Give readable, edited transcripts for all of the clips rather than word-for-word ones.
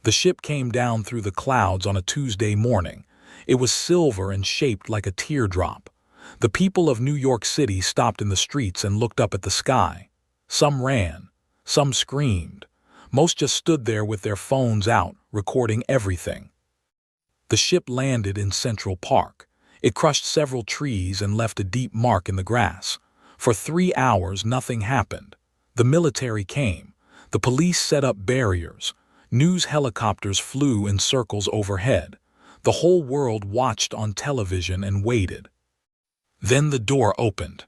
The ship came down through the clouds on a Tuesday morning. It was silver and shaped like a teardrop. The people of New York City stopped in the streets and looked up at the sky. Some ran, some screamed. Most just stood there with their phones out, recording everything. The ship landed in Central Park. It crushed several trees and left a deep mark in the grass. For 3 hours, nothing happened. The military came. The police set up barriers. News helicopters flew in circles overhead. The whole world watched on television and waited. Then the door opened.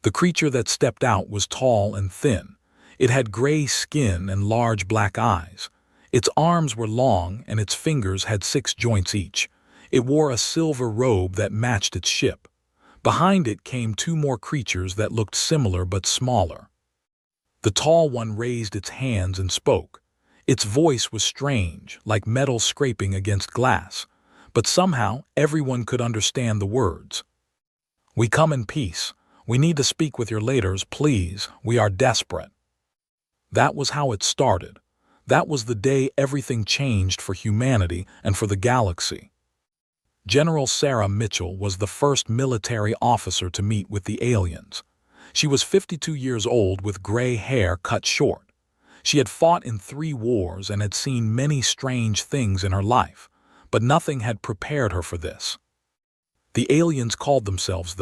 The creature that stepped out was tall and thin. It had gray skin and large black eyes. Its arms were long and its fingers had 6 joints each. It wore a silver robe that matched its ship. Behind it came 2 more creatures that looked similar but smaller. The tall one raised its hands and spoke. Its voice was strange, like metal scraping against glass, but somehow everyone could understand the words. "We come in peace. We need to speak with your leaders, please. We are desperate." That was how it started. That was the day everything changed for humanity and for the galaxy. General Sarah Mitchell was the first military officer to meet with the aliens. She was 52 years old with gray hair cut short. She had fought in 3 wars and had seen many strange things in her life, but nothing had prepared her for this. The aliens called themselves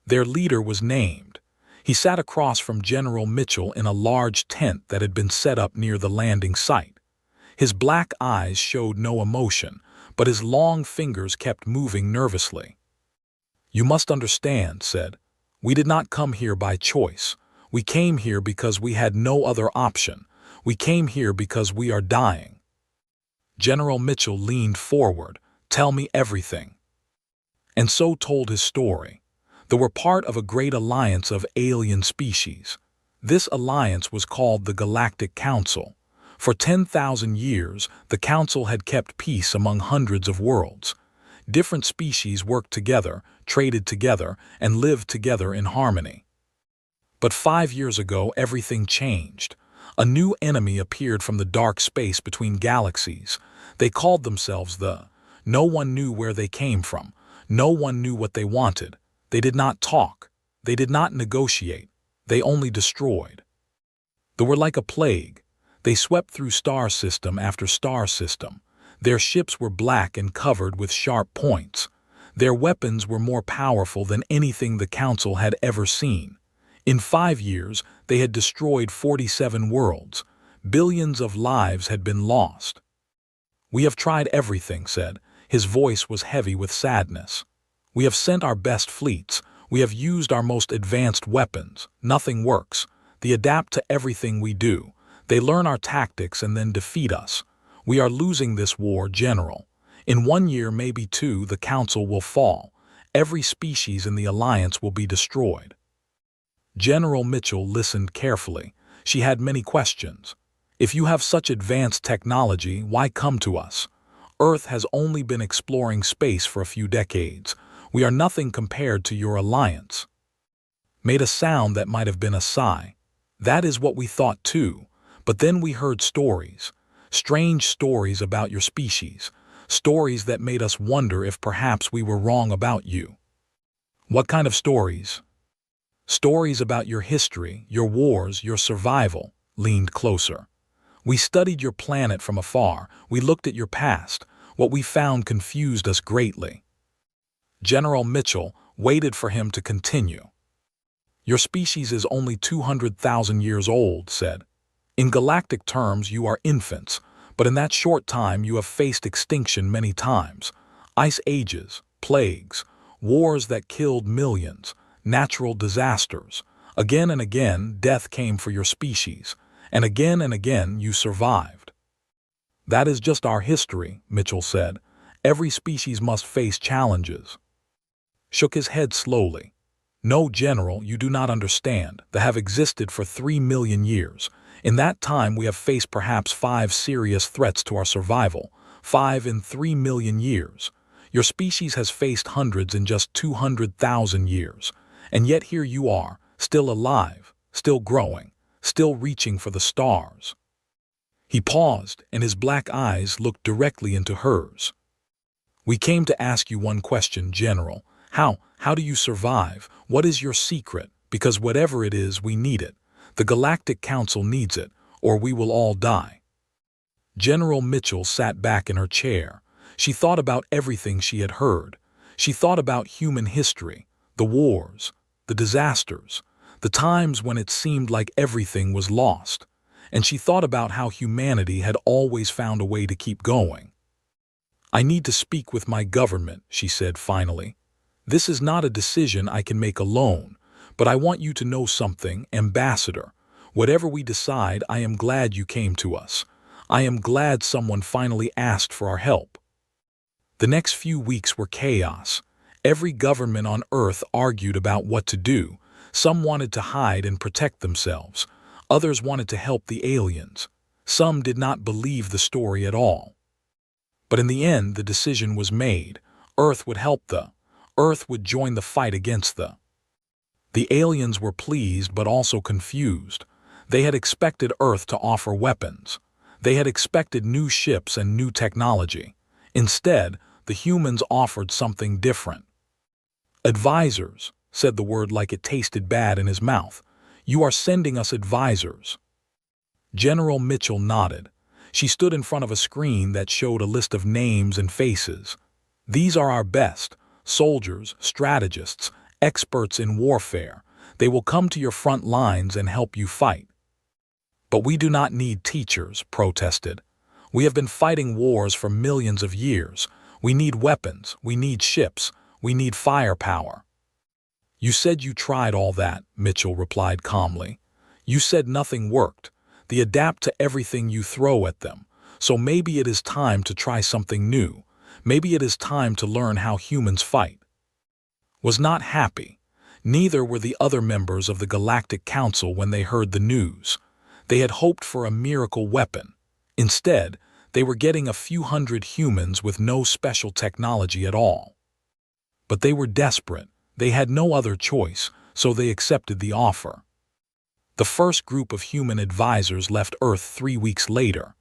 Their leader was named. He sat across from General Mitchell in a large tent that had been set up near the landing site. His black eyes showed no emotion, but his long fingers kept moving nervously. "You must understand," said, "we did not come here by choice. We came here because we had no other option. We came here because we are dying." General Mitchell leaned forward. "Tell me everything." And so told his story. They were part of a great alliance of alien species. This alliance was called the Galactic Council. For 10,000 years, the Council had kept peace among hundreds of worlds. Different species worked together, traded together, and lived together in harmony. But 5 years ago, everything changed. A new enemy appeared from the dark space between galaxies. They called themselves No one knew where they came from. No one knew what they wanted. They did not talk. They did not negotiate. They only destroyed. They were like a plague. They swept through star system after star system. Their ships were black and covered with sharp points. Their weapons were more powerful than anything the Council had ever seen. In 5 years, they had destroyed 47 worlds. Billions of lives had been lost. "We have tried everything," said. His voice was heavy with sadness. "We have sent our best fleets. We have used our most advanced weapons. Nothing works. They adapt to everything we do. They learn our tactics and then defeat us. We are losing this war, General. In 1 year, maybe 2, the Council will fall. Every species in the Alliance will be destroyed." General Mitchell listened carefully. She had many questions. "If you have such advanced technology, why come to us? Earth has only been exploring space for a few decades. We are nothing compared to your alliance." Made a sound that might have been a sigh. "That is what we thought too. But then we heard stories. Strange stories about your species. Stories that made us wonder if perhaps we were wrong about you." "What kind of stories?" "Stories about your history, your wars, your survival." Leaned closer. "We studied your planet from afar. We looked at your past. What we found confused us greatly." General Mitchell waited for him to continue. "Your species is only 200,000 years old," said. "In galactic terms, you are infants, but in that short time you have faced extinction many times. Ice ages, plagues, wars that killed millions, natural disasters. Again and again, death came for your species, and again you survived." "That is just our history," Mitchell said. "Every species must face challenges." Shook his head slowly. "No, General, you do not understand. They have existed for 3 million years. In that time we have faced perhaps 5 serious threats to our survival. 5 in 3 million years. Your species has faced hundreds in just 200,000 years. And yet here you are, still alive, still growing, still reaching for the stars." He paused, and his black eyes looked directly into hers. "We came to ask you one question, General. How do you survive? What is your secret? Because whatever it is, we need it. The Galactic Council needs it, or we will all die." General Mitchell sat back in her chair. She thought about everything she had heard. She thought about human history, the wars, the disasters, the times when it seemed like everything was lost. And she thought about how humanity had always found a way to keep going. "I need to speak with my government," she said finally. "This is not a decision I can make alone, but I want you to know something, Ambassador. Whatever we decide, I am glad you came to us. I am glad someone finally asked for our help." The next few weeks were chaos. Every government on Earth argued about what to do. Some wanted to hide and protect themselves. Others wanted to help the aliens. Some did not believe the story at all. But in the end, the decision was made. Earth would help Earth would join the fight against The aliens were pleased but also confused. They had expected Earth to offer weapons. They had expected new ships and new technology. Instead, the humans offered something different. "Advisors," said the word like it tasted bad in his mouth. "You are sending us advisors." General Mitchell nodded. She stood in front of a screen that showed a list of names and faces. "These are our best: soldiers, strategists, experts in warfare. They will come to your front lines and help you fight." "But we do not need teachers," protested. "We have been fighting wars for millions of years. We need weapons, we need ships, we need firepower." "You said you tried all that," Mitchell replied calmly. "You said nothing worked. They adapt to everything you throw at them. So maybe it is time to try something new. Maybe it is time to learn how humans fight." Was not happy. Neither were the other members of the Galactic Council when they heard the news. They had hoped for a miracle weapon. Instead, they were getting a few hundred humans with no special technology at all. But they were desperate. They had no other choice, so they accepted the offer. The first group of human advisors left Earth 3 weeks later.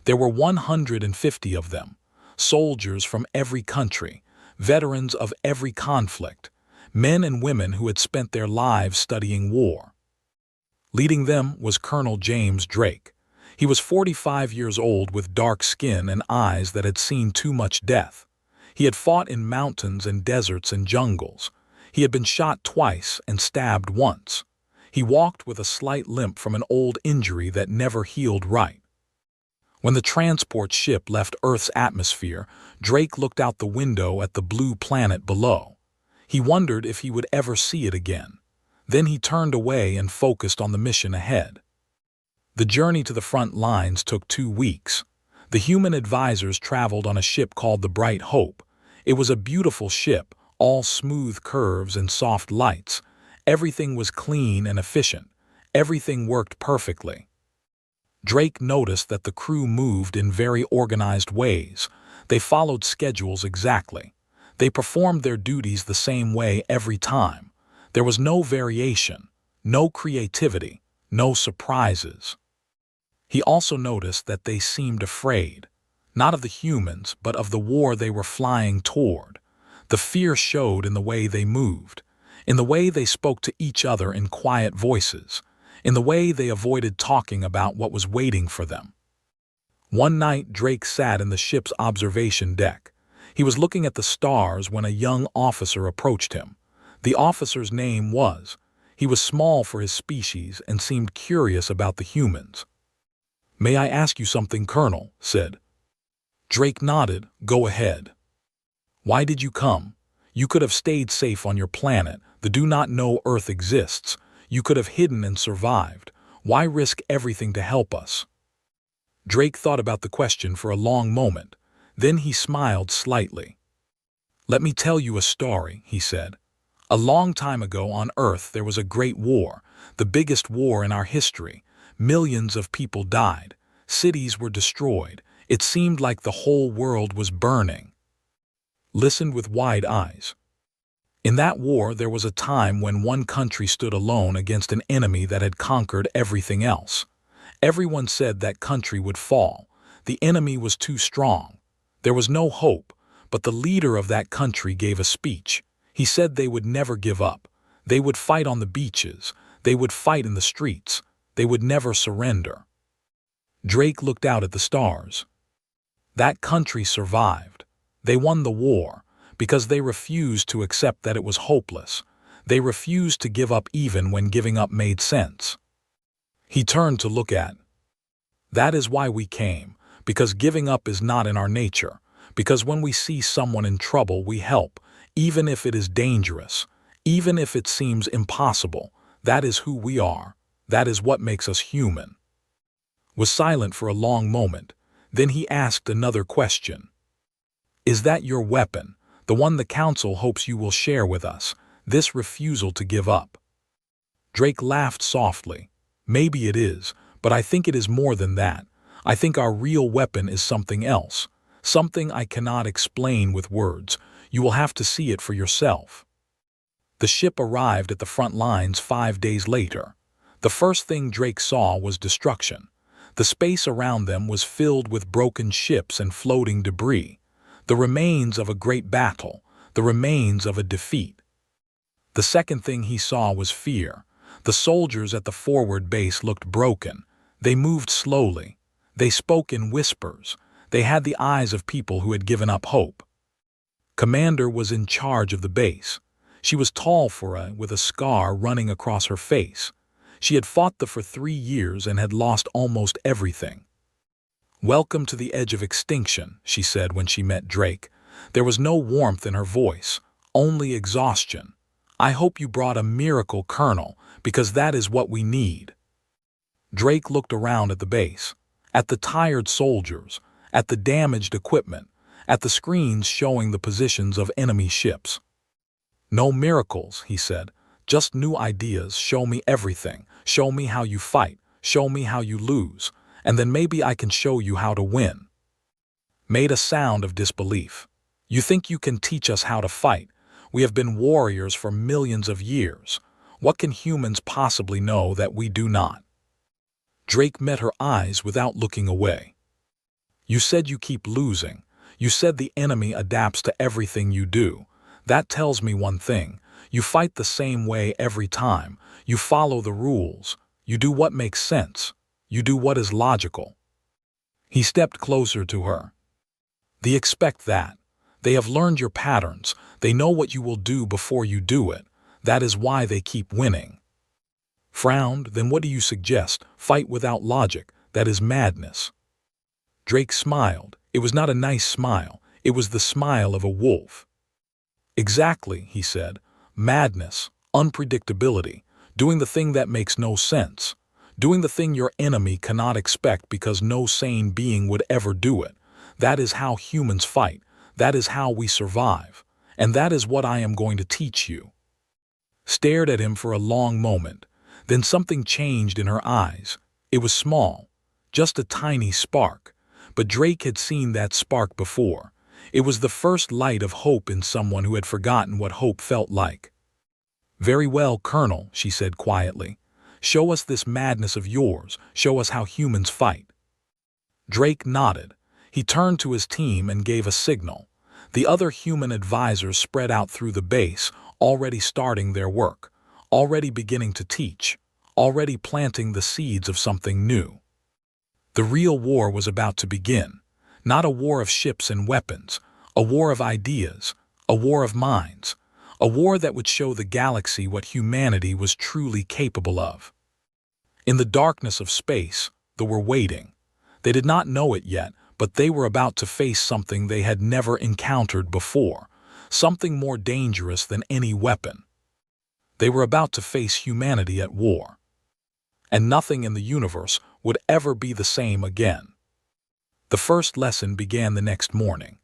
There were 150 of them, soldiers from every country, veterans of every conflict, men and women who had spent their lives studying war. Leading them was Colonel James Drake. He was 45 years old with dark skin and eyes that had seen too much death. He had fought in mountains and deserts and jungles. He had been shot twice and stabbed once. He walked with a slight limp from an old injury that never healed right. When the transport ship left Earth's atmosphere, Drake looked out the window at the blue planet below. He wondered if he would ever see it again. Then he turned away and focused on the mission ahead. The journey to the front lines took 2 weeks. The human advisors traveled on a ship called the Bright Hope. It was a beautiful ship, all smooth curves and soft lights. Everything was clean and efficient. Everything worked perfectly. Drake noticed that the crew moved in very organized ways. They followed schedules exactly. They performed their duties the same way every time. There was no variation, no creativity, no surprises. He also noticed that they seemed afraid, not of the humans, but of the war they were flying toward. The fear showed in the way they moved, in the way they spoke to each other in quiet voices, in the way they avoided talking about what was waiting for them. One night, Drake sat in the ship's observation deck. He was looking at the stars when a young officer approached him. The officer's name was. He was small for his species and seemed curious about the humans. "May I ask you something, Colonel?" said. Drake nodded. "Go ahead." "Why did you come? You could have stayed safe on your planet. The do not know Earth exists. You could have hidden and survived. Why risk everything to help us?" Drake thought about the question for a long moment. Then he smiled slightly. "Let me tell you a story," he said. "A long time ago on Earth there was a great war, the biggest war in our history. Millions of people died. Cities were destroyed. It seemed like the whole world was burning." Listened with wide eyes. "In that war there was a time when one country stood alone against an enemy that had conquered everything else. Everyone said that country would fall. The enemy was too strong. There was no hope, but the leader of that country gave a speech. He said they would never give up. They would fight on the beaches. They would fight in the streets. They would never surrender. Drake looked out at the stars. That country survived. They won the war because they refused to accept that it was hopeless. They refused to give up even when giving up made sense. He turned to look at. That is why we came, because giving up is not in our nature, because when we see someone in trouble we help, even if it is dangerous, even if it seems impossible. That is who we are. That is what makes us human. Was silent for a long moment. Then he asked another question. Is that your weapon, the one the council hopes you will share with us, this refusal to give up? Drake laughed softly. Maybe it is, but I think it is more than that. I think our real weapon is something else, something I cannot explain with words. You will have to see it for yourself. The ship arrived at the front lines 5 days later. The first thing Drake saw was destruction. The space around them was filled with broken ships and floating debris, the remains of a great battle, the remains of a defeat. The second thing he saw was fear. The soldiers at the forward base looked broken. They moved slowly. They spoke in whispers. They had the eyes of people who had given up hope. Commander was in charge of the base. She was tall with a scar running across her face. She had fought for 3 years and had lost almost everything. Welcome to the edge of extinction, she said when she met Drake. There was no warmth in her voice, only exhaustion. I hope you brought a miracle, Colonel, because that is what we need. Drake looked around at the base, at the tired soldiers, at the damaged equipment, at the screens showing the positions of enemy ships. No miracles, he said. Just new ideas. Show me everything. Show me how you fight. Show me how you lose. And then maybe I can show you how to win. Made a sound of disbelief. You think you can teach us how to fight? We have been warriors for millions of years. What can humans possibly know that we do not? Drake met her eyes without looking away. You said you keep losing. You said the enemy adapts to everything you do. That tells me one thing. You fight the same way every time. You follow the rules. You do what makes sense. You do what is logical. He stepped closer to her. They expect that. They have learned your patterns. They know what you will do before you do it. That is why they keep winning. Frowned, then what do you suggest? Fight without logic. That is madness. Drake smiled. It was not a nice smile. It was the smile of a wolf. Exactly, he said. Madness, unpredictability, doing the thing that makes no sense, doing the thing your enemy cannot expect because no sane being would ever do it. That is how humans fight. That is how we survive. And that is what I am going to teach you. Stared at him for a long moment. Then something changed in her eyes. It was small, just a tiny spark. But Drake had seen that spark before. It was the first light of hope in someone who had forgotten what hope felt like. Very well, Colonel, she said quietly. Show us this madness of yours. Show us how humans fight. Drake nodded. He turned to his team and gave a signal. The other human advisors spread out through the base, already starting their work, already beginning to teach, already planting the seeds of something new. The real war was about to begin. Not a war of ships and weapons, a war of ideas, a war of minds, a war that would show the galaxy what humanity was truly capable of. In the darkness of space, they were waiting. They did not know it yet, but they were about to face something they had never encountered before, something more dangerous than any weapon. They were about to face humanity at war. And nothing in the universe would ever be the same again. The first lesson began the next morning.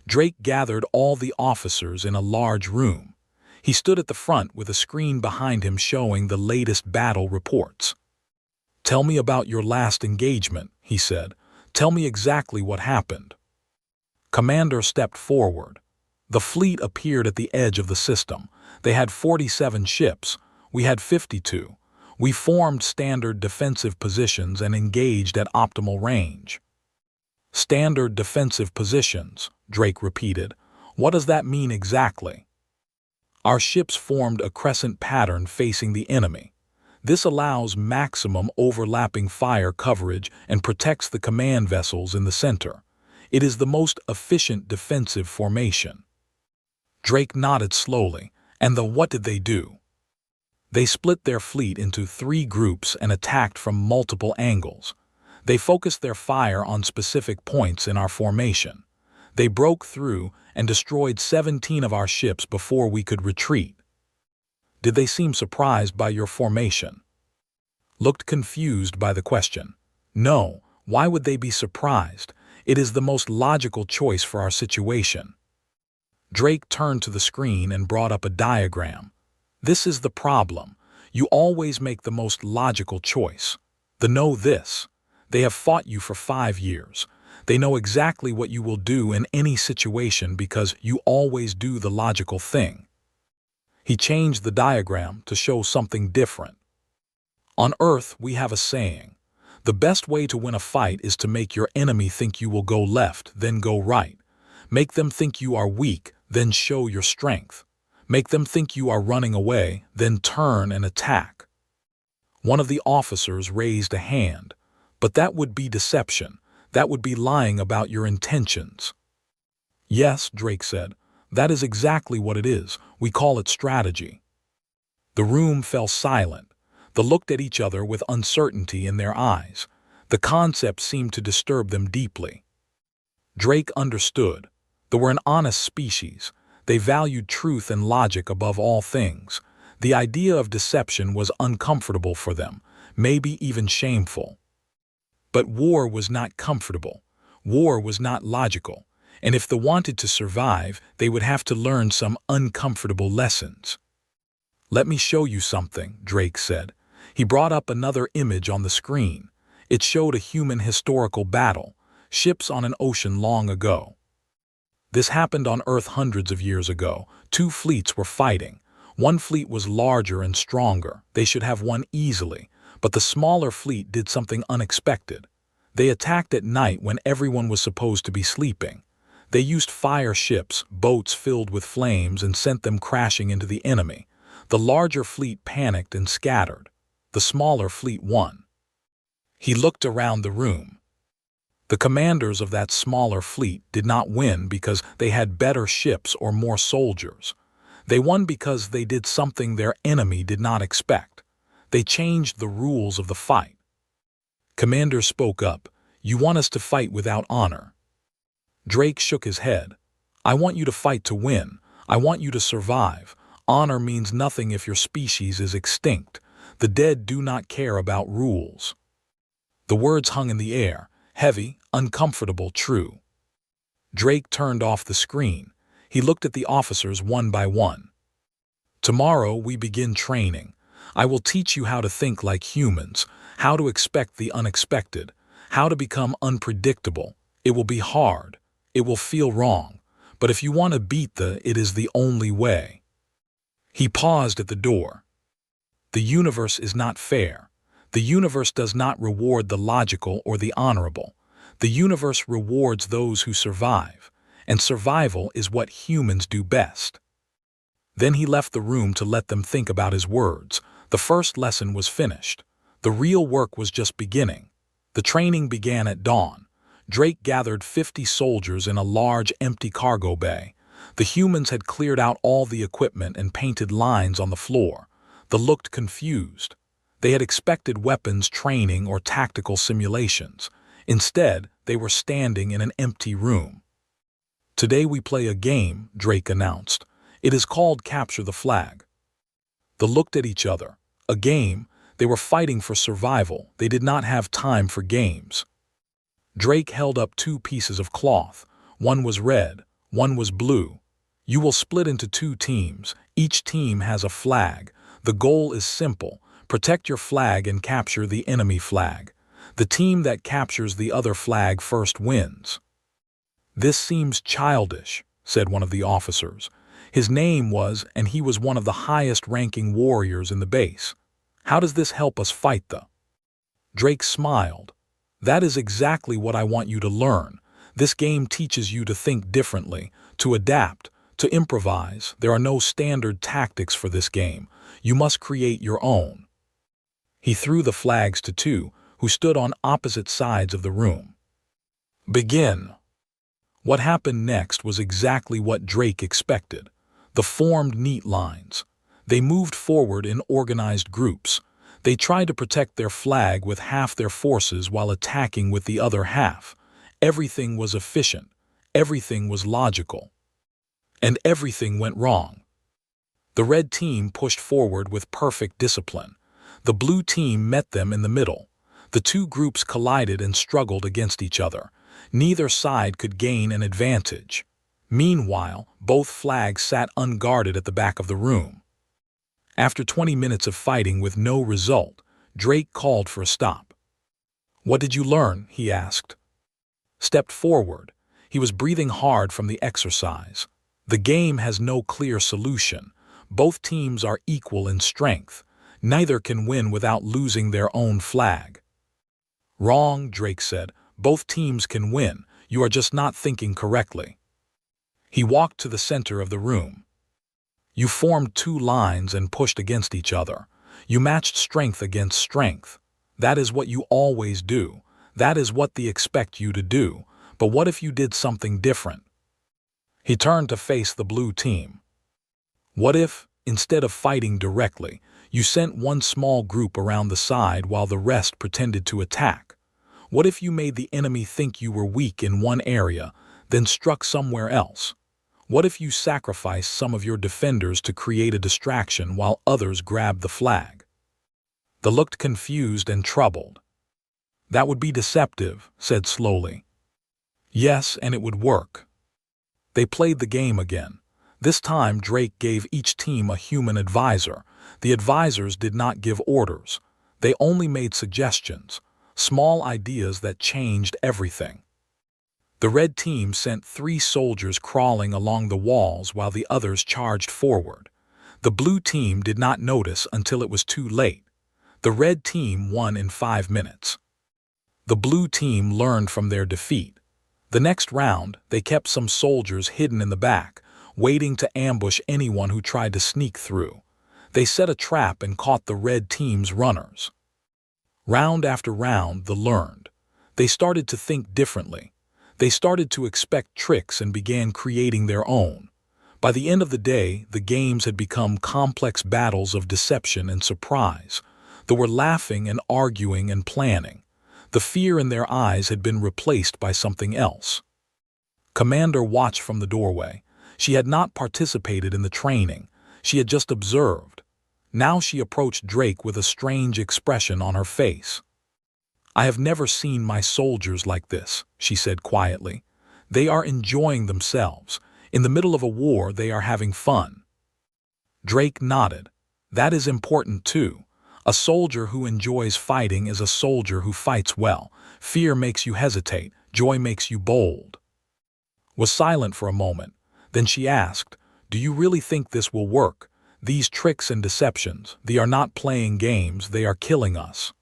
Drake gathered all the officers in a large room. He stood at the front with a screen behind him showing the latest battle reports. Tell me about your last engagement, he said. Tell me exactly what happened. Commander stepped forward. The fleet appeared at the edge of the system. They had 47 ships. We had 52. We formed standard defensive positions and engaged at optimal range. Standard defensive positions, Drake repeated. What does that mean exactly? Our ships formed a crescent pattern facing the enemy. This allows maximum overlapping fire coverage and protects the command vessels in the center. It is the most efficient defensive formation. Drake nodded slowly. And what did they do? They split their fleet into 3 groups and attacked from multiple angles. They focused their fire on specific points in our formation. They broke through and destroyed 17 of our ships before we could retreat. Did they seem surprised by your formation? Looked confused by the question. No, why would they be surprised? It is the most logical choice for our situation. Drake turned to the screen and brought up a diagram. This is the problem. You always make the most logical choice. Know this. They have fought you for 5 years. They know exactly what you will do in any situation because you always do the logical thing. He changed the diagram to show something different. On Earth, we have a saying. The best way to win a fight is to make your enemy think you will go left, then go right. Make them think you are weak, then show your strength. Make them think you are running away, then turn and attack. One of the officers raised a hand. But that would be deception. That would be lying about your intentions. Yes, Drake said. That is exactly what it is. We call it strategy. The room fell silent. They looked at each other with uncertainty in their eyes. The concept seemed to disturb them deeply. Drake understood. They were an honest species. They valued truth and logic above all things. The idea of deception was uncomfortable for them, maybe even shameful. But war was not comfortable. War was not logical. And if they wanted to survive, they would have to learn some uncomfortable lessons. Let me show you something, Drake said. He brought up another image on the screen. It showed a human historical battle, ships on an ocean long ago. This happened on Earth hundreds of years ago. 2 fleets were fighting. One fleet was larger and stronger. They should have won easily. But the smaller fleet did something unexpected. They attacked at night when everyone was supposed to be sleeping. They used fire ships, boats filled with flames, and sent them crashing into the enemy. The larger fleet panicked and scattered. The smaller fleet won. He looked around the room. The commanders of that smaller fleet did not win because they had better ships or more soldiers. They won because they did something their enemy did not expect. They changed the rules of the fight. Commander spoke up. You want us to fight without honor? Drake shook his head. I want you to fight to win. I want you to survive. Honor means nothing if your species is extinct. The dead do not care about rules. The words hung in the air, heavy, uncomfortable, true. Drake turned off the screen. He looked at the officers one by one. Tomorrow we begin training. I will teach you how to think like humans, how to expect the unexpected, how to become unpredictable. It will be hard. It will feel wrong. But if you want to beat it is the only way. He paused at the door. The universe is not fair. The universe does not reward the logical or the honorable. The universe rewards those who survive, and survival is what humans do best. Then he left the room to let them think about his words. The first lesson was finished. The real work was just beginning. The training began at dawn. Drake gathered 50 soldiers in a large, empty cargo bay. The humans had cleared out all the equipment and painted lines on the floor. They looked confused. They had expected weapons training or tactical simulations. Instead, they were standing in an empty room. Today we play a game, Drake announced. It is called Capture the Flag. They looked at each other. A game? They were fighting for survival. They did not have time for games. Drake held up 2 pieces of cloth. One was red, one was blue. You will split into 2 teams. Each team has a flag. The goal is simple. Protect your flag and capture the enemy flag. The team that captures the other flag first wins. This seems childish, said one of the officers. His name was, and he was one of the highest-ranking warriors in the base. How does this help us fight the? Drake smiled. That is exactly what I want you to learn. This game teaches you to think differently, to adapt, to improvise. There are no standard tactics for this game. You must create your own. He threw the flags to two, who stood on opposite sides of the room. Begin. What happened next was exactly what Drake expected. The formed neat lines. They moved forward in organized groups. They tried to protect their flag with half their forces while attacking with the other half. Everything was efficient. Everything was logical. And everything went wrong. The red team pushed forward with perfect discipline. The blue team met them in the middle. The two groups collided and struggled against each other. Neither side could gain an advantage. Meanwhile, both flags sat unguarded at the back of the room. After 20 minutes of fighting with no result, Drake called for a stop. "What did you learn?" he asked. Stepped forward. He was breathing hard from the exercise. The game has no clear solution. Both teams are equal in strength. Neither can win without losing their own flag. "Wrong," Drake said. "Both teams can win. You are just not thinking correctly." He walked to the center of the room. You formed two lines and pushed against each other. You matched strength against strength. That is what you always do. That is what they expect you to do. But what if you did something different? He turned to face the blue team. What if, instead of fighting directly, you sent one small group around the side while the rest pretended to attack? What if you made the enemy think you were weak in one area, then struck somewhere else? What if you sacrificed some of your defenders to create a distraction while others grabbed the flag? They looked confused and troubled. "That would be deceptive," said slowly. "Yes, and it would work." They played the game again. This time Drake gave each team a human advisor. The advisors did not give orders. They only made suggestions, small ideas that changed everything. The red team sent 3 soldiers crawling along the walls while the others charged forward. The blue team did not notice until it was too late. The red team won in 5 minutes. The blue team learned from their defeat. The next round, they kept some soldiers hidden in the back, waiting to ambush anyone who tried to sneak through. They set a trap and caught the red team's runners. Round after round, they learned. They started to think differently. They started to expect tricks and began creating their own. By the end of the day, the games had become complex battles of deception and surprise. They were laughing and arguing and planning. The fear in their eyes had been replaced by something else. Commander watched from the doorway. She had not participated in the training. She had just observed. Now she approached Drake with a strange expression on her face. "I have never seen my soldiers like this," she said quietly. "They are enjoying themselves. In the middle of a war, they are having fun." Drake nodded. "That is important too. A soldier who enjoys fighting is a soldier who fights well. Fear makes you hesitate. Joy makes you bold." Was silent for a moment. Then she asked, "Do you really think this will work? These tricks and deceptions, they are not playing games, they are killing us."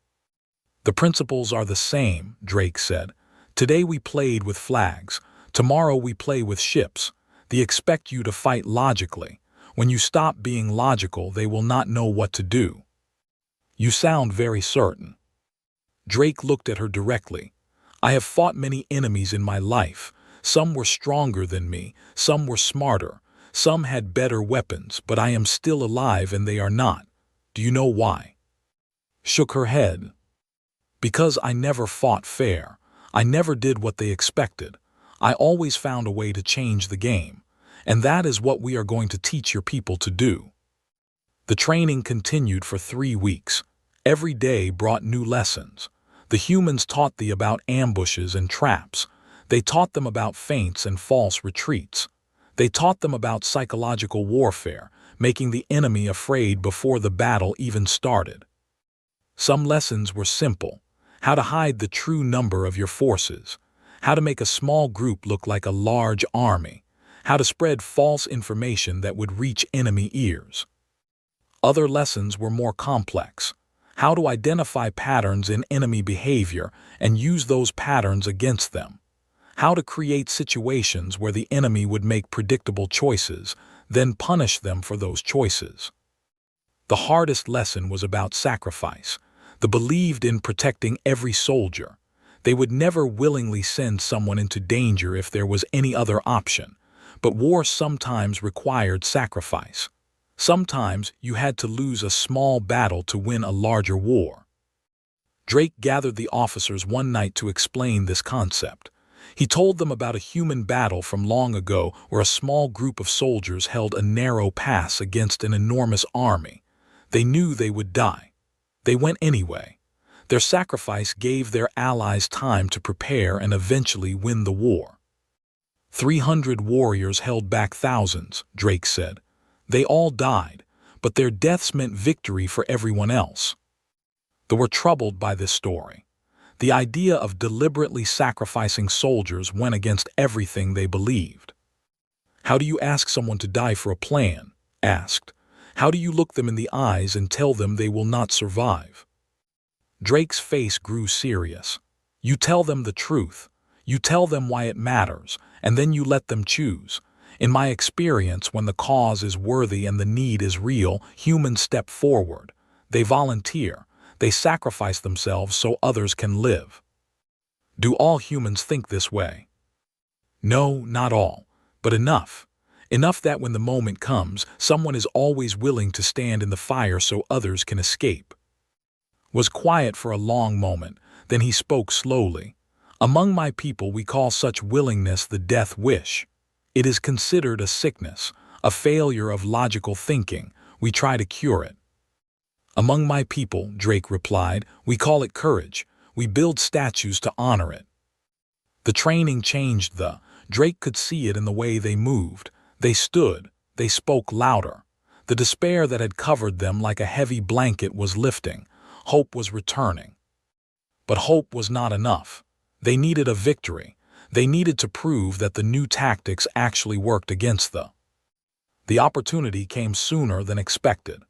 "The principles are the same," Drake said. "Today we played with flags. Tomorrow we play with ships. They expect you to fight logically. When you stop being logical, they will not know what to do." "You sound very certain." Drake looked at her directly. "I have fought many enemies in my life. Some were stronger than me, some were smarter, some had better weapons, but I am still alive and they are not. Do you know why?" Shook her head. "Because I never fought fair. I never did what they expected. I always found a way to change the game. And that is what we are going to teach your people to do." The training continued for 3 weeks. Every day brought new lessons. The humans taught them about ambushes and traps. They taught them about feints and false retreats. They taught them about psychological warfare, making the enemy afraid before the battle even started. Some lessons were simple: how to hide the true number of your forces, how to make a small group look like a large army, how to spread false information that would reach enemy ears. Other lessons were more complex: how to identify patterns in enemy behavior and use those patterns against them, how to create situations where the enemy would make predictable choices, then punish them for those choices. The hardest lesson was about sacrifice. They believed in protecting every soldier. They would never willingly send someone into danger if there was any other option, but war sometimes required sacrifice. Sometimes you had to lose a small battle to win a larger war. Drake gathered the officers one night to explain this concept. He told them about a human battle from long ago where a small group of soldiers held a narrow pass against an enormous army. They knew they would die. They went anyway. Their sacrifice gave their allies time to prepare and eventually win the war. 300 warriors held back thousands, Drake said. They all died, but their deaths meant victory for everyone else. They were troubled by this story. The idea of deliberately sacrificing soldiers went against everything they believed. How do you ask someone to die for a plan? Asked. How do you look them in the eyes and tell them they will not survive? Drake's face grew serious. You tell them the truth. You tell them why it matters, and then you let them choose. In my experience, when the cause is worthy and the need is real, humans step forward. They volunteer. They sacrifice themselves so others can live. Do all humans think this way? No, not all, but enough. Enough that when the moment comes, someone is always willing to stand in the fire so others can escape. Was quiet for a long moment, then he spoke slowly. Among my people we call such willingness the death wish. It is considered a sickness, a failure of logical thinking. We try to cure it. Among my people, Drake replied, we call it courage. We build statues to honor it. The training changed Drake could see it in the way they moved. They stood. They spoke louder. The despair that had covered them like a heavy blanket was lifting. Hope was returning. But hope was not enough. They needed a victory. They needed to prove that the new tactics actually worked against them. The opportunity came sooner than expected.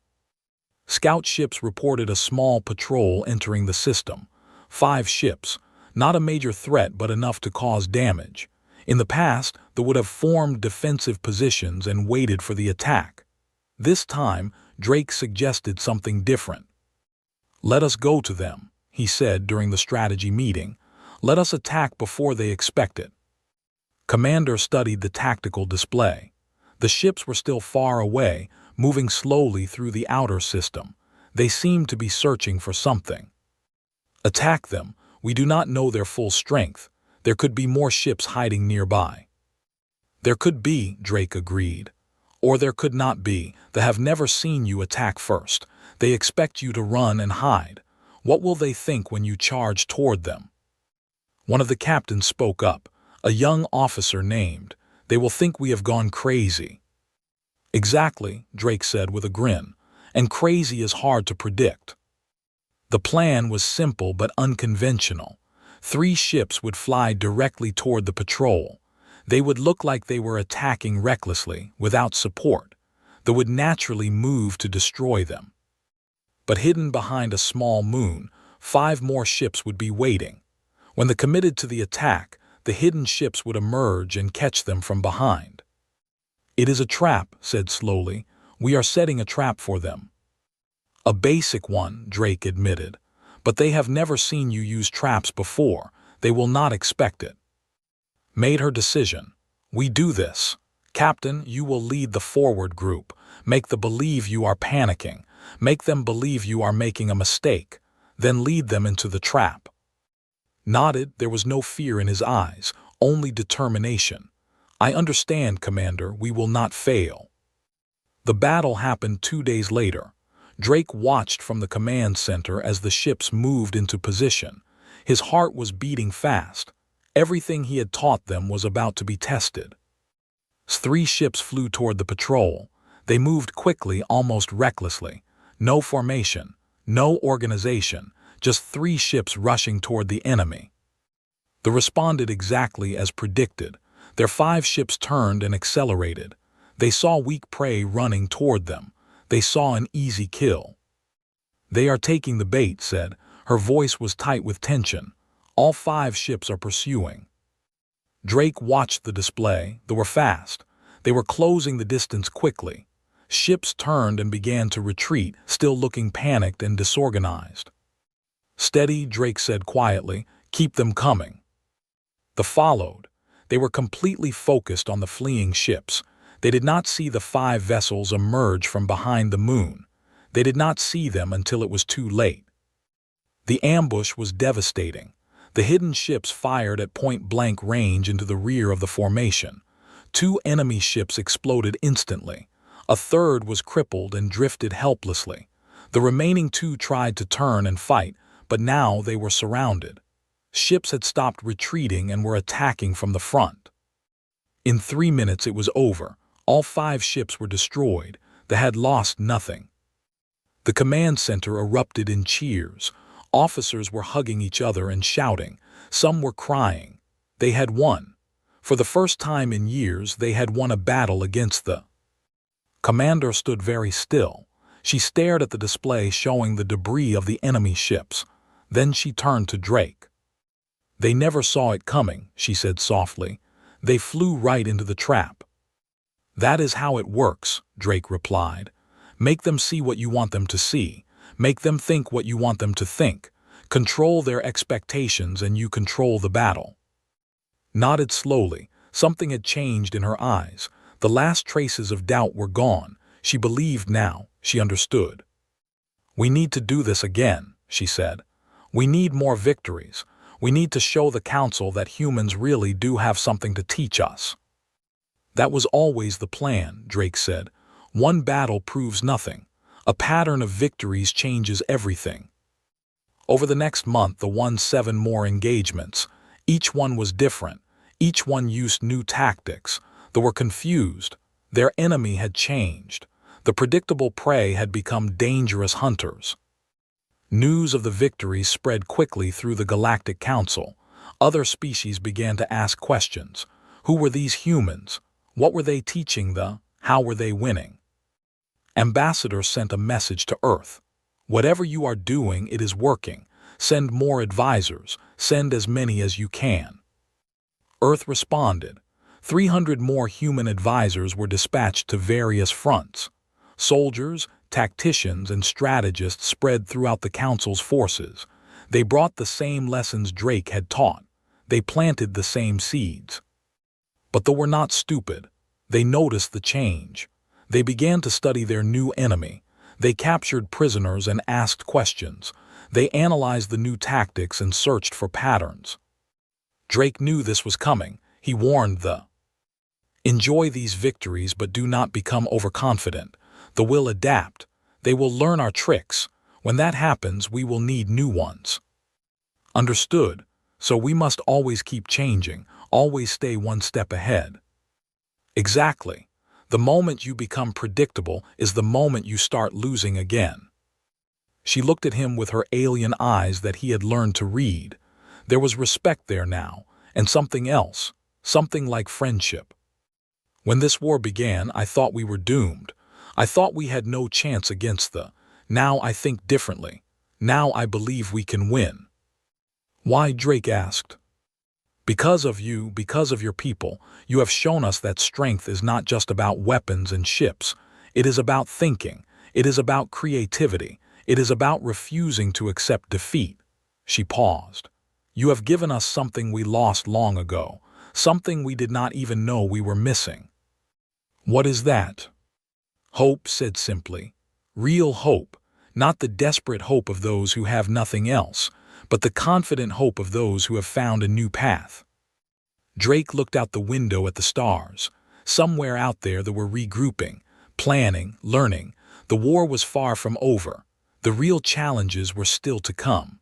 Scout ships reported a small patrol entering the system. 5 ships, not a major threat but enough to cause damage. In the past, they would have formed defensive positions and waited for the attack. This time, Drake suggested something different. Let us go to them, he said during the strategy meeting. Let us attack before they expect it. Commander studied the tactical display. The ships were still far away, moving slowly through the outer system. They seemed to be searching for something. Attack them. We do not know their full strength. There could be more ships hiding nearby. There could be, Drake agreed. Or there could not be. They have never seen you attack first. They expect you to run and hide. What will they think when you charge toward them? One of the captains spoke up, a young officer named. They will think we have gone crazy. Exactly, Drake said with a grin, and crazy is hard to predict. The plan was simple but unconventional. 3 ships would fly directly toward the patrol. They would look like they were attacking recklessly, without support. They would naturally move to destroy them. But hidden behind a small moon, 5 more ships would be waiting. When they committed to the attack, the hidden ships would emerge and catch them from behind. It is a trap, said slowly. We are setting a trap for them. A basic one, Drake admitted. But they have never seen you use traps before. They will not expect it. Made her decision. We do this. Captain, you will lead the forward group. Make them believe you are panicking. Make them believe you are making a mistake. Then lead them into the trap. Nodded, there was no fear in his eyes, only determination. I understand, Commander, we will not fail. The battle happened 2 days later. Drake watched from the command center as the ships moved into position. His heart was beating fast. Everything he had taught them was about to be tested. 3 ships flew toward the patrol. They moved quickly, almost recklessly. No formation, no organization, just 3 ships rushing toward the enemy. They responded exactly as predicted. Their 5 ships turned and accelerated. They saw weak prey running toward them. They saw an easy kill. They are taking the bait, said. Her voice was tight with tension. All 5 ships are pursuing. Drake watched the display. They were fast. They were closing the distance quickly. Ships turned and began to retreat, still looking panicked and disorganized. Steady, Drake said quietly. Keep them coming. They followed. They were completely focused on the fleeing ships. They did not see the 5 vessels emerge from behind the moon. They did not see them until it was too late. The ambush was devastating. The hidden ships fired at point-blank range into the rear of the formation. 2 enemy ships exploded instantly. A third was crippled and drifted helplessly. The remaining 2 tried to turn and fight, but now they were surrounded. Ships had stopped retreating and were attacking from the front. In 3 minutes it was over. All 5 ships were destroyed. They had lost nothing. The command center erupted in cheers. Officers were hugging each other and shouting. Some were crying. They had won. For the first time in years, they had won a battle against the commander stood very still. She stared at the display showing the debris of the enemy ships. Then she turned to Drake. They never saw it coming, she said softly. They flew right into the trap. That is how it works, Drake replied. Make them see what you want them to see. Make them think what you want them to think. Control their expectations and you control the battle. Nodded slowly. Something had changed in her eyes. The last traces of doubt were gone. She believed now. She understood. We need to do this again, she said. We need more victories. We need to show the Council that humans really do have something to teach us. That was always the plan, Drake said. One battle proves nothing. A pattern of victories changes everything. Over the next month, they won 7 more engagements. Each one was different. Each one used new tactics. They were confused. Their enemy had changed. The predictable prey had become dangerous hunters. News of the victories spread quickly through the Galactic Council. Other species began to ask questions. Who were these humans? What were they teaching how were they winning? Ambassador sent a message to Earth. Whatever you are doing, it is working. Send more advisors. Send as many as you can. Earth responded. 300 more human advisors were dispatched to various fronts. Soldiers, tacticians, and strategists spread throughout the Council's forces. They brought the same lessons Drake had taught. They planted the same seeds. But they were not stupid. They noticed the change. They began to study their new enemy. They captured prisoners and asked questions. They analyzed the new tactics and searched for patterns. Drake knew this was coming. He warned enjoy these victories but do not become overconfident. They will adapt. They will learn our tricks. When that happens, we will need new ones. Understood. So we must always keep changing, always stay one step ahead. Exactly. The moment you become predictable is the moment you start losing again. She looked at him with her alien eyes that he had learned to read. There was respect there now, and something else, something like friendship. When this war began, I thought we were doomed. I thought we had no chance against Now I think differently. Now I believe we can win. Why? Drake asked. Because of you, because of your people, you have shown us that strength is not just about weapons and ships. It is about thinking. It is about creativity. It is about refusing to accept defeat. She paused. You have given us something we lost long ago, something we did not even know we were missing. What is that? Hope, said simply. Real hope, not the desperate hope of those who have nothing else, but the confident hope of those who have found a new path. Drake looked out the window at the stars. Somewhere out there they were regrouping, planning, learning. The war was far from over. The real challenges were still to come.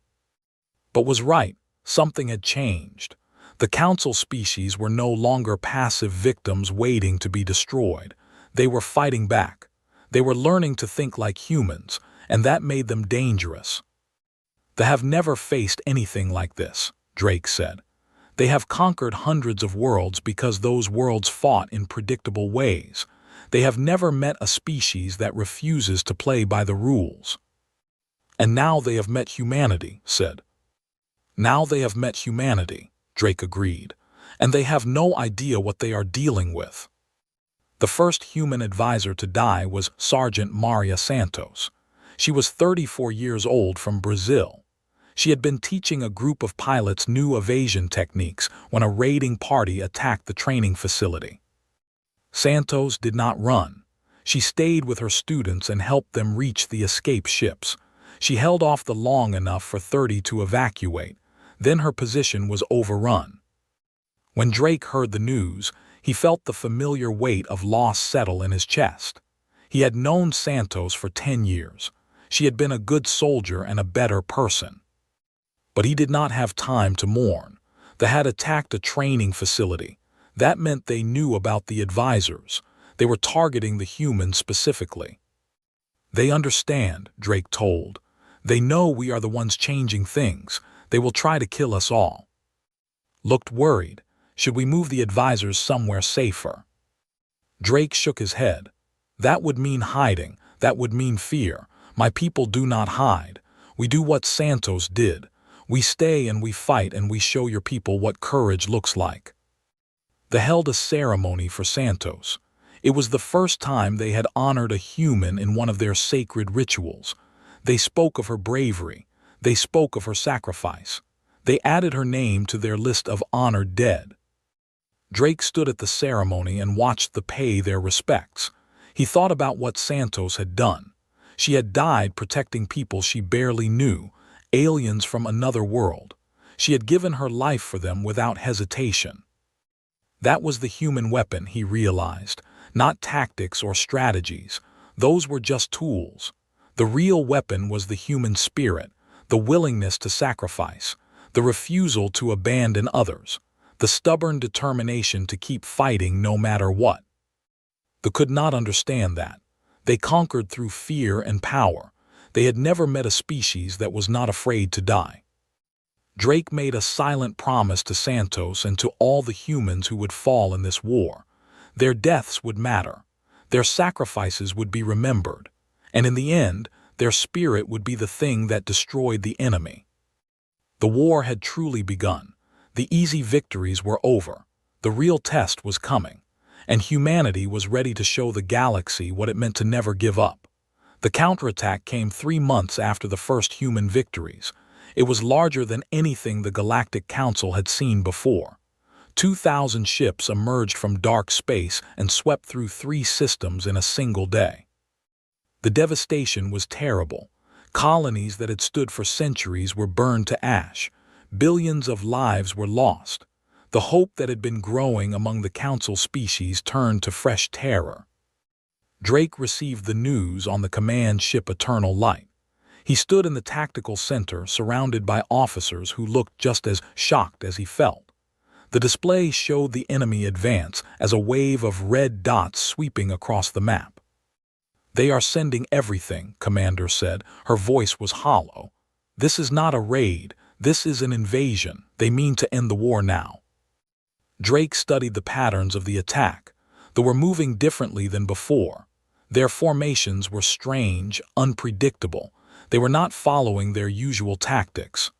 But was right, something had changed. The Council species were no longer passive victims waiting to be destroyed. They were fighting back. They were learning to think like humans, and that made them dangerous. They have never faced anything like this, Drake said. They have conquered hundreds of worlds because those worlds fought in predictable ways. They have never met a species that refuses to play by the rules. And now they have met humanity, said. Now they have met humanity, Drake agreed, and they have no idea what they are dealing with. The first human advisor to die was Sergeant Maria Santos. She was 34 years old from Brazil. She had been teaching a group of pilots new evasion techniques when a raiding party attacked the training facility. Santos did not run. She stayed with her students and helped them reach the escape ships. She held off long enough for 30 to evacuate. Then her position was overrun. When Drake heard the news, he felt the familiar weight of loss settle in his chest. He had known Santos for 10 years. She had been a good soldier and a better person. But he did not have time to mourn. They had attacked a training facility. That meant they knew about the advisors. They were targeting the humans specifically. They understand, Drake told. They know we are the ones changing things. They will try to kill us all. Looked worried. Should we move the advisors somewhere safer? Drake shook his head. That would mean hiding. That would mean fear. My people do not hide. We do what Santos did. We stay and we fight and we show your people what courage looks like. They held a ceremony for Santos. It was the first time they had honored a human in one of their sacred rituals. They spoke of her bravery. They spoke of her sacrifice. They added her name to their list of honored dead. Drake stood at the ceremony and watched them pay their respects. He thought about what Santos had done. She had died protecting people she barely knew, aliens from another world. She had given her life for them without hesitation. That was the human weapon, he realized, not tactics or strategies. Those were just tools. The real weapon was the human spirit, the willingness to sacrifice, the refusal to abandon others, the stubborn determination to keep fighting no matter what. They could not understand that. They conquered through fear and power. They had never met a species that was not afraid to die. Drake made a silent promise to Santos and to all the humans who would fall in this war. Their deaths would matter. Their sacrifices would be remembered. And in the end, their spirit would be the thing that destroyed the enemy. The war had truly begun. The easy victories were over. The real test was coming. And humanity was ready to show the galaxy what it meant to never give up. The counterattack came 3 months after the first human victories. It was larger than anything the Galactic Council had seen before. 2,000 ships emerged from dark space and swept through 3 systems in a single day. The devastation was terrible. Colonies that had stood for centuries were burned to ash. Billions of lives were lost. The hope that had been growing among the Council species turned to fresh terror. Drake received the news on the command ship Eternal Light. He stood in the tactical center, surrounded by officers who looked just as shocked as he felt. The display showed the enemy advance as a wave of red dots sweeping across the map. "They are sending everything," Commander said. Her voice was hollow. "This is not a raid. This is an invasion. They mean to end the war now." Drake studied the patterns of the attack. They were moving differently than before. Their formations were strange, unpredictable. They were not following their usual tactics.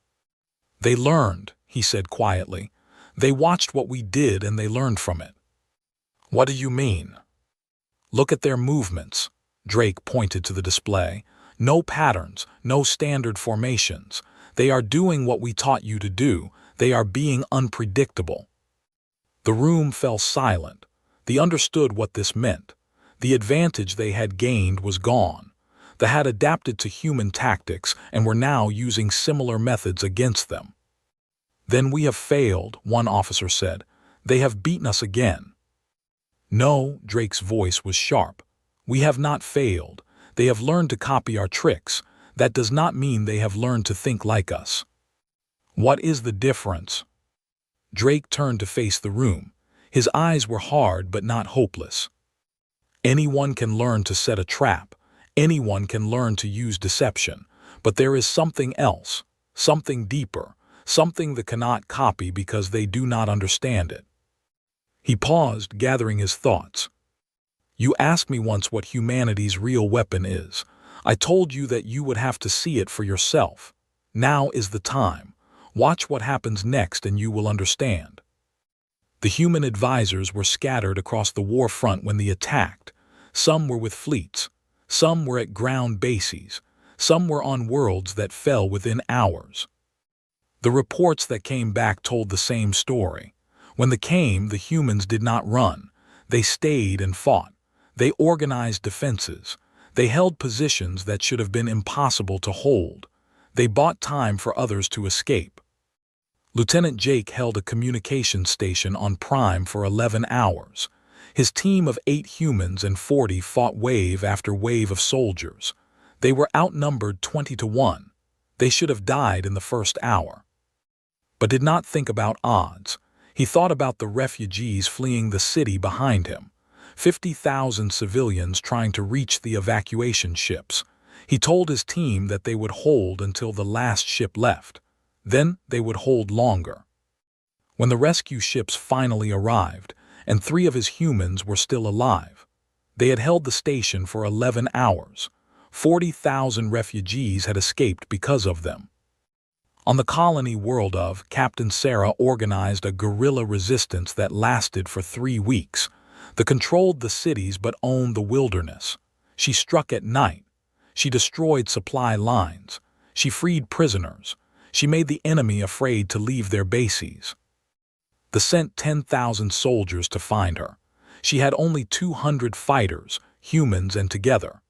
"They learned," he said quietly. "They watched what we did and they learned from it." "What do you mean?" "Look at their movements." Drake pointed to the display. "No patterns, no standard formations. They are doing what we taught you to do. They are being unpredictable." The room fell silent. They understood what this meant. The advantage they had gained was gone. They had adapted to human tactics and were now using similar methods against them. "Then we have failed," one officer said. "They have beaten us again." "No," Drake's voice was sharp. "We have not failed. They have learned to copy our tricks. That does not mean they have learned to think like us." "What is the difference?" Drake turned to face the room. His eyes were hard but not hopeless. "Anyone can learn to set a trap. Anyone can learn to use deception. But there is something else, something deeper, something they cannot copy because they do not understand it." He paused, gathering his thoughts. "You asked me once what humanity's real weapon is. I told you that you would have to see it for yourself. Now is the time. Watch what happens next and you will understand. The human advisors were scattered across the war front when they attacked. Some were with fleets. Some were at ground bases. Some were on worlds that fell within hours. The reports that came back told the same story. When they came, the humans did not run. They stayed and fought. They organized defenses. They held positions that should have been impossible to hold. They bought time for others to escape. Lieutenant Jake held a communication station on Prime for 11 hours. His team of 8 humans and 40 fought wave after wave of soldiers. They were outnumbered 20 to 1. They should have died in the first hour. But did not think about odds. He thought about the refugees fleeing the city behind him. 50,000 civilians trying to reach the evacuation ships. He told his team that they would hold until the last ship left. Then they would hold longer. When the rescue ships finally arrived, and 3 of his humans were still alive, they had held the station for 11 hours. 40,000 refugees had escaped because of them. On the colony world of, Captain Sarah organized a guerrilla resistance that lasted for 3 weeks. They controlled the cities but owned the wilderness. She struck at night. She destroyed supply lines. She freed prisoners. She made the enemy afraid to leave their bases. They sent 10,000 soldiers to find her. She had only 200 fighters, humans and together.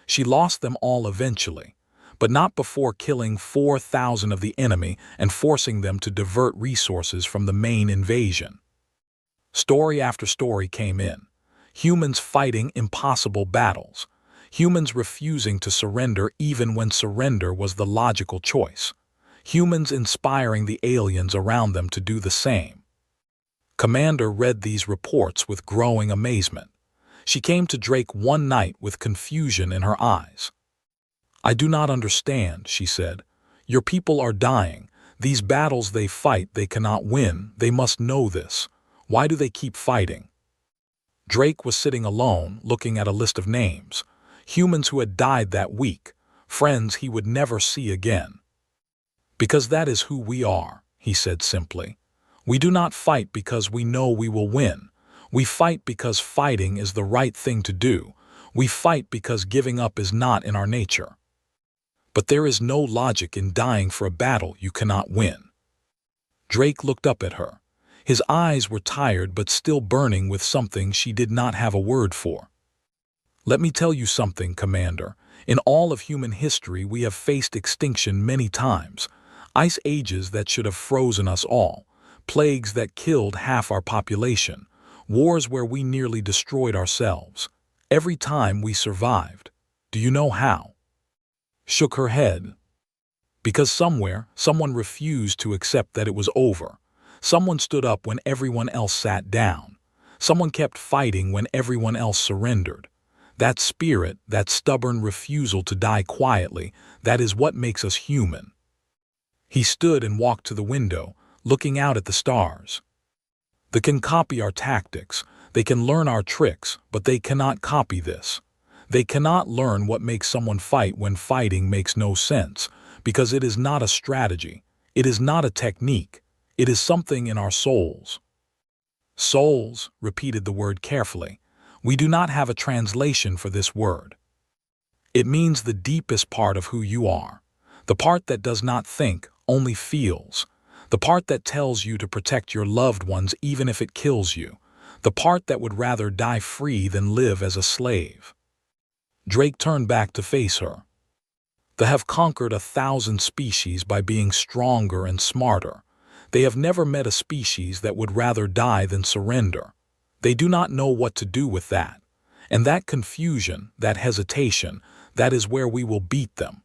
She lost them all eventually, but not before killing 4,000 of the enemy and forcing them to divert resources from the main invasion. Story after story came in. Humans fighting impossible battles. Humans refusing to surrender even when surrender was the logical choice. Humans inspiring the aliens around them to do the same. Commander read these reports with growing amazement. She came to Drake one night with confusion in her eyes. "I do not understand," she said. "Your people are dying. These battles they fight they cannot win. They must know this. Why do they keep fighting?" Drake was sitting alone, looking at a list of names. Humans who had died that week. Friends he would never see again. "Because that is who we are," he said simply. "We do not fight because we know we will win. We fight because fighting is the right thing to do. We fight because giving up is not in our nature. But there is no logic in dying for a battle you cannot win." Drake looked up at her. His eyes were tired but still burning with something she did not have a word for. "Let me tell you something, Commander. In all of human history we have faced extinction many times. Ice ages that should have frozen us all. Plagues that killed half our population. Wars where we nearly destroyed ourselves. Every time we survived. Do you know how?" Shook her head. "Because somewhere, someone refused to accept that it was over. Someone stood up when everyone else sat down. Someone kept fighting when everyone else surrendered. That spirit, that stubborn refusal to die quietly, that is what makes us human." He stood and walked to the window, looking out at the stars. "They can copy our tactics, they can learn our tricks, but they cannot copy this. They cannot learn what makes someone fight when fighting makes no sense, because it is not a strategy, it is not a technique, it is something in our souls." "Souls," repeated the word carefully. "We do not have a translation for this word. It means the deepest part of who you are, the part that does not think, only feels, the part that tells you to protect your loved ones even if it kills you, the part that would rather die free than live as a slave." Drake turned back to face her. "They have conquered 1,000 species by being stronger and smarter. They have never met a species that would rather die than surrender. They do not know what to do with that. And that confusion, that hesitation, that is where we will beat them."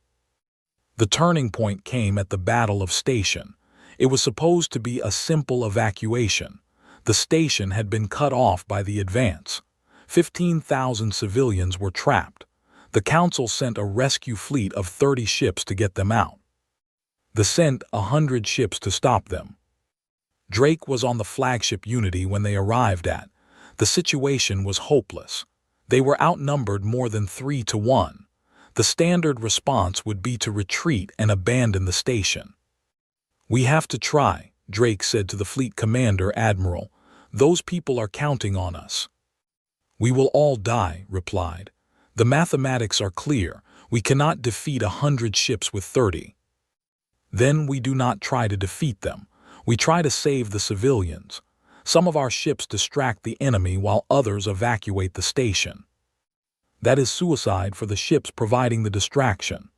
The turning point came at the Battle of Station. It was supposed to be a simple evacuation. The station had been cut off by the advance. 15,000 civilians were trapped. The Council sent a rescue fleet of 30 ships to get them out. They sent 100 ships to stop them. Drake was on the flagship Unity when they arrived at. The situation was hopeless. They were outnumbered more than 3 to 1. The standard response would be to retreat and abandon the station. "We have to try," Drake said to the fleet commander, "Admiral. Those people are counting on us." "We will all die," replied. "The mathematics are clear. We cannot defeat 100 ships with 30. Then we do not try to defeat them. We try to save the civilians. Some of our ships distract the enemy while others evacuate the station. That is suicide for the ships providing the distraction."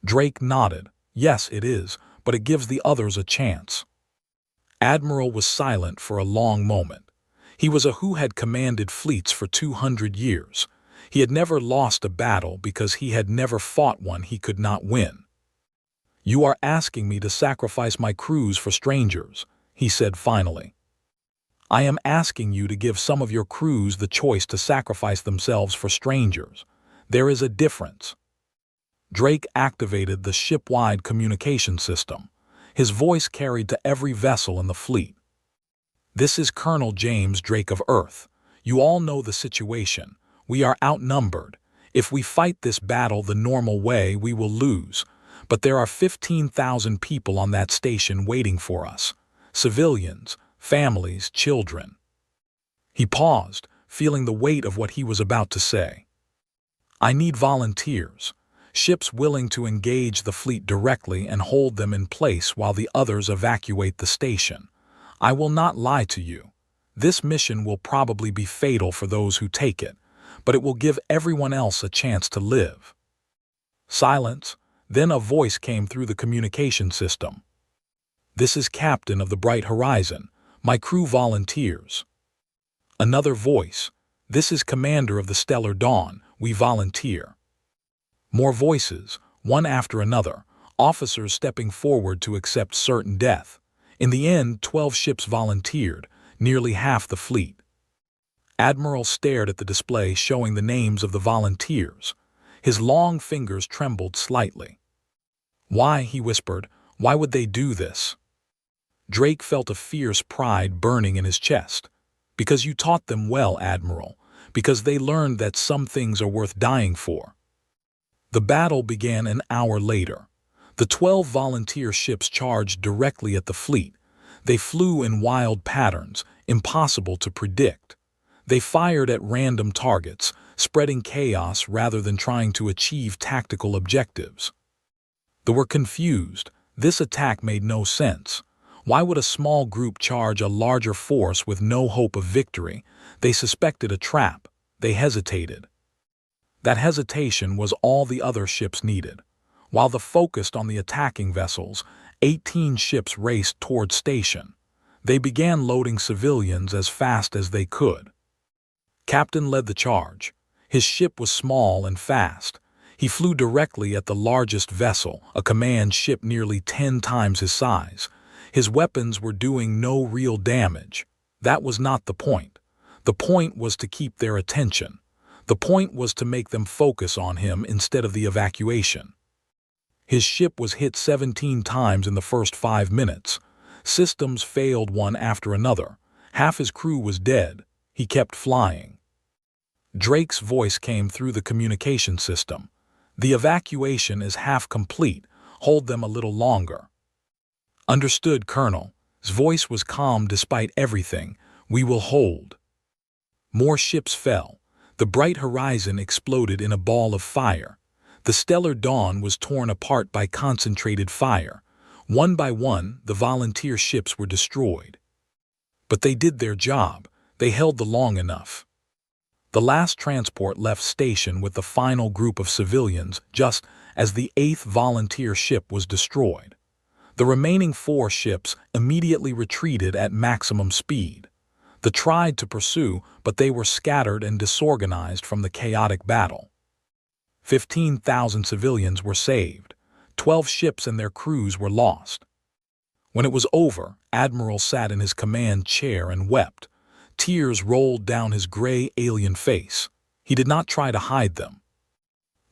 Drake nodded. "Yes, it is, but it gives the others a chance." Admiral was silent for a long moment. He was a who had commanded fleets for 200 years. He had never lost a battle because he had never fought one he could not win. "You are asking me to sacrifice my crews for strangers," he said finally. "I am asking you to give some of your crews the choice to sacrifice themselves for strangers. There is a difference." Drake activated the ship-wide communication system. His voice carried to every vessel in the fleet. "This is Colonel James Drake of Earth. You all know the situation. We are outnumbered. If we fight this battle the normal way, we will lose. But there are 15,000 people on that station waiting for us. Civilians, families, children." He paused, feeling the weight of what he was about to say. "I need volunteers. Ships willing to engage the fleet directly and hold them in place while the others evacuate the station. I will not lie to you. This mission will probably be fatal for those who take it, but it will give everyone else a chance to live." Silence. Then a voice came through the communication system. "This is Captain of the Bright Horizon. My crew volunteers." Another voice. "This is Commander of the Stellar Dawn. We volunteer." More voices, one after another, officers stepping forward to accept certain death. In the end, 12 ships volunteered, nearly half the fleet. Admiral stared at the display showing the names of the volunteers. His long fingers trembled slightly. "Why?" he whispered. "Why would they do this?" Drake felt a fierce pride burning in his chest. "Because you taught them well, Admiral. Because they learned that some things are worth dying for." The battle began an hour later. The 12 volunteer ships charged directly at the fleet. They flew in wild patterns, impossible to predict. They fired at random targets, spreading chaos rather than trying to achieve tactical objectives. They were confused. This attack made no sense. Why would a small group charge a larger force with no hope of victory? They suspected a trap. They hesitated. That hesitation was all the other ships needed. While they focused on the attacking vessels, 18 ships raced toward station. They began loading civilians as fast as they could. Captain led the charge. His ship was small and fast. He flew directly at the largest vessel, a command ship nearly 10 times his size. His weapons were doing no real damage. That was not the point. The point was to keep their attention. The point was to make them focus on him instead of the evacuation. His ship was hit 17 times in the first 5 minutes. Systems failed one after another. Half his crew was dead. He kept flying. Drake's voice came through the communication system. "The evacuation is half complete. Hold them a little longer." "Understood, Colonel." His voice was calm despite everything. "We will hold." More ships fell. The Bright Horizon exploded in a ball of fire. The Stellar Dawn was torn apart by concentrated fire. One by one, the volunteer ships were destroyed. But they did their job. They held the long enough. The last transport left station with the final group of civilians just as the 8th volunteer ship was destroyed. The remaining 4 ships immediately retreated at maximum speed. They tried to pursue, but they were scattered and disorganized from the chaotic battle. 15,000 civilians were saved. 12 ships and their crews were lost. When it was over, Admiral sat in his command chair and wept. Tears rolled down his gray alien face. He did not try to hide them.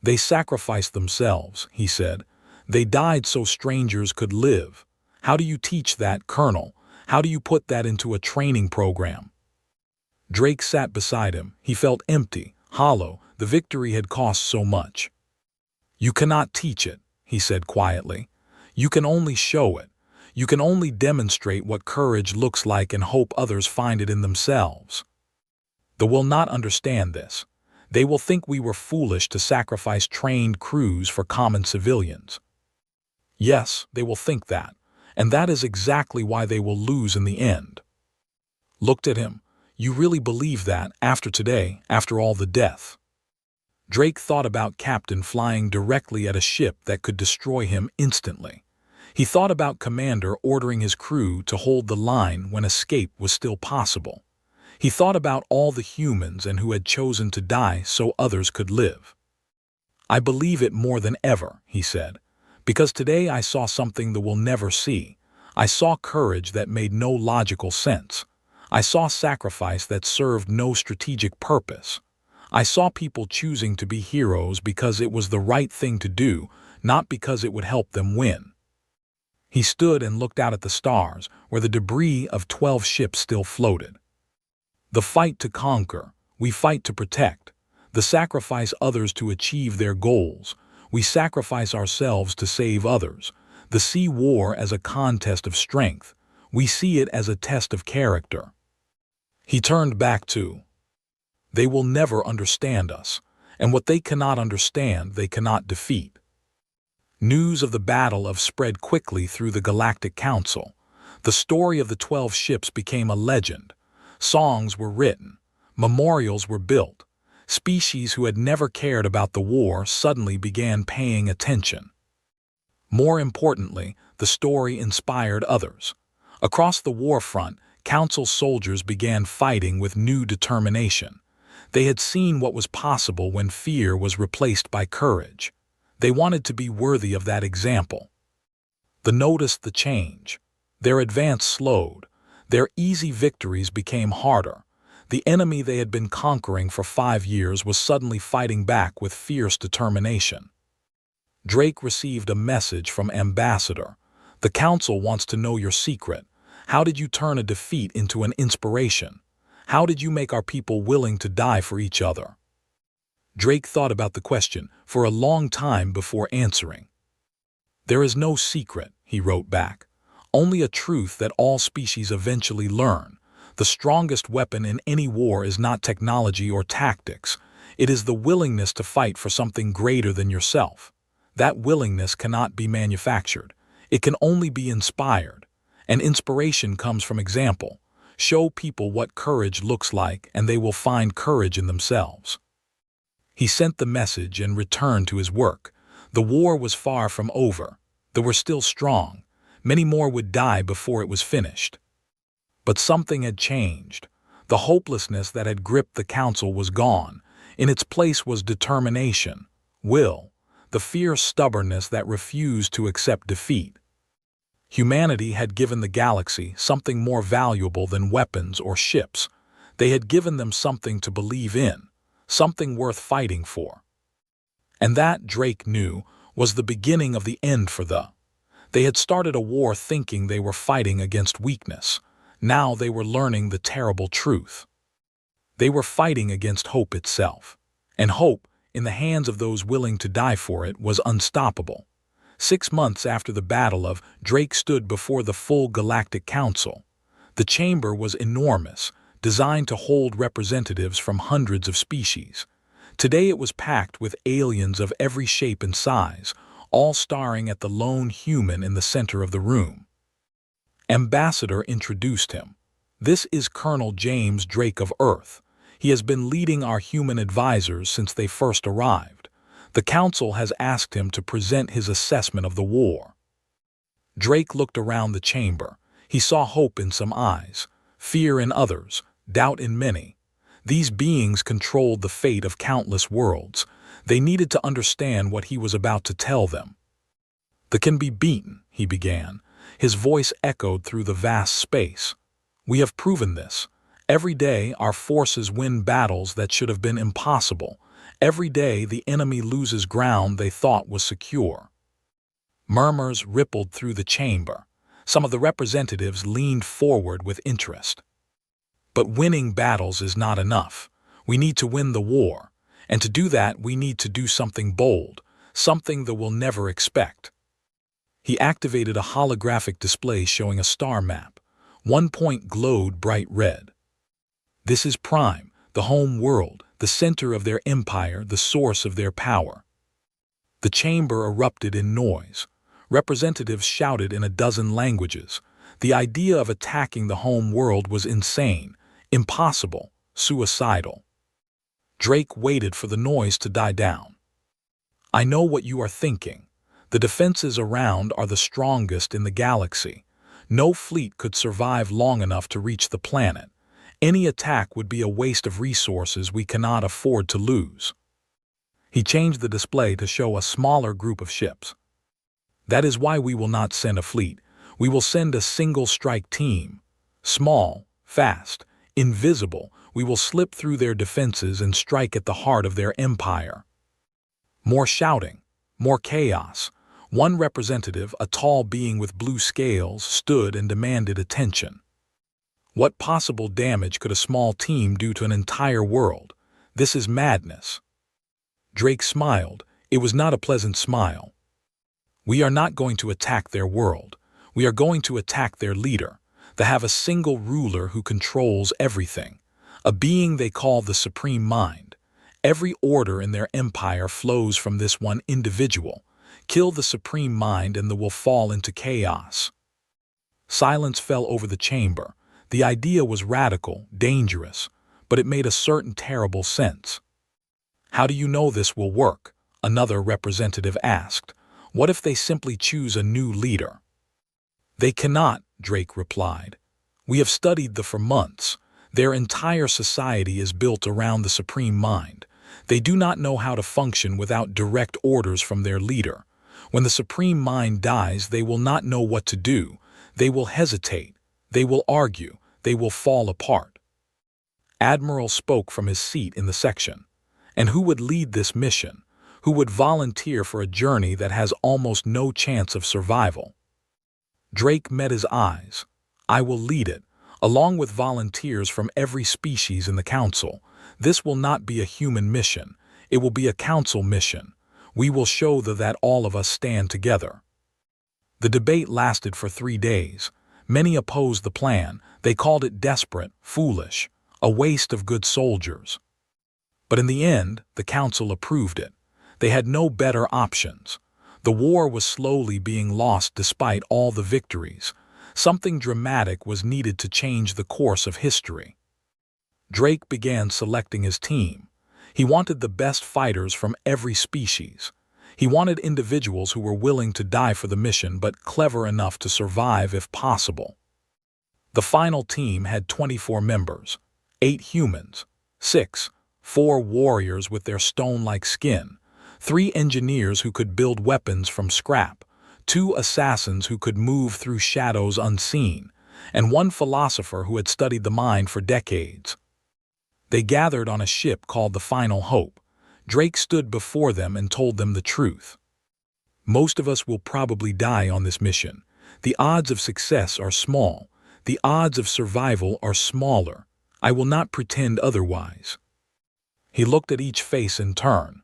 "They sacrificed themselves," he said. "They died so strangers could live. How do you teach that, Colonel? How do you put that into a training program?" Drake sat beside him. He felt empty, hollow. The victory had cost so much. You cannot teach it, he said quietly. You can only show it. You can only demonstrate what courage looks like and hope others find it in themselves. They will not understand this. They will think we were foolish to sacrifice trained crews for common civilians. Yes, they will think that, and that is exactly why they will lose in the end. Looked at him. You really believe that, after today, after all the death? Drake thought about Captain flying directly at a ship that could destroy him instantly. He thought about Commander ordering his crew to hold the line when escape was still possible. He thought about all the humans and who had chosen to die so others could live. I believe it more than ever, he said, because today I saw something that we'll never see. I saw courage that made no logical sense. I saw sacrifice that served no strategic purpose. I saw people choosing to be heroes because it was the right thing to do, not because it would help them win. He stood and looked out at the stars, where the debris of 12 ships still floated. The fight to conquer, we fight to protect. The sacrifice others to achieve their goals, we sacrifice ourselves to save others. The sea war as a contest of strength, we see it as a test of character. He turned back to, they will never understand us, and what they cannot understand they cannot defeat. News of the battle spread quickly through the Galactic Council. The story of the 12 ships became a legend. Songs were written. Memorials were built. Species who had never cared about the war suddenly began paying attention. More importantly, the story inspired others. Across the war front, Council soldiers began fighting with new determination. They had seen what was possible when fear was replaced by courage. They wanted to be worthy of that example. They noticed the change. Their advance slowed. Their easy victories became harder. The enemy they had been conquering for 5 years was suddenly fighting back with fierce determination. Drake received a message from Ambassador. The Council wants to know your secret. How did you turn a defeat into an inspiration? How did you make our people willing to die for each other? Drake thought about the question for a long time before answering. There is no secret, he wrote back. Only a truth that all species eventually learn. The strongest weapon in any war is not technology or tactics. It is the willingness to fight for something greater than yourself. That willingness cannot be manufactured. It can only be inspired. And inspiration comes from example. Show people what courage looks like and they will find courage in themselves. He sent the message and returned to his work. The war was far from over. They were still strong. Many more would die before it was finished. But something had changed. The hopelessness that had gripped the Council was gone. In its place was determination, will, the fierce stubbornness that refused to accept defeat. Humanity had given the galaxy something more valuable than weapons or ships. They had given them something to believe in, something worth fighting for. And that, Drake knew, was the beginning of the end for the. They had started a war thinking they were fighting against weakness. Now they were learning the terrible truth. They were fighting against hope itself. And hope, in the hands of those willing to die for it, was unstoppable. 6 months after the battle Drake stood before the full Galactic Council. The chamber was enormous, designed to hold representatives from hundreds of species. Today it was packed with aliens of every shape and size, all staring at the lone human in the center of the room. Ambassador introduced him. This is Colonel James Drake of Earth. He has been leading our human advisors since they first arrived. The Council has asked him to present his assessment of the war. Drake looked around the chamber. He saw hope in some eyes, fear in others, doubt in many. These beings controlled the fate of countless worlds. They needed to understand what he was about to tell them. "They can be beaten," he began. His voice echoed through the vast space. "We have proven this. Every day our forces win battles that should have been impossible. Every day the enemy loses ground they thought was secure." Murmurs rippled through the chamber. Some of the representatives leaned forward with interest. "But winning battles is not enough. We need to win the war. And to do that we need to do something bold, something that we'll never expect. He activated a holographic display showing a star map. One point glowed bright red. This is Prime, the home world, the center of their empire, the source of their power. The chamber erupted in noise. Representatives shouted in a dozen languages. The idea of attacking the home world was insane, impossible, suicidal. Drake waited for the noise to die down. I know what you are thinking. The defenses around are the strongest in the galaxy. No fleet could survive long enough to reach the planet. Any attack would be a waste of resources we cannot afford to lose. He changed the display to show a smaller group of ships. That is why we will not send a fleet. We will send a single strike team. Small, fast, invisible, we will slip through their defenses and strike at the heart of their empire. More shouting, more chaos. One representative, a tall being with blue scales, stood and demanded attention. What possible damage could a small team do to an entire world? This is madness. Drake smiled. It was not a pleasant smile. We are not going to attack their world. We are going to attack their leader. They have a single ruler who controls everything, a being they call the Supreme Mind. Every order in their empire flows from this one individual. Kill the Supreme Mind and they will fall into chaos. Silence fell over the chamber. The idea was radical, dangerous, but it made a certain terrible sense. How do you know this will work? Another representative asked. What if they simply choose a new leader? They cannot, Drake replied. We have studied them for months. Their entire society is built around the Supreme Mind. They do not know how to function without direct orders from their leader. When the Supreme Mind dies, they will not know what to do. They will hesitate. They will argue. They will fall apart. Admiral spoke from his seat in the section. And who would lead this mission? Who would volunteer for a journey that has almost no chance of survival? Drake met his eyes. I will lead it, along with volunteers from every species in the council. This will not be a human mission. It will be a council mission. We will show that all of us stand together. The debate lasted for 3 days. Many opposed the plan. They called it desperate, foolish, a waste of good soldiers. But in the end, the council approved it. They had no better options. The war was slowly being lost despite all the victories. Something dramatic was needed to change the course of history. Drake began selecting his team. He wanted the best fighters from every species. He wanted individuals who were willing to die for the mission but clever enough to survive if possible. The final team had 24 members, 8 humans, 4 warriors with their stone-like skin, 3 engineers who could build weapons from scrap, 2 assassins who could move through shadows unseen, and 1 philosopher who had studied the mind for decades. They gathered on a ship called the Final Hope. Drake stood before them and told them the truth. Most of us will probably die on this mission. The odds of success are small. The odds of survival are smaller. I will not pretend otherwise. He looked at each face in turn.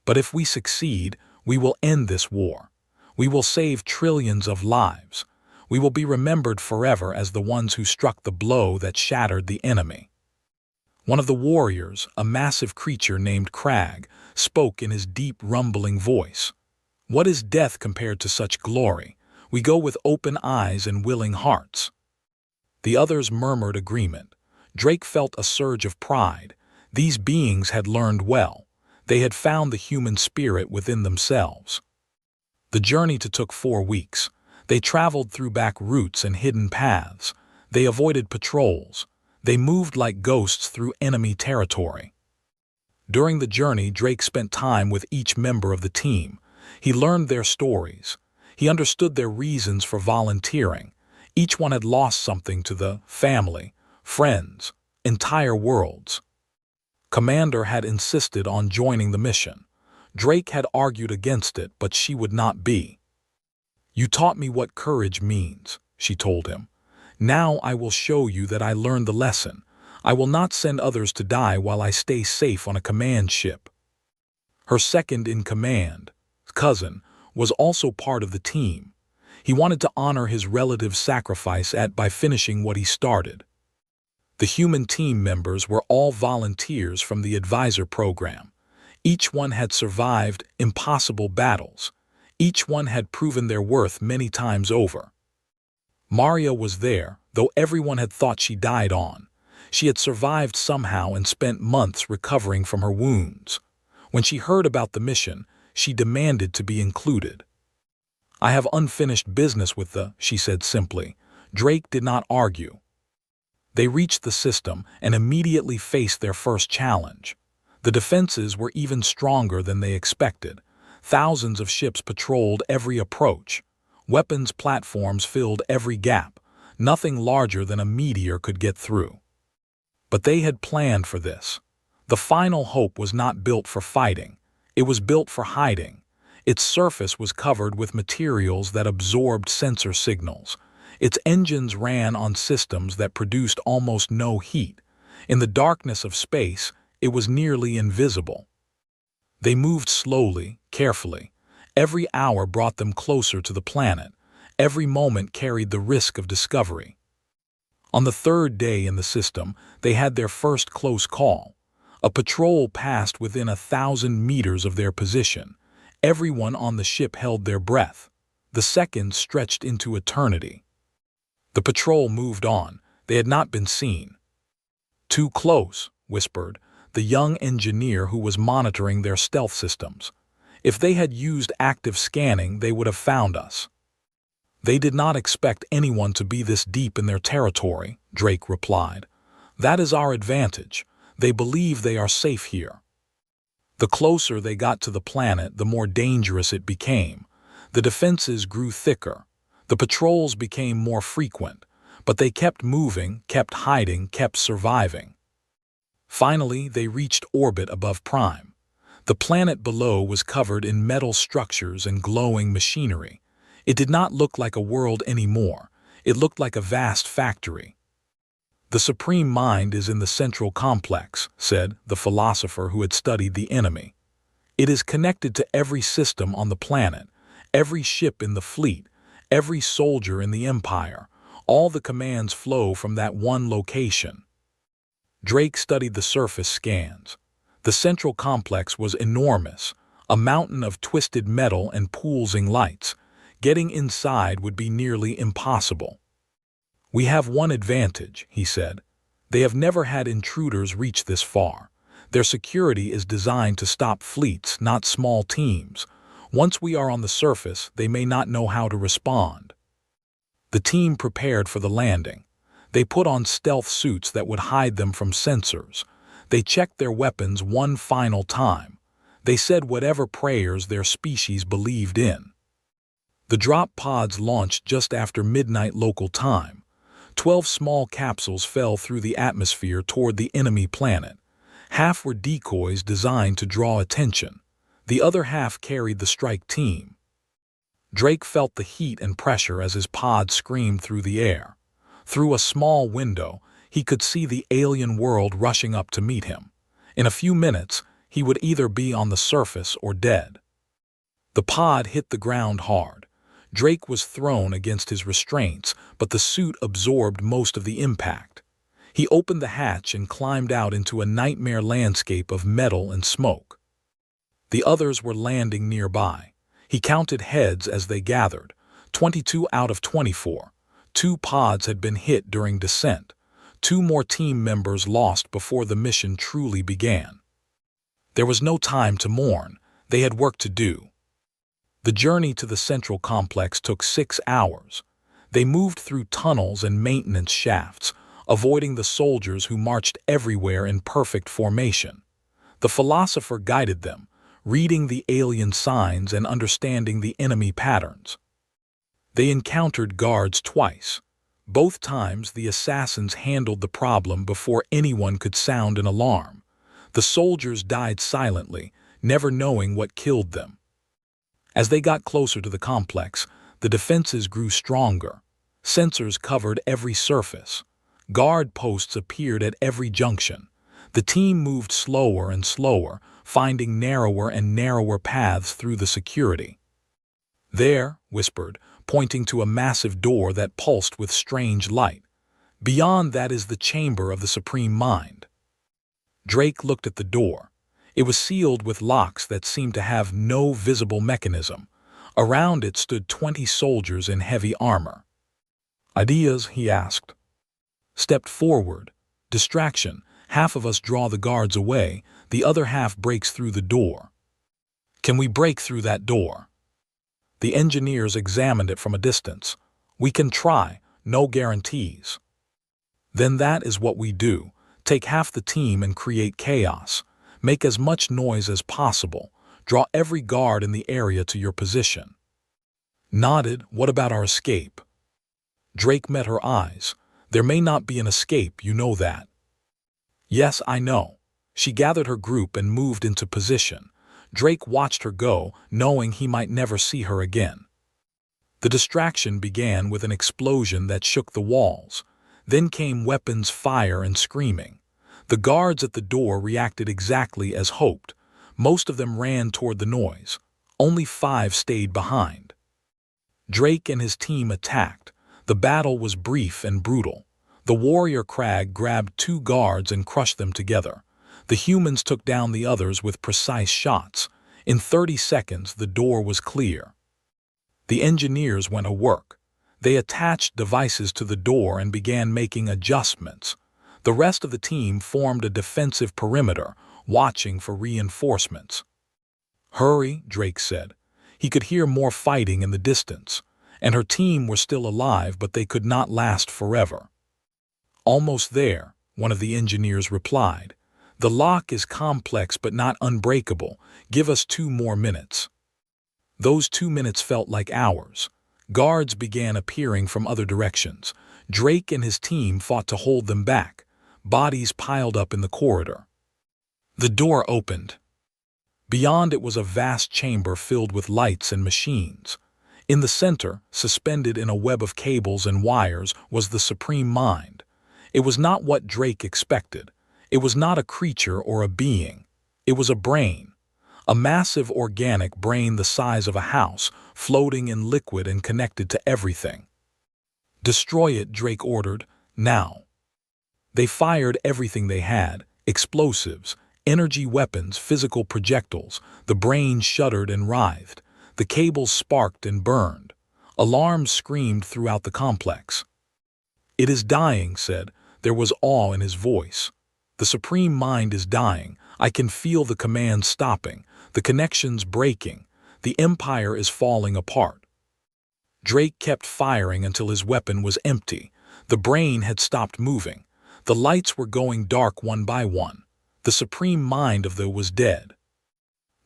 But if we succeed, we will end this war. We will save trillions of lives. We will be remembered forever as the ones who struck the blow that shattered the enemy. One of the warriors, a massive creature named Crag, spoke in his deep, rumbling voice. What is death compared to such glory? We go with open eyes and willing hearts. The others murmured agreement. Drake felt a surge of pride. These beings had learned well. They had found the human spirit within themselves. The journey took 4 weeks. They traveled through back routes and hidden paths. They avoided patrols. They moved like ghosts through enemy territory. During the journey, Drake spent time with each member of the team. He learned their stories. He understood their reasons for volunteering. Each one had lost something to the family, friends, entire worlds. Commander had insisted on joining the mission. Drake had argued against it, but she would not be. You taught me what courage means, she told him. Now I will show you that I learned the lesson. I will not send others to die while I stay safe on a command ship. Her second-in-command, cousin, was also part of the team. He wanted to honor his relative's sacrifice by finishing what he started. The human team members were all volunteers from the advisor program. Each one had survived impossible battles. Each one had proven their worth many times over. Maria was there, though everyone had thought she died on. She had survived somehow and spent months recovering from her wounds. When she heard about the mission, she demanded to be included. "I have unfinished business with she said simply. Drake did not argue. They reached the system and immediately faced their first challenge. The defenses were even stronger than they expected. Thousands of ships patrolled every approach. Weapons platforms filled every gap. Nothing larger than a meteor could get through. But they had planned for this. The final hope was not built for fighting. It was built for hiding. Its surface was covered with materials that absorbed sensor signals. Its engines ran on systems that produced almost no heat. In the darkness of space, it was nearly invisible. They moved slowly, carefully. Every hour brought them closer to the planet. Every moment carried the risk of discovery. On the third day in the system, they had their first close call. A patrol passed within 1,000 meters of their position. Everyone on the ship held their breath. The seconds stretched into eternity. The patrol moved on. They had not been seen. "Too close," whispered the young engineer who was monitoring their stealth systems. "If they had used active scanning, they would have found us." "They did not expect anyone to be this deep in their territory," Drake replied. "That is our advantage. They believe they are safe here." The closer they got to the planet, the more dangerous it became. The defenses grew thicker. The patrols became more frequent. But they kept moving, kept hiding, kept surviving. Finally, they reached orbit above Prime. The planet below was covered in metal structures and glowing machinery. It did not look like a world anymore. It looked like a vast factory. "The supreme mind is in the central complex," said the philosopher who had studied the enemy. "It is connected to every system on the planet, every ship in the fleet, every soldier in the empire. All the commands flow from that one location." Drake studied the surface scans. The central complex was enormous, a mountain of twisted metal and pulsing lights. Getting inside would be nearly impossible. "We have one advantage," he said. "They have never had intruders reach this far. Their security is designed to stop fleets, not small teams. Once we are on the surface, they may not know how to respond." The team prepared for the landing. They put on stealth suits that would hide them from sensors. They checked their weapons one final time. They said whatever prayers their species believed in. The drop pods launched just after midnight local time. 12 small capsules fell through the atmosphere toward the enemy planet. Half were decoys designed to draw attention. The other half carried the strike team. Drake felt the heat and pressure as his pod screamed through the air. Through a small window, he could see the alien world rushing up to meet him. In a few minutes, he would either be on the surface or dead. The pod hit the ground hard. Drake was thrown against his restraints, but the suit absorbed most of the impact. He opened the hatch and climbed out into a nightmare landscape of metal and smoke. The others were landing nearby. He counted heads as they gathered. 22 out of 24. 2 pods had been hit during descent. 2 more team members lost before the mission truly began. There was no time to mourn. They had work to do. The journey to the central complex took 6 hours. They moved through tunnels and maintenance shafts, avoiding the soldiers who marched everywhere in perfect formation. The philosopher guided them, reading the alien signs and understanding the enemy patterns. They encountered guards twice. Both times the assassins handled the problem before anyone could sound an alarm. The soldiers died silently, never knowing what killed them. As they got closer to the complex, the defenses grew stronger. Sensors covered every surface. Guard posts appeared at every junction. The team moved slower and slower, finding narrower and narrower paths through the security. "There," whispered, pointing to a massive door that pulsed with strange light. "Beyond that is the chamber of the Supreme Mind." Drake looked at the door. It was sealed with locks that seemed to have no visible mechanism. Around it stood 20 soldiers in heavy armor. "Ideas?" he asked. Stepped forward. Distraction. Half of us draw the guards away, the other half breaks through the door. "Can we break through that door?" The engineers examined it from a distance. "We can try, no guarantees." "Then that is what we do. Take half the team and create chaos. Make as much noise as possible. Draw every guard in the area to your position." Nodded. "What about our escape?" Drake met her eyes. "There may not be an escape, you know that." "Yes, I know." She gathered her group and moved into position. Drake watched her go, knowing he might never see her again. The distraction began with an explosion that shook the walls. Then came weapons, fire, and screaming. The guards at the door reacted exactly as hoped. Most of them ran toward the noise. Only 5 stayed behind. Drake and his team attacked. The battle was brief and brutal. The warrior Crag grabbed 2 guards and crushed them together. The humans took down the others with precise shots. In 30 seconds, the door was clear. The engineers went to work. They attached devices to the door and began making adjustments. The rest of the team formed a defensive perimeter, watching for reinforcements. "Hurry," Drake said. He could hear more fighting in the distance, and her team were still alive, but they could not last forever. "Almost there," one of the engineers replied. "The lock is complex but not unbreakable. Give us 2 more minutes." Those 2 minutes felt like hours. Guards began appearing from other directions. Drake and his team fought to hold them back. Bodies piled up in the corridor. The door opened. Beyond it was a vast chamber filled with lights and machines. In the center, suspended in a web of cables and wires, was the Supreme Mind. It was not what Drake expected. It was not a creature or a being. It was a brain. A massive organic brain the size of a house, floating in liquid and connected to everything. "Destroy it," Drake ordered, "now." They fired everything they had: explosives, energy weapons, physical projectiles. The brain shuddered and writhed. The cables sparked and burned. Alarms screamed throughout the complex. "It is dying," said. There was awe in his voice. "The Supreme Mind is dying. I can feel the commands stopping, the connections breaking. The Empire is falling apart." Drake kept firing until his weapon was empty. The brain had stopped moving. The lights were going dark one by one. The Supreme Mind of the was dead.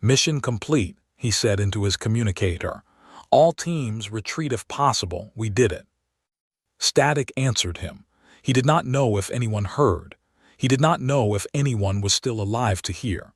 "Mission complete," he said into his communicator. "All teams retreat if possible. We did it." Static answered him. He did not know if anyone heard. He did not know if anyone was still alive to hear.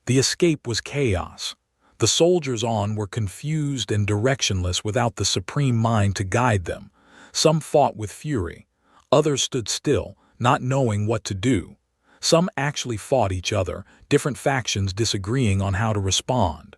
The escape was chaos. The soldiers on were confused and directionless without the Supreme Mind to guide them. Some fought with fury. Others stood still, not knowing what to do. Some actually fought each other, different factions disagreeing on how to respond.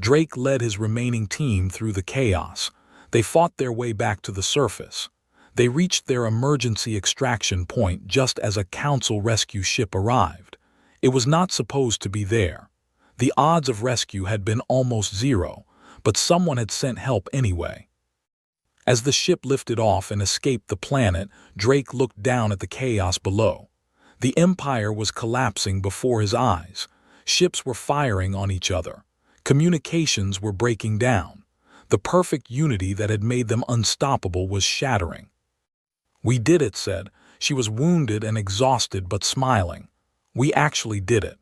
Drake led his remaining team through the chaos. They fought their way back to the surface. They reached their emergency extraction point just as a council rescue ship arrived. It was not supposed to be there. The odds of rescue had been almost zero, but someone had sent help anyway. As the ship lifted off and escaped the planet, Drake looked down at the chaos below. The Empire was collapsing before his eyes. Ships were firing on each other. Communications were breaking down. The perfect unity that had made them unstoppable was shattering. "We did it," said. She was wounded and exhausted but smiling. "We actually did it."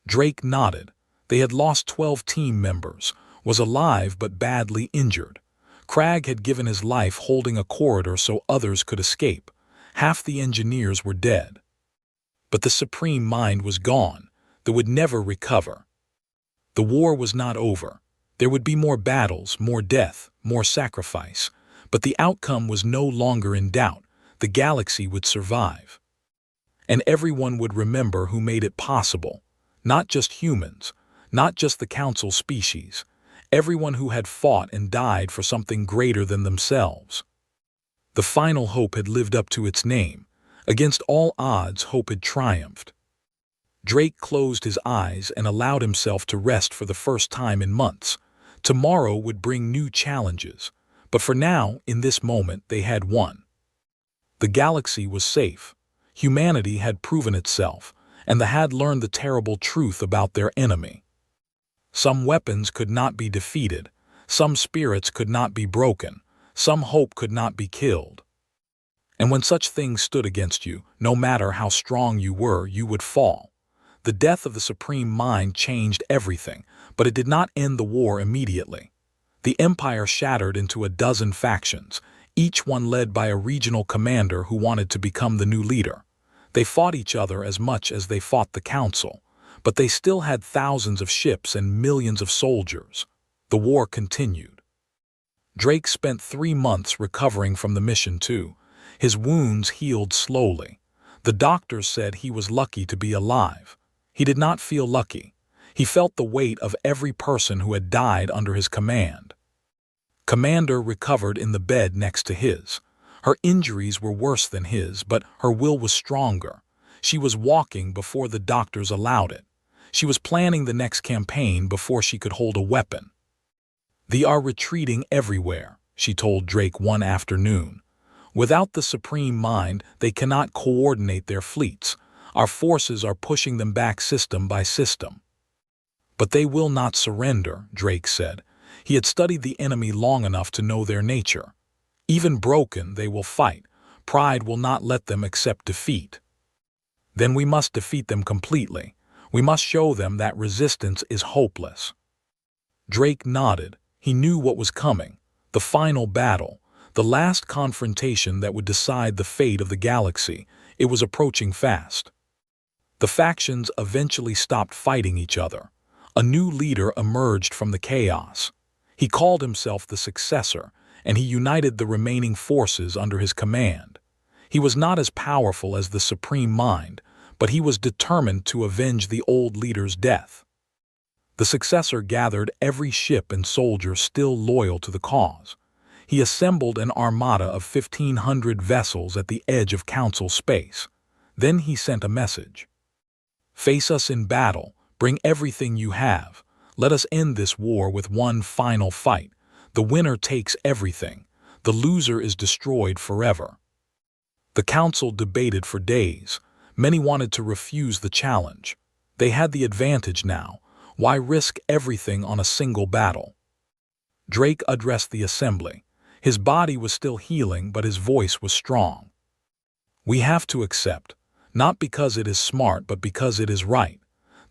Drake nodded. They had lost 12 team members, was alive but badly injured. Crag had given his life holding a corridor so others could escape. Half the engineers were dead. But the Supreme Mind was gone. They would never recover. The war was not over. There would be more battles, more death, more sacrifice. But the outcome was no longer in doubt. The galaxy would survive. And everyone would remember who made it possible. Not just humans, not just the council species. Everyone who had fought and died for something greater than themselves. The final hope had lived up to its name. Against all odds, hope had triumphed. Drake closed his eyes and allowed himself to rest for the first time in months. Tomorrow would bring new challenges, but for now, in this moment, they had won. The galaxy was safe. Humanity had proven itself, and they had learned the terrible truth about their enemy. Some weapons could not be defeated, some spirits could not be broken, some hope could not be killed. And when such things stood against you, no matter how strong you were, you would fall. The death of the Supreme Mind changed everything, but it did not end the war immediately. The Empire shattered into a dozen factions, each one led by a regional commander who wanted to become the new leader. They fought each other as much as they fought the Council, but they still had thousands of ships and millions of soldiers. The war continued. Drake spent 3 months recovering from the mission too. His wounds healed slowly. The doctors said he was lucky to be alive. He did not feel lucky. He felt the weight of every person who had died under his command. Commander recovered in the bed next to his. Her injuries were worse than his, but her will was stronger. She was walking before the doctors allowed it. She was planning the next campaign before she could hold a weapon. "They are retreating everywhere," she told Drake one afternoon. "Without the Supreme Mind, they cannot coordinate their fleets. Our forces are pushing them back system by system." "But they will not surrender," Drake said. He had studied the enemy long enough to know their nature. Even broken, they will fight. Pride will not let them accept defeat. "Then we must defeat them completely. We must show them that resistance is hopeless." Drake nodded. He knew what was coming. The final battle. The last confrontation that would decide the fate of the galaxy. It was approaching fast. The factions eventually stopped fighting each other. A new leader emerged from the chaos. He called himself the successor, and he united the remaining forces under his command. He was not as powerful as the Supreme Mind, but he was determined to avenge the old leader's death. The successor gathered every ship and soldier still loyal to the cause. He assembled an armada of 1,500 vessels at the edge of Council space. Then he sent a message. "Face us in battle. Bring everything you have. Let us end this war with one final fight. The winner takes everything. The loser is destroyed forever." The council debated for days. Many wanted to refuse the challenge. They had the advantage now. Why risk everything on a single battle? Drake addressed the assembly. His body was still healing, but his voice was strong. "We have to accept, not because it is smart, but because it is right.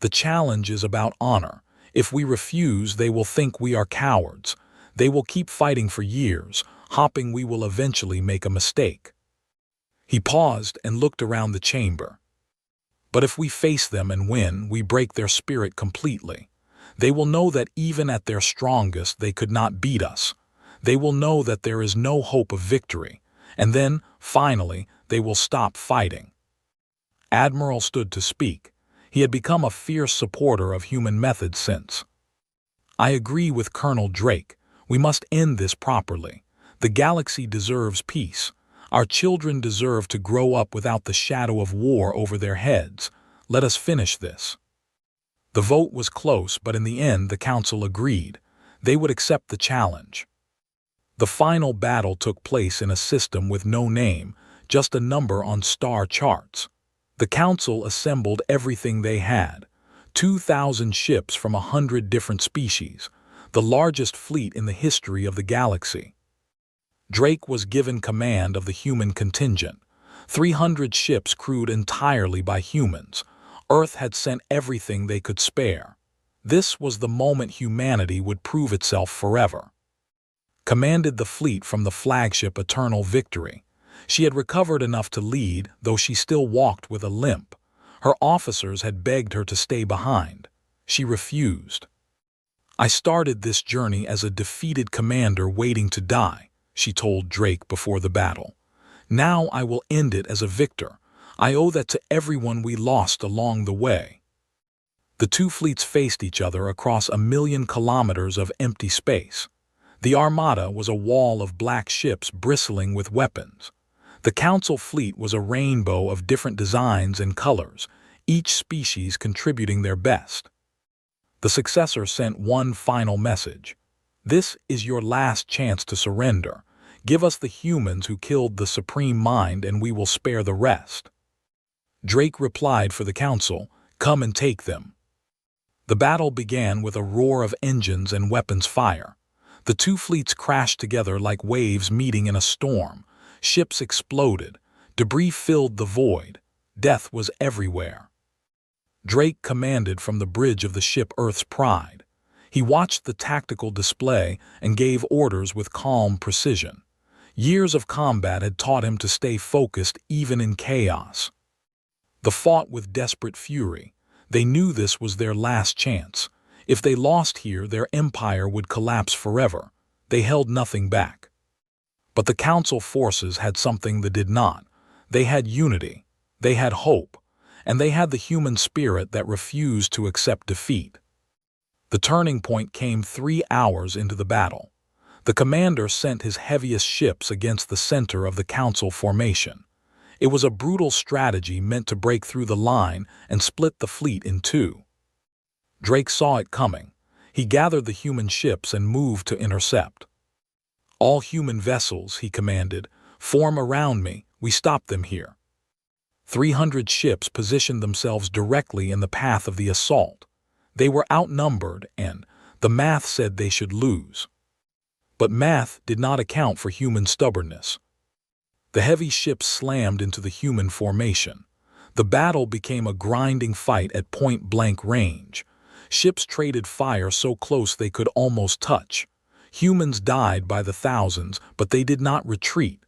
The challenge is about honor. If we refuse, they will think we are cowards. They will keep fighting for years, hoping we will eventually make a mistake." He paused and looked around the chamber. "But if we face them and win, we break their spirit completely. They will know that even at their strongest, they could not beat us. They will know that there is no hope of victory. And then, finally, they will stop fighting." Admiral stood to speak. He had become a fierce supporter of human methods since. "I agree with Colonel Drake. We must end this properly. The galaxy deserves peace. Our children deserve to grow up without the shadow of war over their heads. Let us finish this." The vote was close, but in the end the council agreed. They would accept the challenge. The final battle took place in a system with no name, just a number on star charts. The council assembled everything they had. 2,000 ships from 100 different species, the largest fleet in the history of the galaxy. Drake was given command of the human contingent. 300 ships crewed entirely by humans. Earth had sent everything they could spare. This was the moment humanity would prove itself forever. Commanded the fleet from the flagship Eternal Victory. She had recovered enough to lead, though she still walked with a limp. Her officers had begged her to stay behind. She refused. "I started this journey as a defeated commander waiting to die," she told Drake before the battle. "Now I will end it as a victor. I owe that to everyone we lost along the way." The two fleets faced each other across 1,000,000 kilometers of empty space. The Armada was a wall of black ships bristling with weapons. The Council fleet was a rainbow of different designs and colors, each species contributing their best. The successor sent one final message. "This is your last chance to surrender. Give us the humans who killed the Supreme Mind and we will spare the rest." Drake replied for the Council, "Come and take them." The battle began with a roar of engines and weapons fire. The two fleets crashed together like waves meeting in a storm. Ships exploded. Debris filled the void. Death was everywhere. Drake commanded from the bridge of the ship Earth's Pride. He watched the tactical display and gave orders with calm precision. Years of combat had taught him to stay focused even in chaos. They fought with desperate fury. They knew this was their last chance. If they lost here, their empire would collapse forever. They held nothing back. But the Council forces had something that did not. They had unity. They had hope. And they had the human spirit that refused to accept defeat. The turning point came 3 hours into the battle. The commander sent his heaviest ships against the center of the Council formation. It was a brutal strategy meant to break through the line and split the fleet in two. Drake saw it coming. He gathered the human ships and moved to intercept. "All human vessels," he commanded, "form around me. We stop them here." 300 ships positioned themselves directly in the path of the assault. They were outnumbered and the math said they should lose. But math did not account for human stubbornness. The heavy ships slammed into the human formation. The battle became a grinding fight at point-blank range. Ships traded fire so close they could almost touch. Humans died by the thousands, but they did not retreat.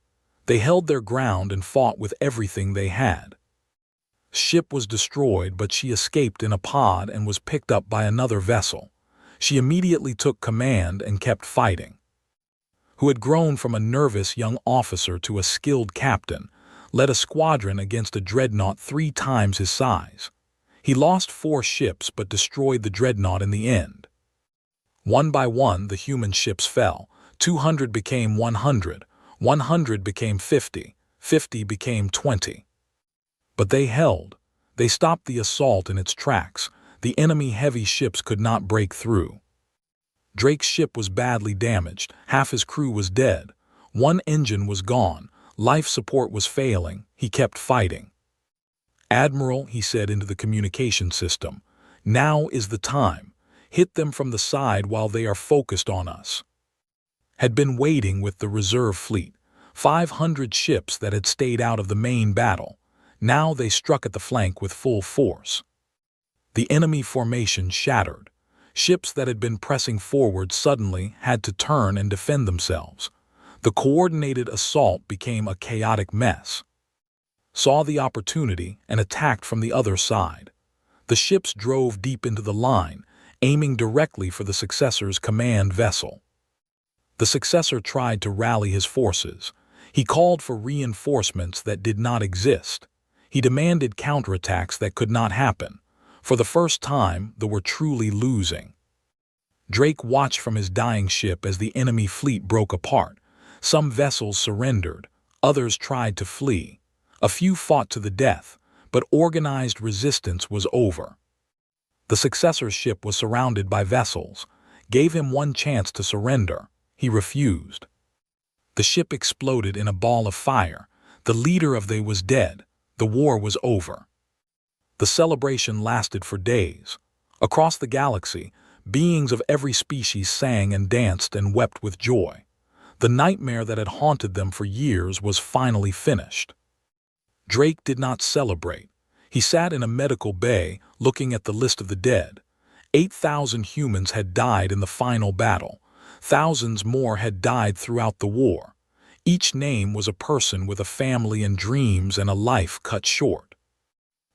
They held their ground and fought with everything they had. Ship was destroyed, but she escaped in a pod and was picked up by another vessel. She immediately took command and kept fighting. Who had grown from a nervous young officer to a skilled captain, led a squadron against a dreadnought 3 times his size. He lost 4 ships but destroyed the dreadnought in the end. One by one, the human ships fell. 200 became 100, 100 became 50, 50 became 20. But they held. They stopped the assault in its tracks. The enemy heavy ships could not break through. Drake's ship was badly damaged. Half his crew was dead. One engine was gone. Life support was failing. He kept fighting. "Admiral," he said into the communication system, "now is the time. Hit them from the side while they are focused on us." Had been waiting with the reserve fleet, 500 ships that had stayed out of the main battle. Now they struck at the flank with full force. The enemy formation shattered. Ships that had been pressing forward suddenly had to turn and defend themselves. The coordinated assault became a chaotic mess. Saw the opportunity and attacked from the other side. The ships drove deep into the line, aiming directly for the successor's command vessel. The successor tried to rally his forces. He called for reinforcements that did not exist. He demanded counterattacks that could not happen. For the first time, they were truly losing. Drake watched from his dying ship as the enemy fleet broke apart. Some vessels surrendered. Others tried to flee. A few fought to the death, but organized resistance was over. The successor's ship was surrounded by vessels. Gave him one chance to surrender. He refused. The ship exploded in a ball of fire. The leader of they was dead. The war was over. The celebration lasted for days. Across the galaxy, beings of every species sang and danced and wept with joy. The nightmare that had haunted them for years was finally finished. Drake did not celebrate. He sat in a medical bay, looking at the list of the dead. 8,000 humans had died in the final battle. Thousands more had died throughout the war. Each name was a person with a family and dreams and a life cut short.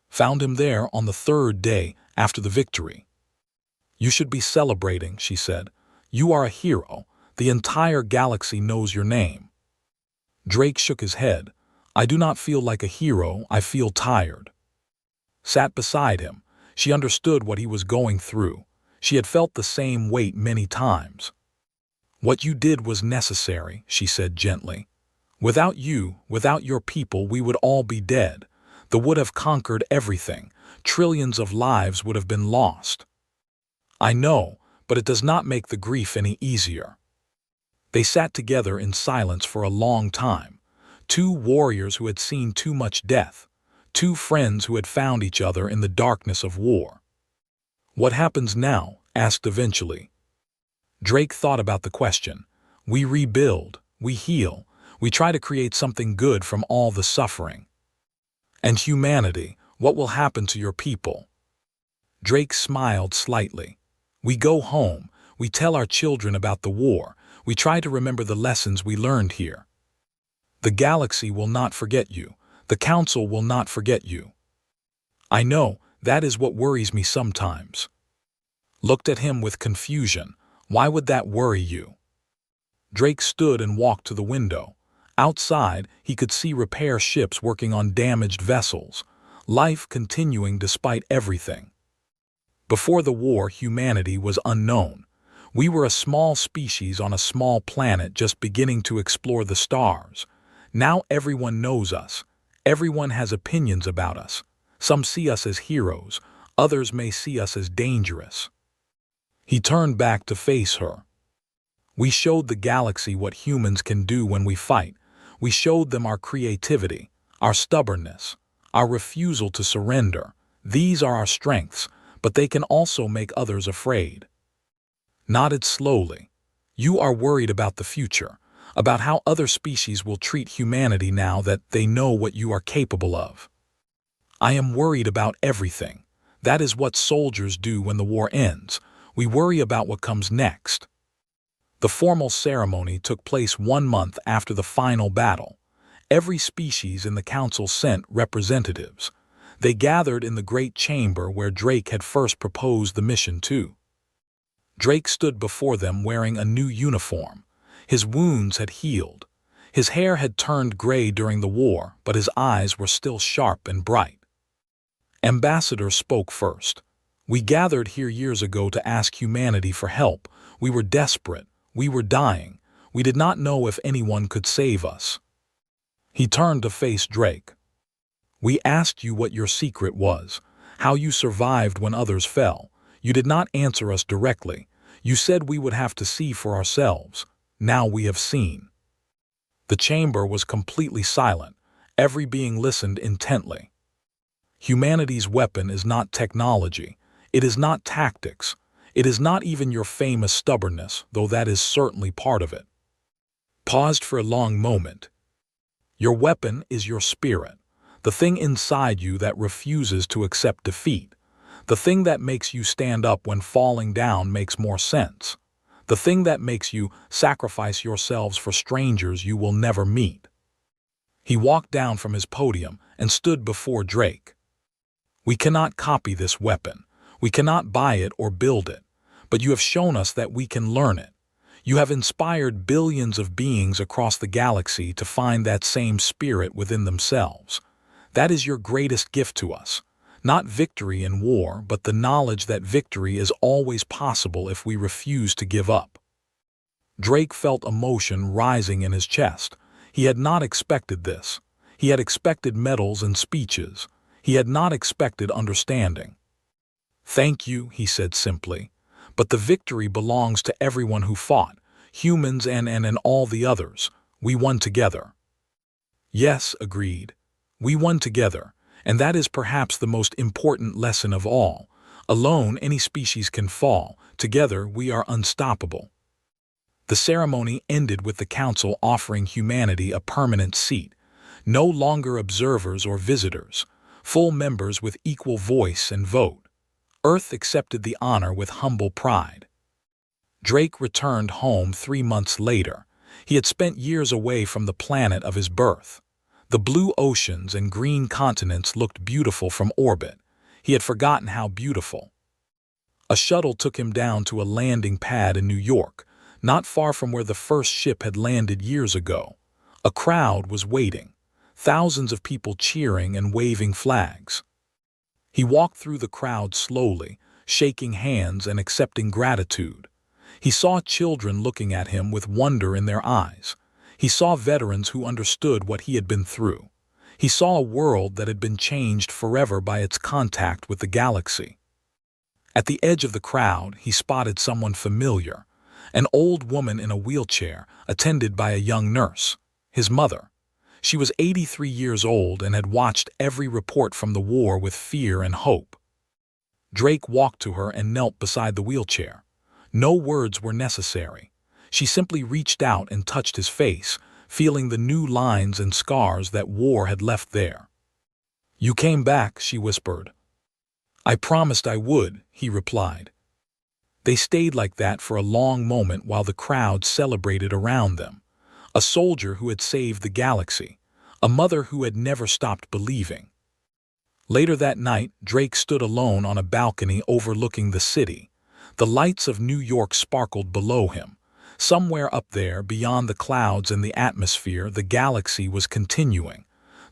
Found him there on the 3rd day after the victory. "You should be celebrating," she said. "You are a hero. The entire galaxy knows your name." Drake shook his head. I do not feel like a hero, I feel tired. Sat beside him. She understood what he was going through. She had felt the same weight many times. What you did was necessary, she said gently. Without you, without your people, we would all be dead. The would have conquered everything. Trillions of lives would have been lost. I know, but it does not make the grief any easier. They sat together in silence for a long time. Two warriors who had seen too much death. Two friends who had found each other in the darkness of war. What happens now? Asked eventually. Drake thought about the question. We rebuild, we heal, we try to create something good from all the suffering. And humanity, what will happen to your people? Drake smiled slightly. We go home, we tell our children about the war, we try to remember the lessons we learned here. The galaxy will not forget you, the council will not forget you. I know, that is what worries me sometimes. Looked at him with confusion. Why would that worry you? Drake stood and walked to the window. Outside, he could see repair ships working on damaged vessels. Life continuing despite everything. Before the war, humanity was unknown. We were a small species on a small planet just beginning to explore the stars. Now everyone knows us. Everyone has opinions about us. Some see us as heroes. Others may see us as dangerous. He turned back to face her. We showed the galaxy what humans can do when we fight. We showed them our creativity, our stubbornness, our refusal to surrender. These are our strengths, but they can also make others afraid. Nodded slowly. You are worried about the future, about how other species will treat humanity now that they know what you are capable of. I am worried about everything. That is what soldiers do when the war ends. We worry about what comes next. The formal ceremony took place 1 month after the final battle. Every species in the council sent representatives. They gathered in the great chamber where Drake had first proposed the mission to. Drake stood before them wearing a new uniform. His wounds had healed. His hair had turned gray during the war, but his eyes were still sharp and bright. Ambassador spoke first. We gathered here years ago to ask humanity for help. We were desperate. We were dying. We did not know if anyone could save us. He turned to face Drake. We asked you what your secret was, how you survived when others fell. You did not answer us directly. You said we would have to see for ourselves. Now we have seen. The chamber was completely silent. Every being listened intently. Humanity's weapon is not technology. It is not tactics. It is not even your famous stubbornness, though that is certainly part of it. Paused for a long moment. Your weapon is your spirit, the thing inside you that refuses to accept defeat, the thing that makes you stand up when falling down makes more sense, the thing that makes you sacrifice yourselves for strangers you will never meet. He walked down from his podium and stood before Drake. We cannot copy this weapon. We cannot buy it or build it, but you have shown us that we can learn it. You have inspired billions of beings across the galaxy to find that same spirit within themselves. That is your greatest gift to us. Not victory in war, but the knowledge that victory is always possible if we refuse to give up. Drake felt emotion rising in his chest. He had not expected this. He had expected medals and speeches. He had not expected understanding. Thank you, he said simply. But the victory belongs to everyone who fought, humans and all the others. We won together. Yes, agreed. We won together, and that is perhaps the most important lesson of all. Alone, any species can fall. Together, we are unstoppable. The ceremony ended with the council offering humanity a permanent seat. No longer observers or visitors, full members with equal voice and vote. Earth accepted the honor with humble pride. Drake returned home 3 months later. He had spent years away from the planet of his birth. The blue oceans and green continents looked beautiful from orbit. He had forgotten how beautiful. A shuttle took him down to a landing pad in New York, not far from where the first ship had landed years ago. A crowd was waiting. thousands of people cheering and waving flags. He walked through the crowd slowly, shaking hands and accepting gratitude. He saw children looking at him with wonder in their eyes. He saw veterans who understood what he had been through. He saw a world that had been changed forever by its contact with the galaxy. At the edge of the crowd, he spotted someone familiar, an old woman in a wheelchair, attended by a young nurse, his mother. She was 83 years old and had watched every report from the war with fear and hope. Drake walked to her and knelt beside the wheelchair. No words were necessary. She simply reached out and touched his face, feeling the new lines and scars that war had left there. "You came back," she whispered. "I promised I would," he replied. They stayed like that for a long moment while the crowd celebrated around them. A soldier who had saved the galaxy, a mother who had never stopped believing. Later that night, Drake stood alone on a balcony overlooking the city. The lights of New York sparkled below him. Somewhere up there, beyond the clouds and the atmosphere, the galaxy was continuing.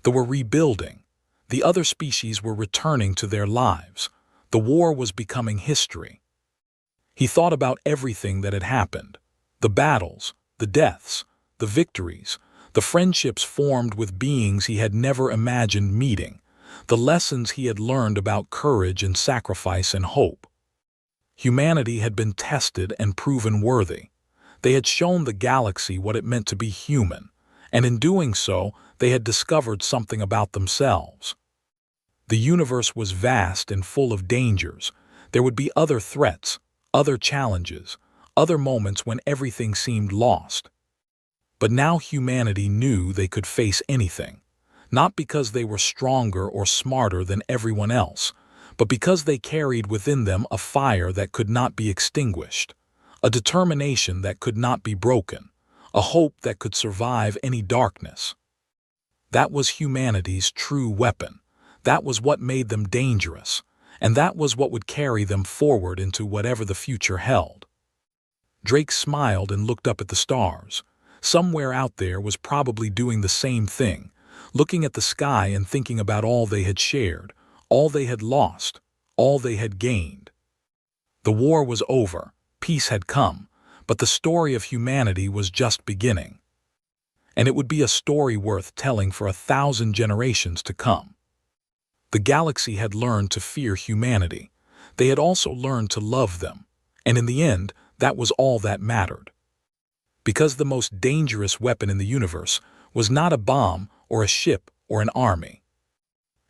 They were rebuilding. The other species were returning to their lives. The war was becoming history. He thought about everything that had happened. The battles, the deaths, the victories, the friendships formed with beings he had never imagined meeting, the lessons he had learned about courage and sacrifice and hope. Humanity had been tested and proven worthy. They had shown the galaxy what it meant to be human, and in doing so, they had discovered something about themselves. The universe was vast and full of dangers. There would be other threats, other challenges, other moments when everything seemed lost. But now humanity knew they could face anything, not because they were stronger or smarter than everyone else, but because they carried within them a fire that could not be extinguished, a determination that could not be broken, a hope that could survive any darkness. That was humanity's true weapon. That was what made them dangerous, and that was what would carry them forward into whatever the future held. Drake smiled and looked up at the stars. Somewhere out there was probably doing the same thing, looking at the sky and thinking about all they had shared, all they had lost, all they had gained. The war was over, peace had come, but the story of humanity was just beginning. And it would be a story worth telling for 1,000 generations to come. The galaxy had learned to fear humanity. They had also learned to love them, and in the end, that was all that mattered. Because the most dangerous weapon in the universe was not a bomb or a ship or an army.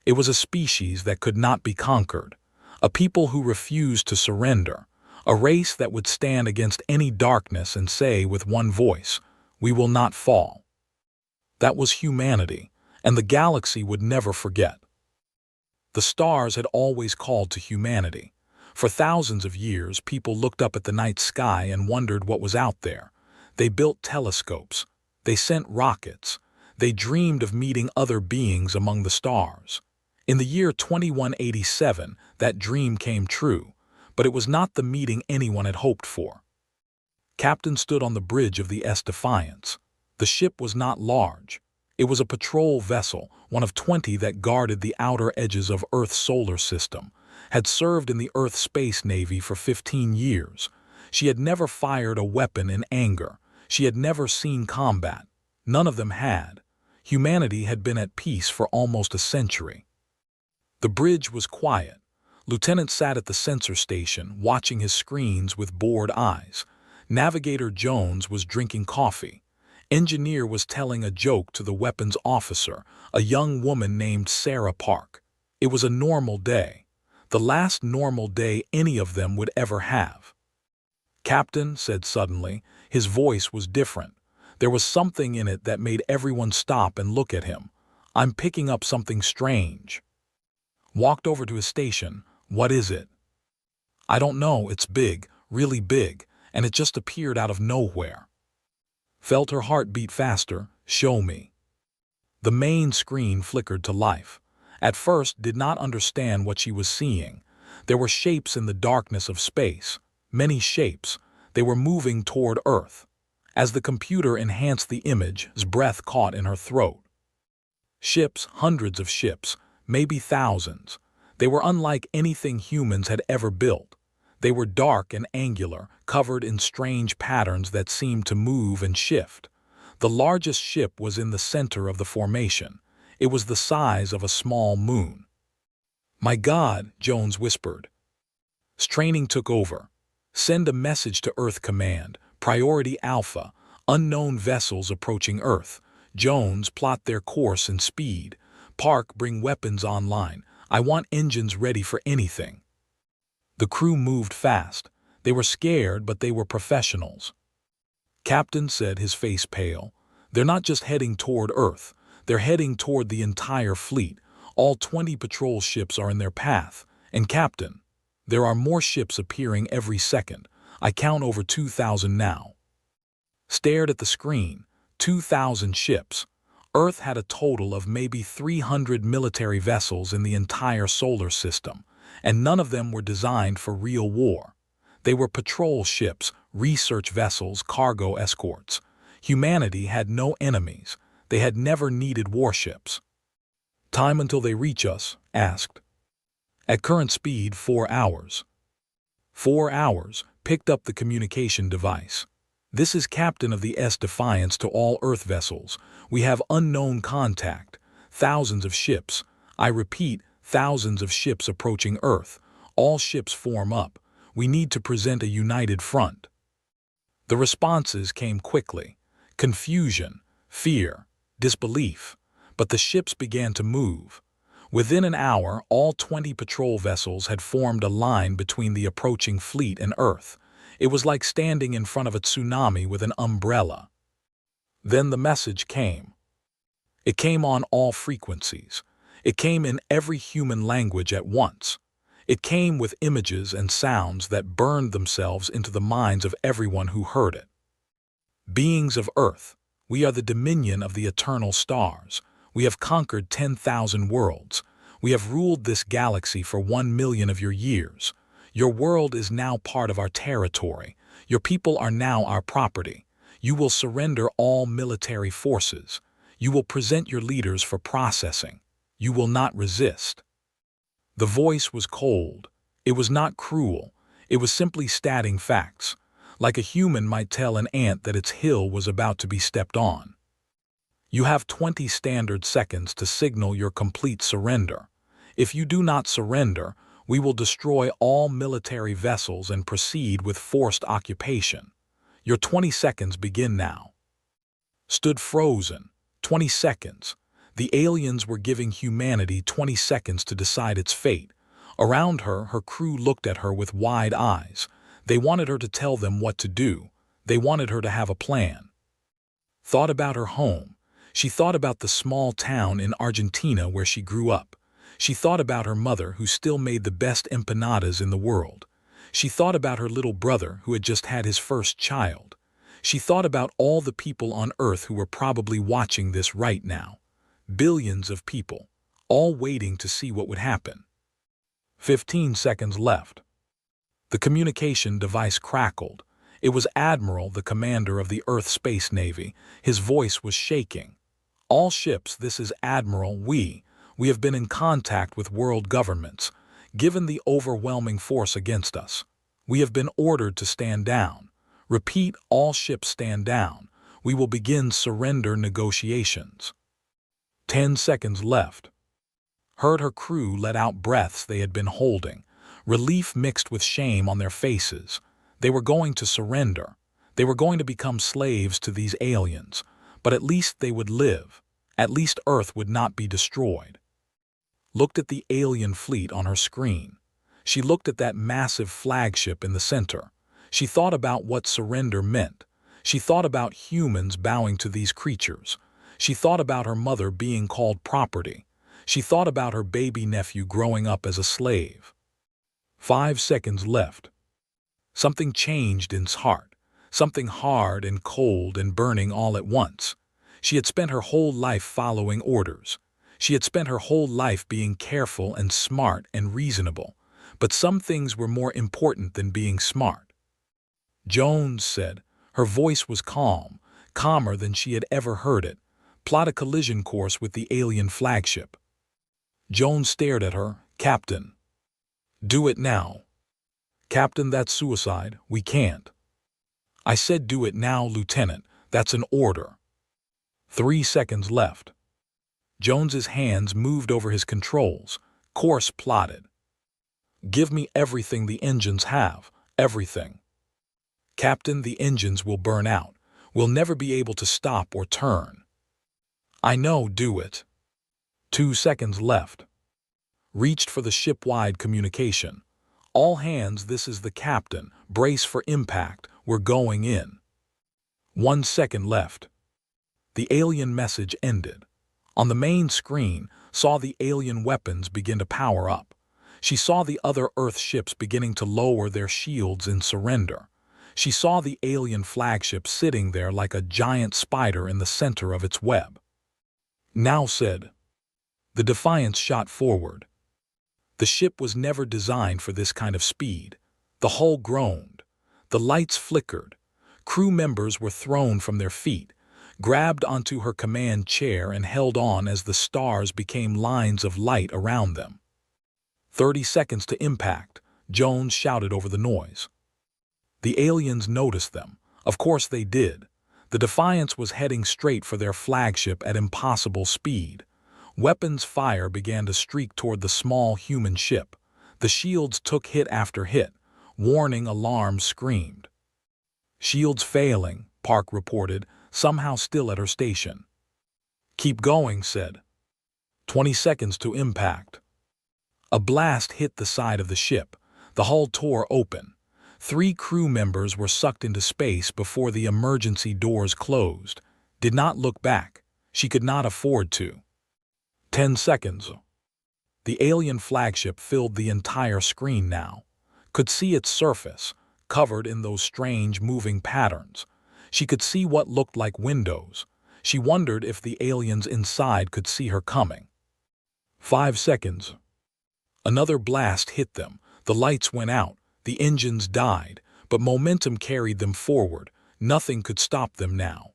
It was a species that could not be conquered, a people who refused to surrender, a race that would stand against any darkness and say with one voice, "We will not fall." That was humanity, and the galaxy would never forget. The stars had always called to humanity. For thousands of years, people looked up at the night sky and wondered what was out there. They built telescopes. They sent rockets. They dreamed of meeting other beings among the stars. In the year 2187, that dream came true, but it was not the meeting anyone had hoped for. Captain stood on the bridge of the Defiance. The ship was not large. It was a patrol vessel, one of 20 that guarded the outer edges of Earth's solar system, had served in the Earth Space Navy for 15 years. She had never fired a weapon in anger. She had never seen combat. None of them had. Humanity had been at peace for almost a century. The bridge was quiet. Lieutenant sat at the sensor station, watching his screens with bored eyes. Navigator Jones was drinking coffee. Engineer was telling a joke to the weapons officer, a young woman named Sarah Park. It was a normal day, the last normal day any of them would ever have. "Captain," said suddenly, his voice was different. There was something in it that made everyone stop and look at him. "I'm picking up something strange." Walked over to his station. "What is it?" "I don't know, it's big, really big, and it just appeared out of nowhere." Felt her heart beat faster. "Show me." The main screen flickered to life. At first, did not understand what she was seeing. There were shapes in the darkness of space. Many shapes. They were moving toward Earth. As the computer enhanced the image, his breath caught in her throat. Ships, hundreds of ships, maybe thousands. They were unlike anything humans had ever built. They were dark and angular, covered in strange patterns that seemed to move and shift. The largest ship was in the center of the formation. It was the size of a small moon. "My God," Jones whispered. Straining took over. "Send a message to Earth Command. Priority Alpha. Unknown vessels approaching Earth. Jones, plot their course and speed. Park, bring weapons online. I want engines ready for anything." The crew moved fast. They were scared, but they were professionals. Captain said, his face pale, "They're not just heading toward Earth. They're heading toward the entire fleet. All 20 patrol ships are in their path. And Captain, there are more ships appearing every second. I count over 2,000 now." Stared at the screen. 2,000 ships. Earth had a total of maybe 300 military vessels in the entire solar system, and none of them were designed for real war. They were patrol ships, research vessels, cargo escorts. Humanity had no enemies. They had never needed warships. "Time until they reach us?" asked. "At current speed, 4 hours." 4 hours. Picked up the communication device. "This is Captain of the Defiance to all Earth vessels. We have unknown contact. Thousands of ships. I repeat, thousands of ships approaching Earth. All ships form up. We need to present a united front." The responses came quickly. Confusion, fear, disbelief. But the ships began to move. Within an hour, all 20 patrol vessels had formed a line between the approaching fleet and Earth. It was like standing in front of a tsunami with an umbrella. Then the message came. It came on all frequencies. It came in every human language at once. It came with images and sounds that burned themselves into the minds of everyone who heard it. "Beings of Earth, we are the dominion of the eternal stars. We have conquered 10,000 worlds. We have ruled this galaxy for 1 million of your years. Your world is now part of our territory. Your people are now our property. You will surrender all military forces. You will present your leaders for processing. You will not resist." The voice was cold. It was not cruel. It was simply stating facts, like a human might tell an ant that its hill was about to be stepped on. "You have 20 standard seconds to signal your complete surrender. If you do not surrender, we will destroy all military vessels and proceed with forced occupation. Your 20 seconds begin now." Stood frozen. 20 seconds. The aliens were giving humanity 20 seconds to decide its fate. Around her, her crew looked at her with wide eyes. They wanted her to tell them what to do. They wanted her to have a plan. Thought about her home. She thought about the small town in Argentina where she grew up. She thought about her mother, who still made the best empanadas in the world. She thought about her little brother, who had just had his first child. She thought about all the people on Earth who were probably watching this right now. Billions of people, all waiting to see what would happen. 15 seconds left. The communication device crackled. It was Admiral, the commander of the Earth Space Navy. His voice was shaking. "All ships, this is Admiral. We have been in contact with world governments. Given the overwhelming force against us, we have been ordered to stand down. Repeat, all ships stand down. We will begin surrender negotiations." 10 seconds left. Heard her crew let out breaths they had been holding, relief mixed with shame on their faces. They were going to surrender. They were going to become slaves to these aliens, but at least they would live. At least Earth would not be destroyed. Looked at the alien fleet on her screen. She looked at that massive flagship in the center. She thought about what surrender meant. She thought about humans bowing to these creatures. She thought about her mother being called property. She thought about her baby nephew growing up as a slave. 5 seconds left. Something changed in his heart. Something hard and cold and burning all at once. She had spent her whole life following orders. She had spent her whole life being careful and smart and reasonable. But some things were more important than being smart. "Jones," said. Her voice was calm, calmer than she had ever heard it. Plot a collision course with the alien flagship. Jones stared at her. Captain. Do it now. Captain, that's suicide. We can't. I said do it now, Lieutenant. That's an order. 3 seconds left. Jones's hands moved over his controls. Course plotted. Give me everything the engines have. Everything. Captain, the engines will burn out. We'll never be able to stop or turn. I know, do it. 2 seconds left. Reached for the ship-wide communication. All hands, this is the captain. Brace for impact. We're going in. 1 second left. The alien message ended. On the main screen, saw the alien weapons begin to power up. She saw the other Earth ships beginning to lower their shields in surrender. She saw the alien flagship sitting there like a giant spider in the center of its web. Now said. The Defiance shot forward. The ship was never designed for this kind of speed. The hull groaned. The lights flickered. Crew members were thrown from their feet, grabbed onto her command chair and held on as the stars became lines of light around them. 30 seconds to impact, Jones shouted over the noise. The aliens noticed them. Of course they did. The Defiance was heading straight for their flagship at impossible speed. Weapons fire began to streak toward the small human ship. The shields took hit after hit. Warning alarms screamed. Shields failing, Park reported, somehow still at her station. Keep going, said. 20 seconds to impact. A blast hit the side of the ship. The hull tore open. 3 crew members were sucked into space before the emergency doors closed. Did not look back. She could not afford to. 10 seconds. The alien flagship filled the entire screen now. Could see its surface, covered in those strange moving patterns. She could see what looked like windows. She wondered if the aliens inside could see her coming. 5 seconds. Another blast hit them. The lights went out. The engines died, but momentum carried them forward. Nothing could stop them now.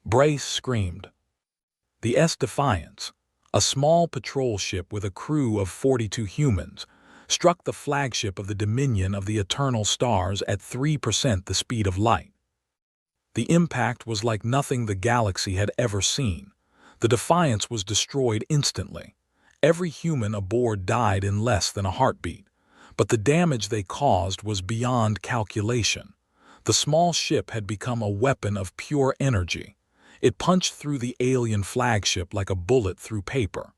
Brace screamed. The Defiance, a small patrol ship with a crew of 42 humans, struck the flagship of the Dominion of the Eternal Stars at 3% the speed of light. The impact was like nothing the galaxy had ever seen. The Defiance was destroyed instantly. Every human aboard died in less than a heartbeat. But the damage they caused was beyond calculation. The small ship had become a weapon of pure energy. It punched through the alien flagship like a bullet through paper.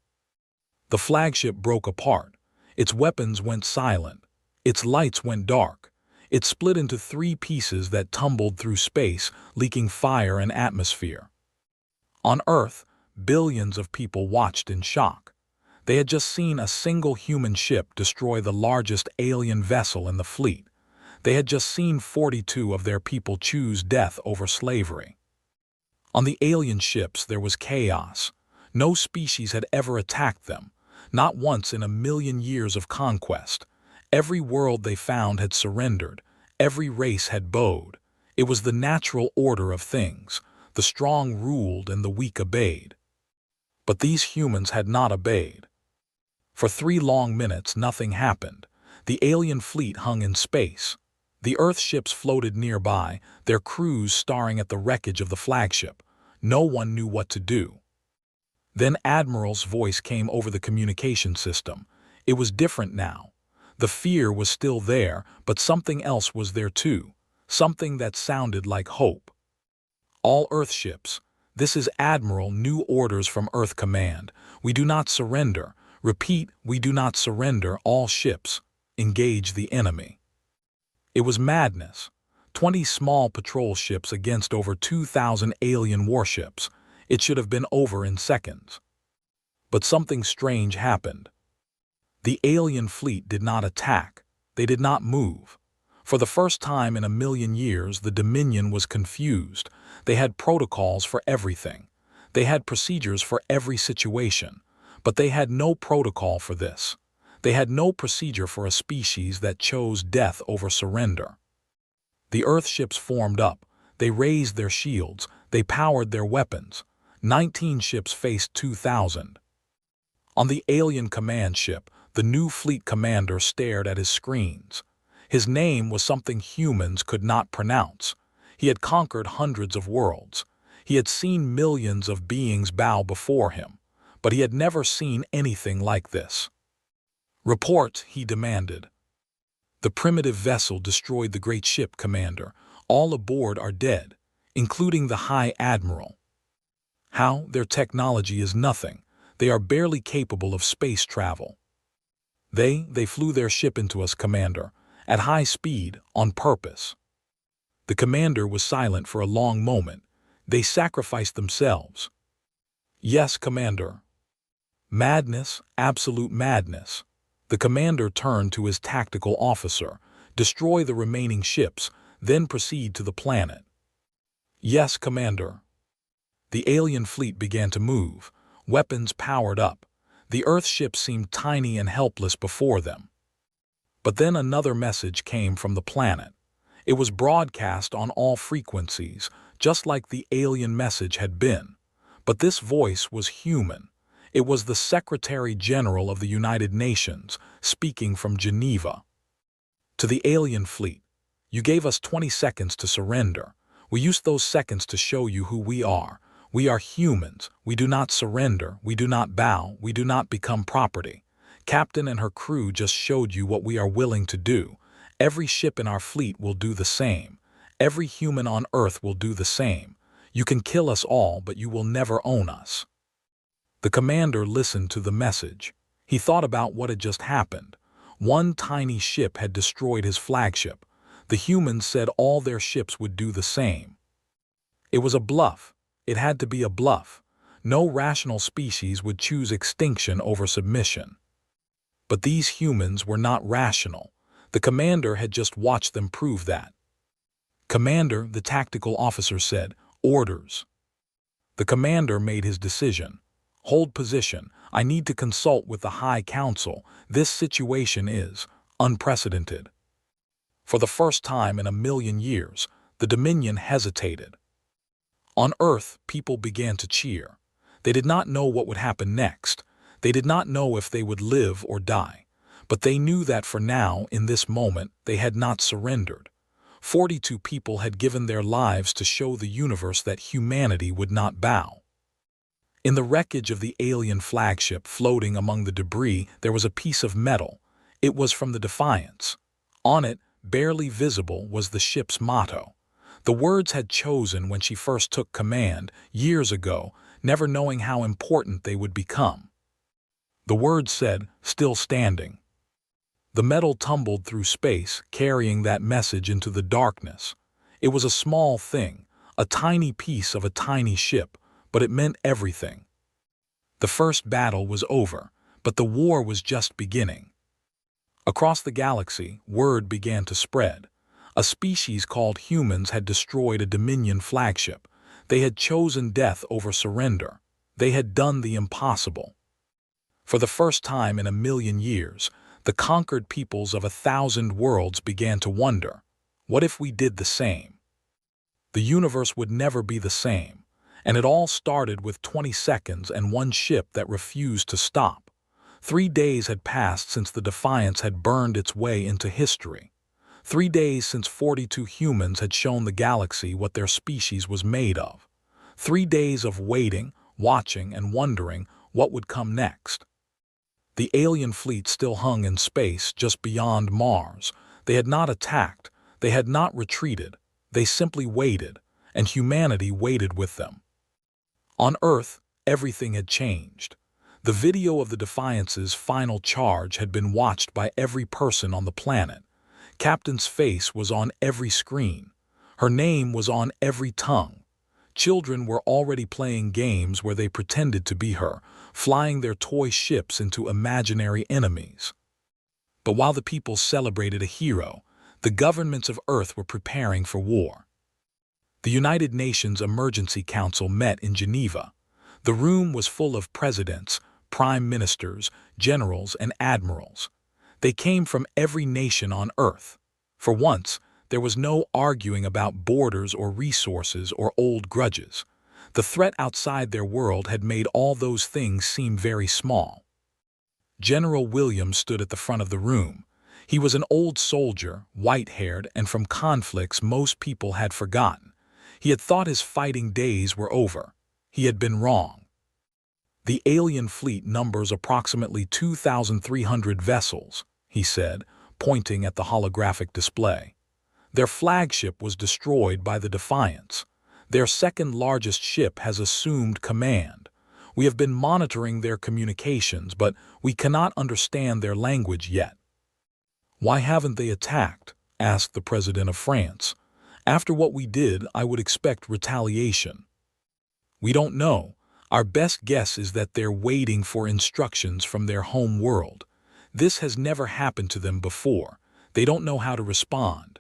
The flagship broke apart. Its weapons went silent. Its lights went dark. It split into 3 pieces that tumbled through space, leaking fire and atmosphere. On Earth, billions of people watched in shock. They had just seen a single human ship destroy the largest alien vessel in the fleet. They had just seen 42 of their people choose death over slavery. On the alien ships there was chaos. No species had ever attacked them, not once in a million years of conquest. Every world they found had surrendered. Every race had bowed. It was the natural order of things. The strong ruled and the weak obeyed. But these humans had not obeyed. For 3 long minutes nothing happened. The alien fleet hung in space. The Earth ships floated nearby, their crews staring at the wreckage of the flagship. No one knew what to do. Then Admiral's voice came over the communication system. It was different now. The fear was still there, but something else was there too. Something that sounded like hope. All Earth ships. This is Admiral, new orders from Earth Command. We do not surrender. Repeat, we do not surrender. All ships. Engage the enemy. It was madness. 20 small patrol ships against over 2,000 alien warships. It should have been over in seconds. But something strange happened. The alien fleet did not attack. They did not move. For the first time in a million years, the Dominion was confused. They had protocols for everything. They had procedures for every situation. But they had no protocol for this. They had no procedure for a species that chose death over surrender. The Earth ships formed up. They raised their shields. They powered their weapons. 19 ships faced 2,000. On the alien command ship, the new fleet commander stared at his screens. His name was something humans could not pronounce. He had conquered hundreds of worlds. He had seen millions of beings bow before him, but he had never seen anything like this. "Report," he demanded. "The primitive vessel destroyed the great ship, Commander. All aboard are dead, including the High Admiral." "How? Their technology is nothing. They are barely capable of space travel." They flew their ship into us, Commander, at high speed, on purpose." The commander was silent for a long moment. "They sacrificed themselves." "Yes, Commander." "Madness, absolute madness." The commander turned to his tactical officer. "Destroy the remaining ships, then proceed to the planet." "Yes, Commander." The alien fleet began to move. Weapons powered up. The Earth ships seemed tiny and helpless before them. But then another message came from the planet. It was broadcast on all frequencies, just like the alien message had been. But this voice was human. It was the Secretary General of the United Nations, speaking from Geneva. "To the alien fleet, you gave us 20 seconds to surrender. We used those seconds to show you who we are. We are humans. We do not surrender. We do not bow. We do not become property. Captain and her crew just showed you what we are willing to do. Every ship in our fleet will do the same. Every human on Earth will do the same. You can kill us all, but you will never own us." The commander listened to the message. He thought about what had just happened. One tiny ship had destroyed his flagship. The humans said all their ships would do the same. It was a bluff. It had to be a bluff. No rational species would choose extinction over submission. But these humans were not rational. The commander had just watched them prove that. "Commander," the tactical officer said, "orders." The commander made his decision. "Hold position. I need to consult with the High Council. This situation is unprecedented." For the first time in a million years, the Dominion hesitated. On Earth, people began to cheer. They did not know what would happen next. They did not know if they would live or die. But they knew that for now, in this moment, they had not surrendered. 42 people had given their lives to show the universe that humanity would not bow. In the wreckage of the alien flagship floating among the debris, there was a piece of metal. It was from the Defiance. On it, barely visible, was the ship's motto. The words had chosen when she first took command, years ago, never knowing how important they would become. The words said, "Still standing." The metal tumbled through space, carrying that message into the darkness. It was a small thing, a tiny piece of a tiny ship, but it meant everything. The first battle was over, but the war was just beginning. Across the galaxy, word began to spread. A species called humans had destroyed a Dominion flagship. They had chosen death over surrender. They had done the impossible. For the first time in a million years, the conquered peoples of 1,000 worlds began to wonder, what if we did the same? The universe would never be the same. And it all started with 20 seconds and one ship that refused to stop. 3 days had passed since the Defiance had burned its way into history. 3 days since 42 humans had shown the galaxy what their species was made of. 3 days of waiting, watching, and wondering what would come next. The alien fleet still hung in space just beyond Mars. They had not attacked. They had not retreated. They simply waited, and humanity waited with them. On Earth, everything had changed. The video of the Defiance's final charge had been watched by every person on the planet. Captain's face was on every screen. Her name was on every tongue. Children were already playing games where they pretended to be her, flying their toy ships into imaginary enemies. But while the people celebrated a hero, the governments of Earth were preparing for war. The United Nations Emergency Council met in Geneva. The room was full of presidents, prime ministers, generals, and admirals. They came from every nation on Earth. For once, there was no arguing about borders or resources or old grudges. The threat outside their world had made all those things seem very small. General Williams stood at the front of the room. He was an old soldier, white-haired, and from conflicts most people had forgotten. He had thought his fighting days were over. He had been wrong. The alien fleet numbers approximately 2,300 vessels, he said, pointing at the holographic display. Their flagship was destroyed by the Defiance. Their second-largest ship has assumed command. We have been monitoring their communications, but we cannot understand their language yet. Why haven't they attacked? Asked the President of France. After what we did, I would expect retaliation. We don't know. Our best guess is that they're waiting for instructions from their home world. This has never happened to them before. They don't know how to respond.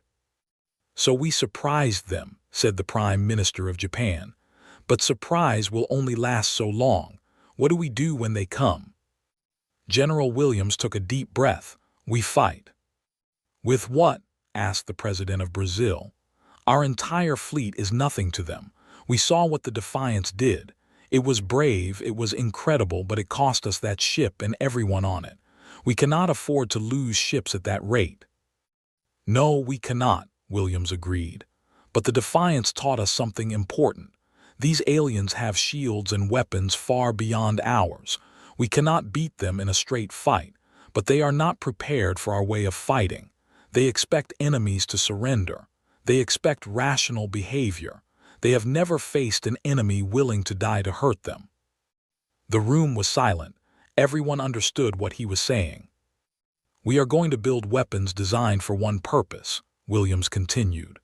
So we surprised them, said the Prime Minister of Japan. But surprise will only last so long. What do we do when they come? General Williams took a deep breath. We fight. With what? Asked the President of Brazil. Our entire fleet is nothing to them. We saw what the Defiance did. It was brave, it was incredible, but it cost us that ship and everyone on it. We cannot afford to lose ships at that rate. No, we cannot, Williams agreed. But the Defiance taught us something important. These aliens have shields and weapons far beyond ours. We cannot beat them in a straight fight, but they are not prepared for our way of fighting. They expect enemies to surrender. They expect rational behavior. They have never faced an enemy willing to die to hurt them. The room was silent. Everyone understood what he was saying. We are going to build weapons designed for one purpose, Williams continued.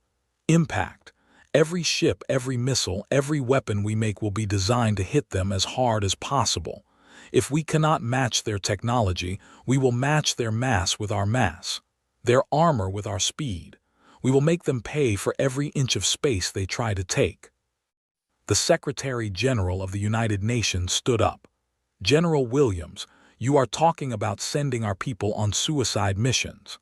Impact. Every ship, every missile, every weapon we make will be designed to hit them as hard as possible. If we cannot match their technology, we will match their mass with our mass, their armor with our speed. We will make them pay for every inch of space they try to take. The Secretary General of the United Nations stood up. General Williams, you are talking about sending our people on suicide missions.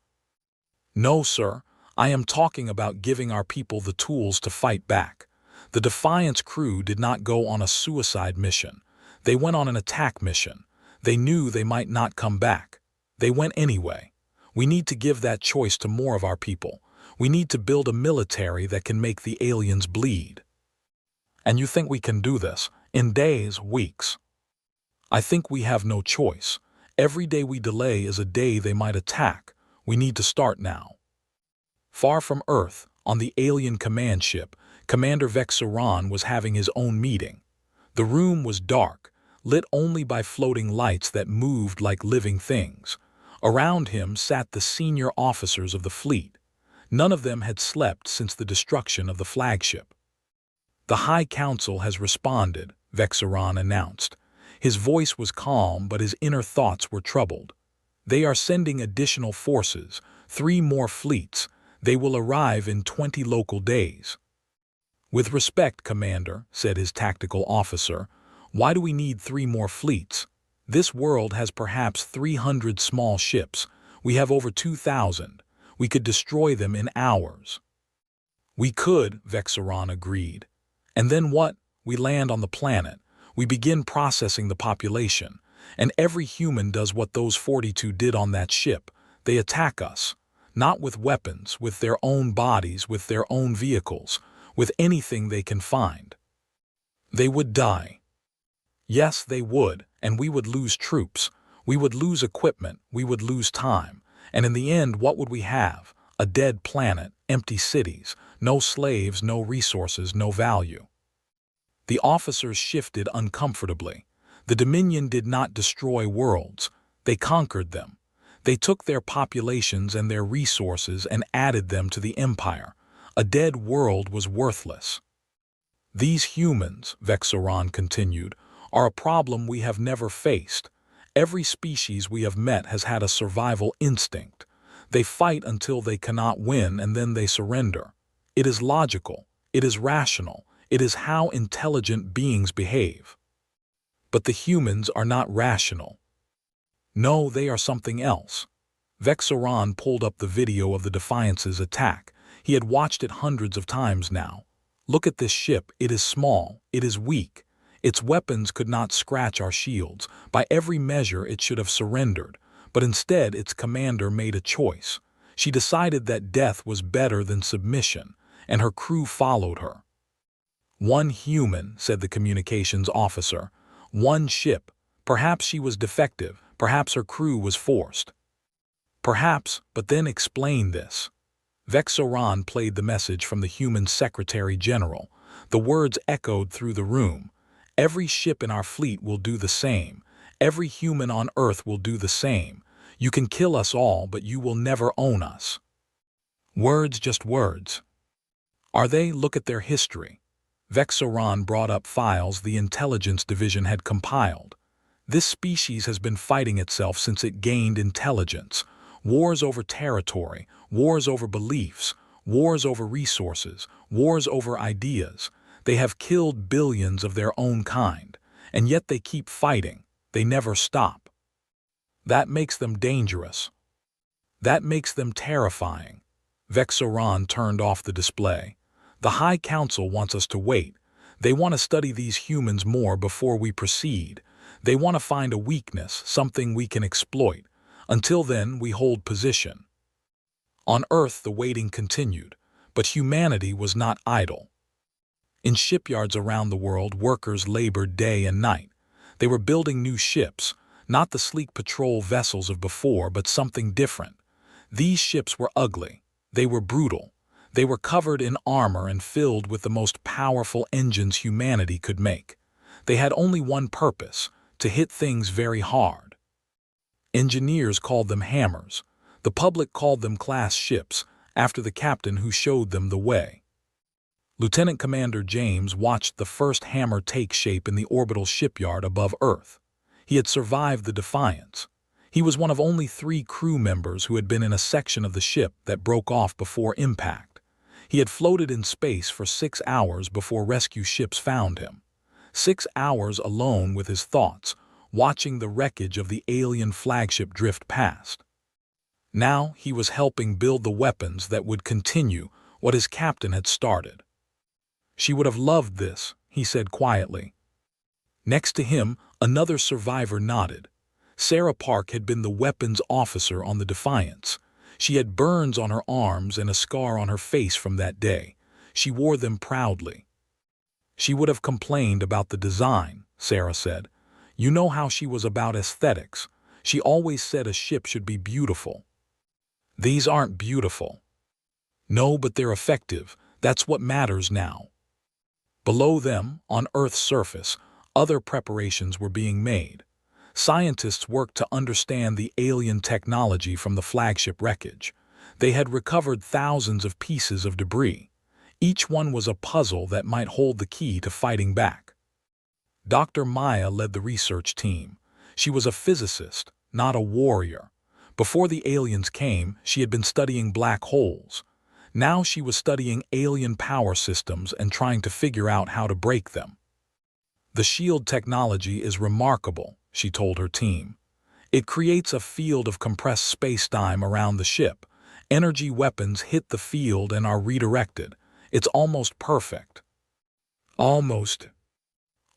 No, sir. I am talking about giving our people the tools to fight back. The Defiance crew did not go on a suicide mission. They went on an attack mission. They knew they might not come back. They went anyway. We need to give that choice to more of our people. We need to build a military that can make the aliens bleed. And you think we can do this in days, weeks? I think we have no choice. Every day we delay is a day they might attack. We need to start now. Far from Earth, on the alien command ship, Commander Vexaron was having his own meeting. The room was dark, lit only by floating lights that moved like living things. Around him sat the senior officers of the fleet. None of them had slept since the destruction of the flagship. The High Council has responded, Vexaron announced. His voice was calm, but his inner thoughts were troubled. They are sending additional forces, 3 more fleets. They will arrive in 20 local days. With respect, Commander, said his tactical officer, why do we need 3 more fleets? This world has perhaps 300 small ships. We have over 2,000. We could destroy them in hours. We could, Vexaron agreed. And then what? We land on the planet. We begin processing the population. And every human does what those 42 did on that ship. They attack us. Not with weapons, with their own bodies, with their own vehicles, with anything they can find. They would die. Yes, they would, and we would lose troops. We would lose equipment, we would lose time. And in the end, what would we have? A dead planet, empty cities, no slaves, no resources, no value. The officers shifted uncomfortably. The Dominion did not destroy worlds. They conquered them. They took their populations and their resources and added them to the empire. A dead world was worthless. These humans, Vexaron continued, are a problem we have never faced. Every species we have met has had a survival instinct. They fight until they cannot win and then they surrender. It is logical. It is rational. It is how intelligent beings behave. But the humans are not rational. No, they are something else. Vexaron pulled up the video of the Defiance's attack. He had watched it hundreds of times now. Look at this ship, it is small, it is weak. Its weapons could not scratch our shields. By every measure it should have surrendered, but instead its commander made a choice. She decided that death was better than submission, and her crew followed her. One human, said the communications officer. One ship. Perhaps she was defective, perhaps her crew was forced. Perhaps, but then explain this. Vexoran played the message from the human Secretary General. The words echoed through the room. Every ship in our fleet will do the same. Every human on Earth will do the same. You can kill us all, but you will never own us. Words, just words. Are they? Look at their history. Vexoran brought up files the intelligence division had compiled. This species has been fighting itself since it gained intelligence. Wars over territory, wars over beliefs, wars over resources, wars over ideas. They have killed billions of their own kind, and yet they keep fighting. They never stop. That makes them dangerous. That makes them terrifying. Vexoran turned off the display. The High Council wants us to wait. They want to study these humans more before we proceed. They want to find a weakness, something we can exploit. Until then, we hold position. On Earth, the waiting continued, but humanity was not idle. In shipyards around the world, workers labored day and night. They were building new ships, not the sleek patrol vessels of before, but something different. These ships were ugly. They were brutal. They were covered in armor and filled with the most powerful engines humanity could make. They had only one purpose, to hit things very hard. Engineers called them hammers. The public called them class ships, after the captain who showed them the way. Lieutenant Commander James watched the first hammer take shape in the orbital shipyard above Earth. He had survived the Defiance. He was one of only 3 crew members who had been in a section of the ship that broke off before impact. He had floated in space for 6 hours before rescue ships found him. 6 hours alone with his thoughts, watching the wreckage of the alien flagship drift past. Now he was helping build the weapons that would continue what his captain had started. She would have loved this, he said quietly. Next to him, another survivor nodded. Sarah Park had been the weapons officer on the Defiance. She had burns on her arms and a scar on her face from that day. She wore them proudly. She would have complained about the design, Sarah said. You know how she was about aesthetics. She always said a ship should be beautiful. These aren't beautiful. No, but they're effective. That's what matters now. Below them, on Earth's surface, other preparations were being made. Scientists worked to understand the alien technology from the flagship wreckage. They had recovered thousands of pieces of debris. Each one was a puzzle that might hold the key to fighting back. Dr. Maya led the research team. She was a physicist, not a warrior. Before the aliens came, she had been studying black holes. Now she was studying alien power systems and trying to figure out how to break them. The shield technology is remarkable, she told her team. It creates a field of compressed space-time around the ship. Energy weapons hit the field and are redirected. It's almost perfect. Almost.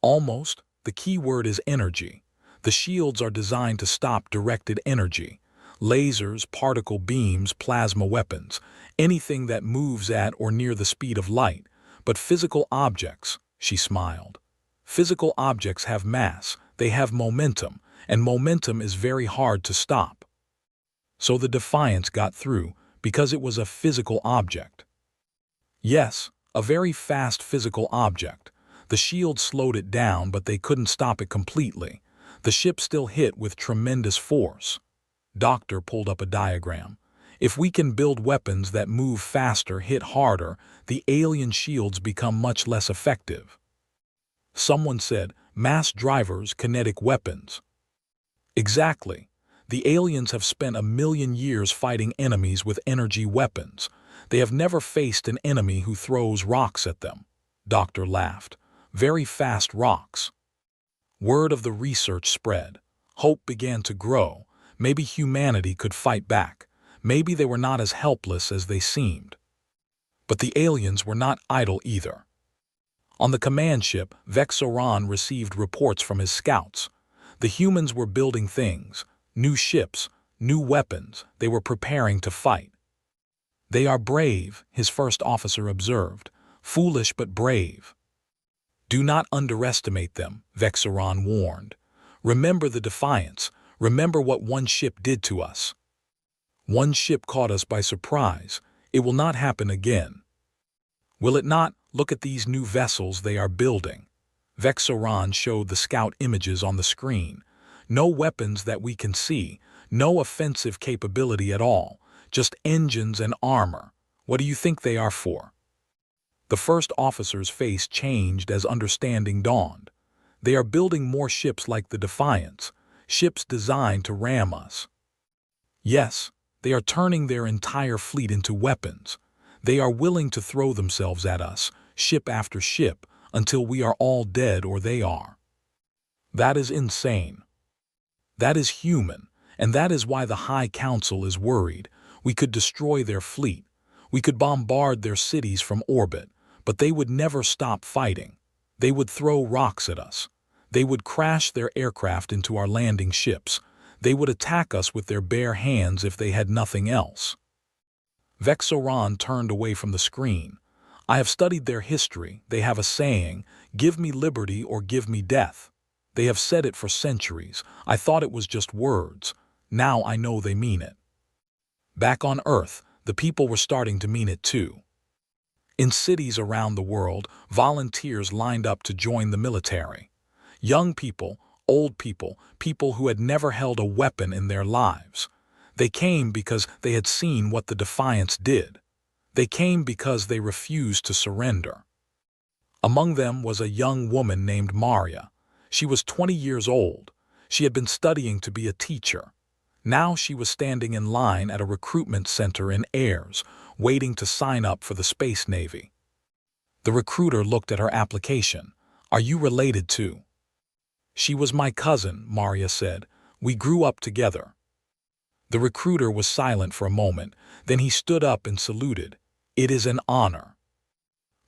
Almost? The key word is energy. The shields are designed to stop directed energy. Lasers, particle beams, plasma weapons, anything that moves at or near the speed of light. But physical objects, she smiled. Physical objects have mass, they have momentum, and momentum is very hard to stop. So the Defiance got through because it was a physical object. Yes, a very fast physical object. The shield slowed it down, but they couldn't stop it completely. The ship still hit with tremendous force. Doctor pulled up a diagram. If we can build weapons that move faster, hit harder, the alien shields become much less effective. Someone said, mass drivers, kinetic weapons. Exactly. The aliens have spent 1,000,000 years fighting enemies with energy weapons. They have never faced an enemy who throws rocks at them. Doctor laughed. Very fast rocks. Word of the research spread. Hope began to grow. Maybe humanity could fight back. Maybe they were not as helpless as they seemed. But the aliens were not idle either. On the command ship, Vexoran received reports from his scouts. The humans were building things, new ships, new weapons. They were preparing to fight. "They are brave," his first officer observed. "Foolish but brave." "Do not underestimate them," Vexoran warned. "Remember the defiance. Remember what one ship did to us. One ship caught us by surprise. It will not happen again." "Will it not? Look at these new vessels they are building." Vexoran showed the scout images on the screen. "No weapons that we can see, no offensive capability at all, just engines and armor. What do you think they are for?" The first officer's face changed as understanding dawned. "They are building more ships like the Defiance, ships designed to ram us." "Yes, they are turning their entire fleet into weapons. They are willing to throw themselves at us, ship after ship, until we are all dead or they are." That is insane. That is human, and that is why the High Council is worried. We could destroy their fleet. We could bombard their cities from orbit, but they would never stop fighting. They would throw rocks at us. They would crash their aircraft into our landing ships. They would attack us with their bare hands if they had nothing else. Vexoran turned away from the screen. "I have studied their history. They have a saying, 'Give me liberty or give me death.' They have said it for centuries. I thought it was just words. Now I know they mean it." Back on Earth, the people were starting to mean it too. In cities around the world, volunteers lined up to join the military. Young people, old people, people who had never held a weapon in their lives. They came because they had seen what the Defiance did. They came because they refused to surrender. Among them was a young woman named Maria. She was 20 years old. She had been studying to be a teacher. Now she was standing in line at a recruitment center in Ayers, waiting to sign up for the Space Navy. The recruiter looked at her application. "Are you related to?" "She was my cousin," Maria said. "We grew up together." The recruiter was silent for a moment. Then he stood up and saluted. "It is an honor."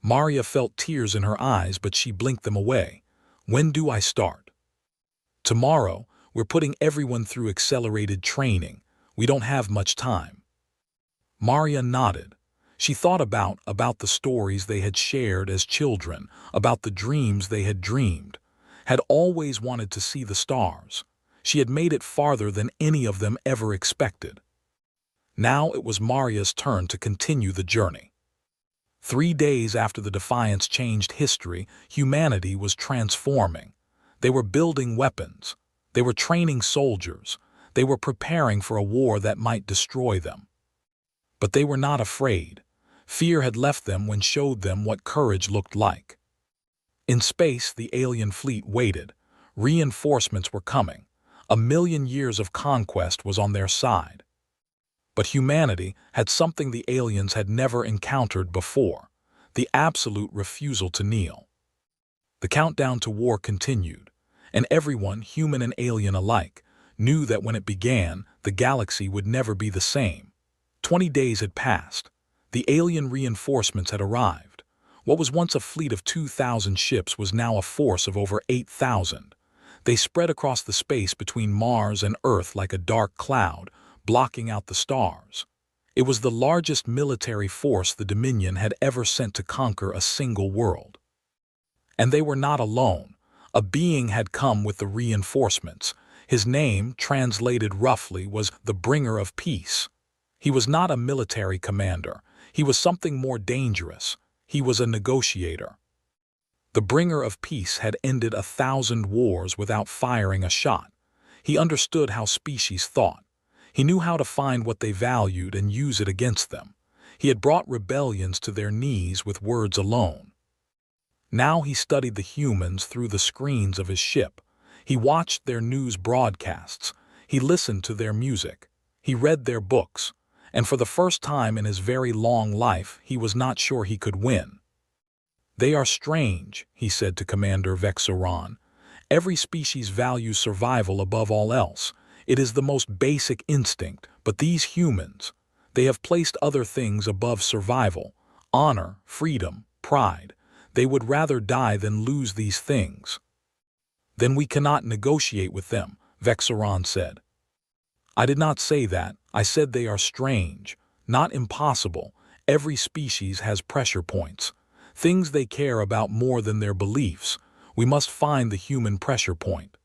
Maria felt tears in her eyes, but she blinked them away. "When do I start?" "Tomorrow. We're putting everyone through accelerated training. We don't have much time." Maria nodded. She thought about the stories they had shared as children, about the dreams they had dreamed, had always wanted to see the stars. She had made it farther than any of them ever expected. Now it was Maria's turn to continue the journey. 3 days after the Defiance changed history, humanity was transforming. They were building weapons. They were training soldiers. They were preparing for a war that might destroy them. But they were not afraid. Fear had left them when showed them what courage looked like. In space, the alien fleet waited. Reinforcements were coming. 1,000,000 years of conquest was on their side. But humanity had something the aliens had never encountered before: the absolute refusal to kneel. The countdown to war continued, and everyone, human and alien alike, knew that when it began, the galaxy would never be the same. 20 days had passed. The alien reinforcements had arrived. What was once a fleet of 2,000 ships was now a force of over 8,000. They spread across the space between Mars and Earth like a dark cloud, blocking out the stars. It was the largest military force the Dominion had ever sent to conquer a single world. And they were not alone. A being had come with the reinforcements. His name, translated roughly, was the Bringer of Peace. He was not a military commander. He was something more dangerous. He was a negotiator. The Bringer of Peace had ended 1,000 wars without firing a shot. He understood how species thought. He knew how to find what they valued and use it against them. He had brought rebellions to their knees with words alone. Now he studied the humans through the screens of his ship. He watched their news broadcasts. He listened to their music. He read their books. And for the first time in his very long life, he was not sure he could win. "They are strange," he said to Commander Vexoran. "Every species values survival above all else. It is the most basic instinct, but these humans, they have placed other things above survival: honor, freedom, pride. They would rather die than lose these things. Then we cannot negotiate with them, Vexaron said. I did not say that. I said they are strange, not impossible. Every species has pressure points, things they care about more than their beliefs. We must find the human pressure point.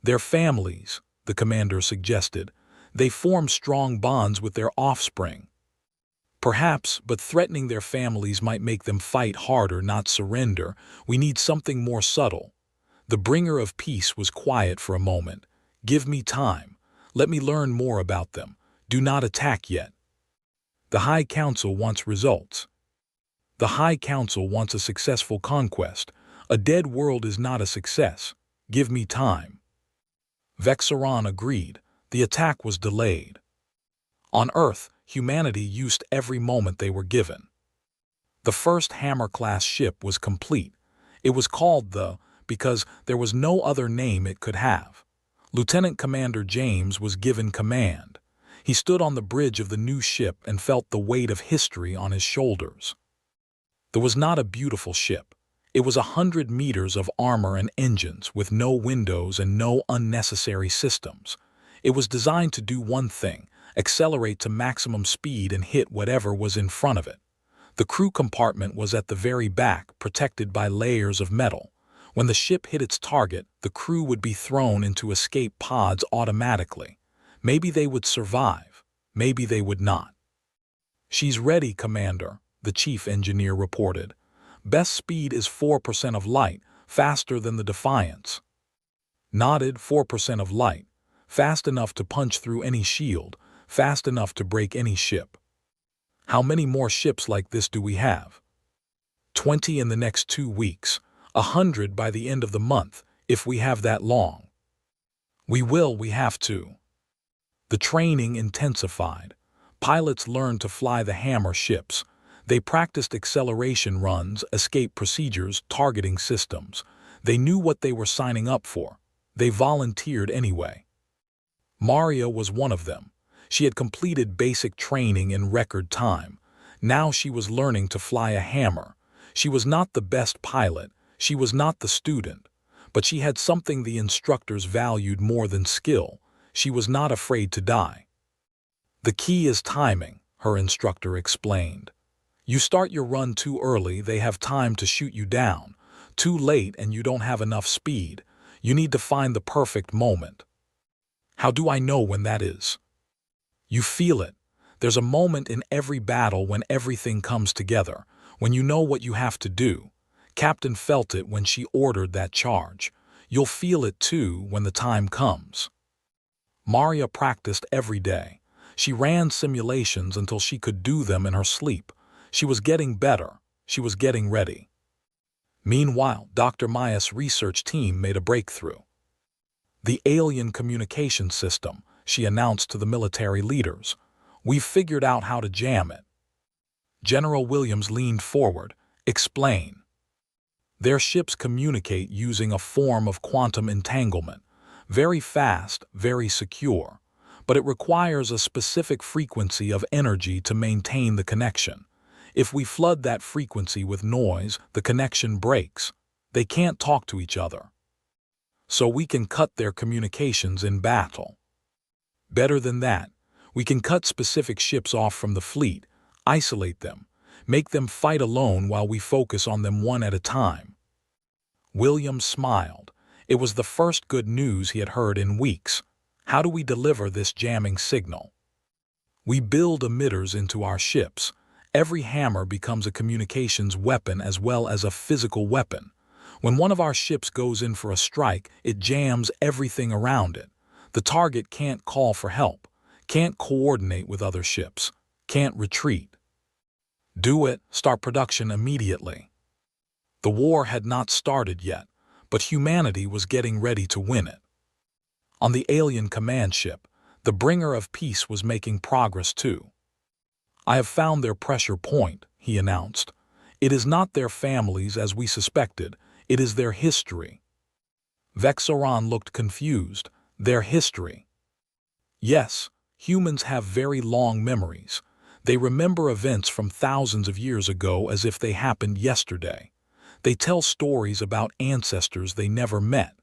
Their families, the commander suggested. They form strong bonds with their offspring. Perhaps, but threatening their families might make them fight harder, not surrender. We need something more subtle. The bringer of peace was quiet for a moment. Give me time. Let me learn more about them. Do not attack yet. The High Council wants results. The High Council wants a successful conquest. A dead world is not a success. Give me time. Vexaron agreed. The attack was delayed. On Earth, humanity used every moment they were given. The first Hammer-class ship was complete. It was called the because there was no other name it could have. Lieutenant Commander James was given command. He stood on the bridge of the new ship and felt the weight of history on his shoulders. There was not a beautiful ship. It was 100 meters of armor and engines with no windows and no unnecessary systems. It was designed to do one thing: accelerate to maximum speed and hit whatever was in front of it. The crew compartment was at the very back, protected by layers of metal. When the ship hit its target, the crew would be thrown into escape pods automatically. Maybe they would survive. Maybe they would not. She's ready, Commander, the chief engineer reported. Best speed is 4% of light, faster than the Defiance. Nodded. 4% of light. Fast enough to punch through any shield, fast enough to break any ship. How many more ships like this do we have? 20 in the next 2 weeks. 100 by the end of the month, if we have that long. We have to. The training intensified. Pilots learned to fly the Hammer ships. They practiced acceleration runs, escape procedures, targeting systems. They knew what they were signing up for. They volunteered anyway. Maria was one of them. She had completed basic training in record time. Now she was learning to fly a Hammer. She was not the best pilot. She was not the student, but she had something the instructors valued more than skill. She was not afraid to die. The key is timing, her instructor explained. You start your run too early, they have time to shoot you down. Too late and you don't have enough speed. You need to find the perfect moment. How do I know when that is? You feel it. There's a moment in every battle when everything comes together, when you know what you have to do. Captain felt it when she ordered that charge. You'll feel it too when the time comes. Maria practiced every day. She ran simulations until she could do them in her sleep. She was getting better. She was getting ready. Meanwhile, Dr. Maya's research team made a breakthrough. The alien communication system, she announced to the military leaders. We've figured out how to jam it. General Williams leaned forward. Explain. Their ships communicate using a form of quantum entanglement. Very fast, very secure. But it requires a specific frequency of energy to maintain the connection. If we flood that frequency with noise, the connection breaks. They can't talk to each other. So we can cut their communications in battle. Better than that, we can cut specific ships off from the fleet, isolate them, make them fight alone while we focus on them one at a time. William smiled. It was the first good news he had heard in weeks. How do we deliver this jamming signal? We build emitters into our ships. Every Hammer becomes a communications weapon as well as a physical weapon. When one of our ships goes in for a strike, it jams everything around it. The target can't call for help, can't coordinate with other ships, can't retreat. Do it, start production immediately. The war had not started yet, but humanity was getting ready to win it. On the alien command ship, the bringer of peace was making progress too. I have found their pressure point, he announced. It is not their families as we suspected, it is their history. Vexaron looked confused. Their history. Yes, humans have very long memories. They remember events from thousands of years ago as if they happened yesterday. They tell stories about ancestors they never met.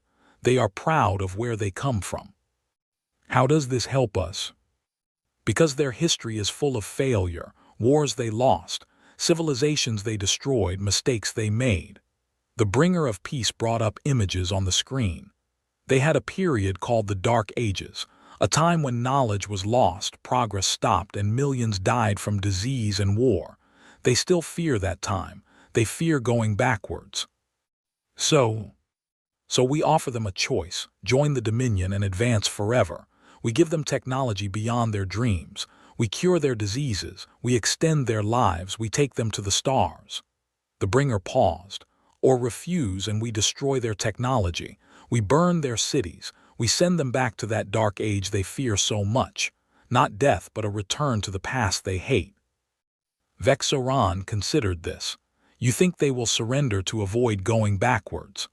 They are proud of where they come from. How does this help us? Because their history is full of failure, wars they lost, civilizations they destroyed, mistakes they made. The bringer of peace brought up images on the screen. They had a period called the Dark Ages, a time when knowledge was lost, progress stopped, and millions died from disease and war. They still fear that time. They fear going backwards. So we offer them a choice: join the Dominion and advance forever. We give them technology beyond their dreams. We cure their diseases. We extend their lives. We take them to the stars. The bringer paused. Or refuse, and we destroy their technology. We burn their cities. We send them back to that dark age they fear so much. Not death, but a return to the past they hate. Vexoran considered this. You think they will surrender to avoid going backwards?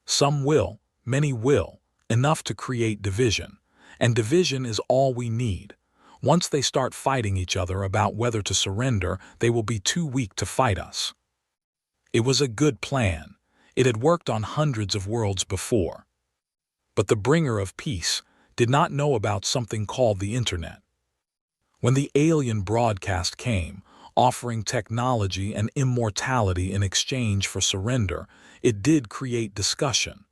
Some will, many will, enough to create division. And division is all we need. Once they start fighting each other about whether to surrender, they will be too weak to fight us. It was a good plan. It had worked on hundreds of worlds before. But the bringer of peace did not know about something called the Internet. When the alien broadcast came, offering technology and immortality in exchange for surrender, it did create discussion.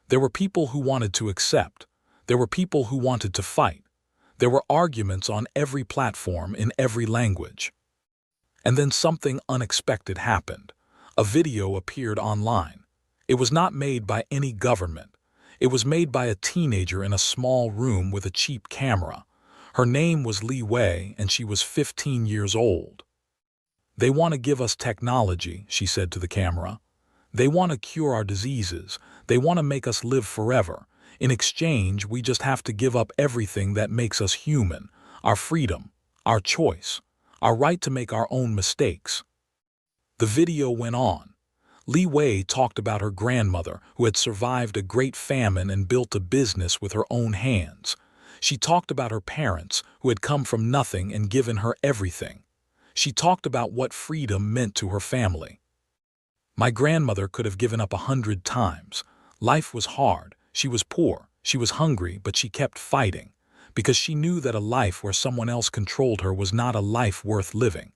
There were people who wanted to accept. There were people who wanted to fight. There were arguments on every platform in every language. And then something unexpected happened. A video appeared online. It was not made by any government. It was made by a teenager in a small room with a cheap camera. Her name was Li Wei, and she was 15 years old. They want to give us technology, she said to the camera. They want to cure our diseases. They want to make us live forever. In exchange, we just have to give up everything that makes us human: our freedom, our choice, our right to make our own mistakes. The video went on. Li Wei talked about her grandmother, who had survived a great famine and built a business with her own hands. She talked about her parents, who had come from nothing and given her everything. She talked about what freedom meant to her family. My grandmother could have given up 100 times. Life was hard. She was poor. She was hungry, but she kept fighting, because she knew that a life where someone else controlled her was not a life worth living.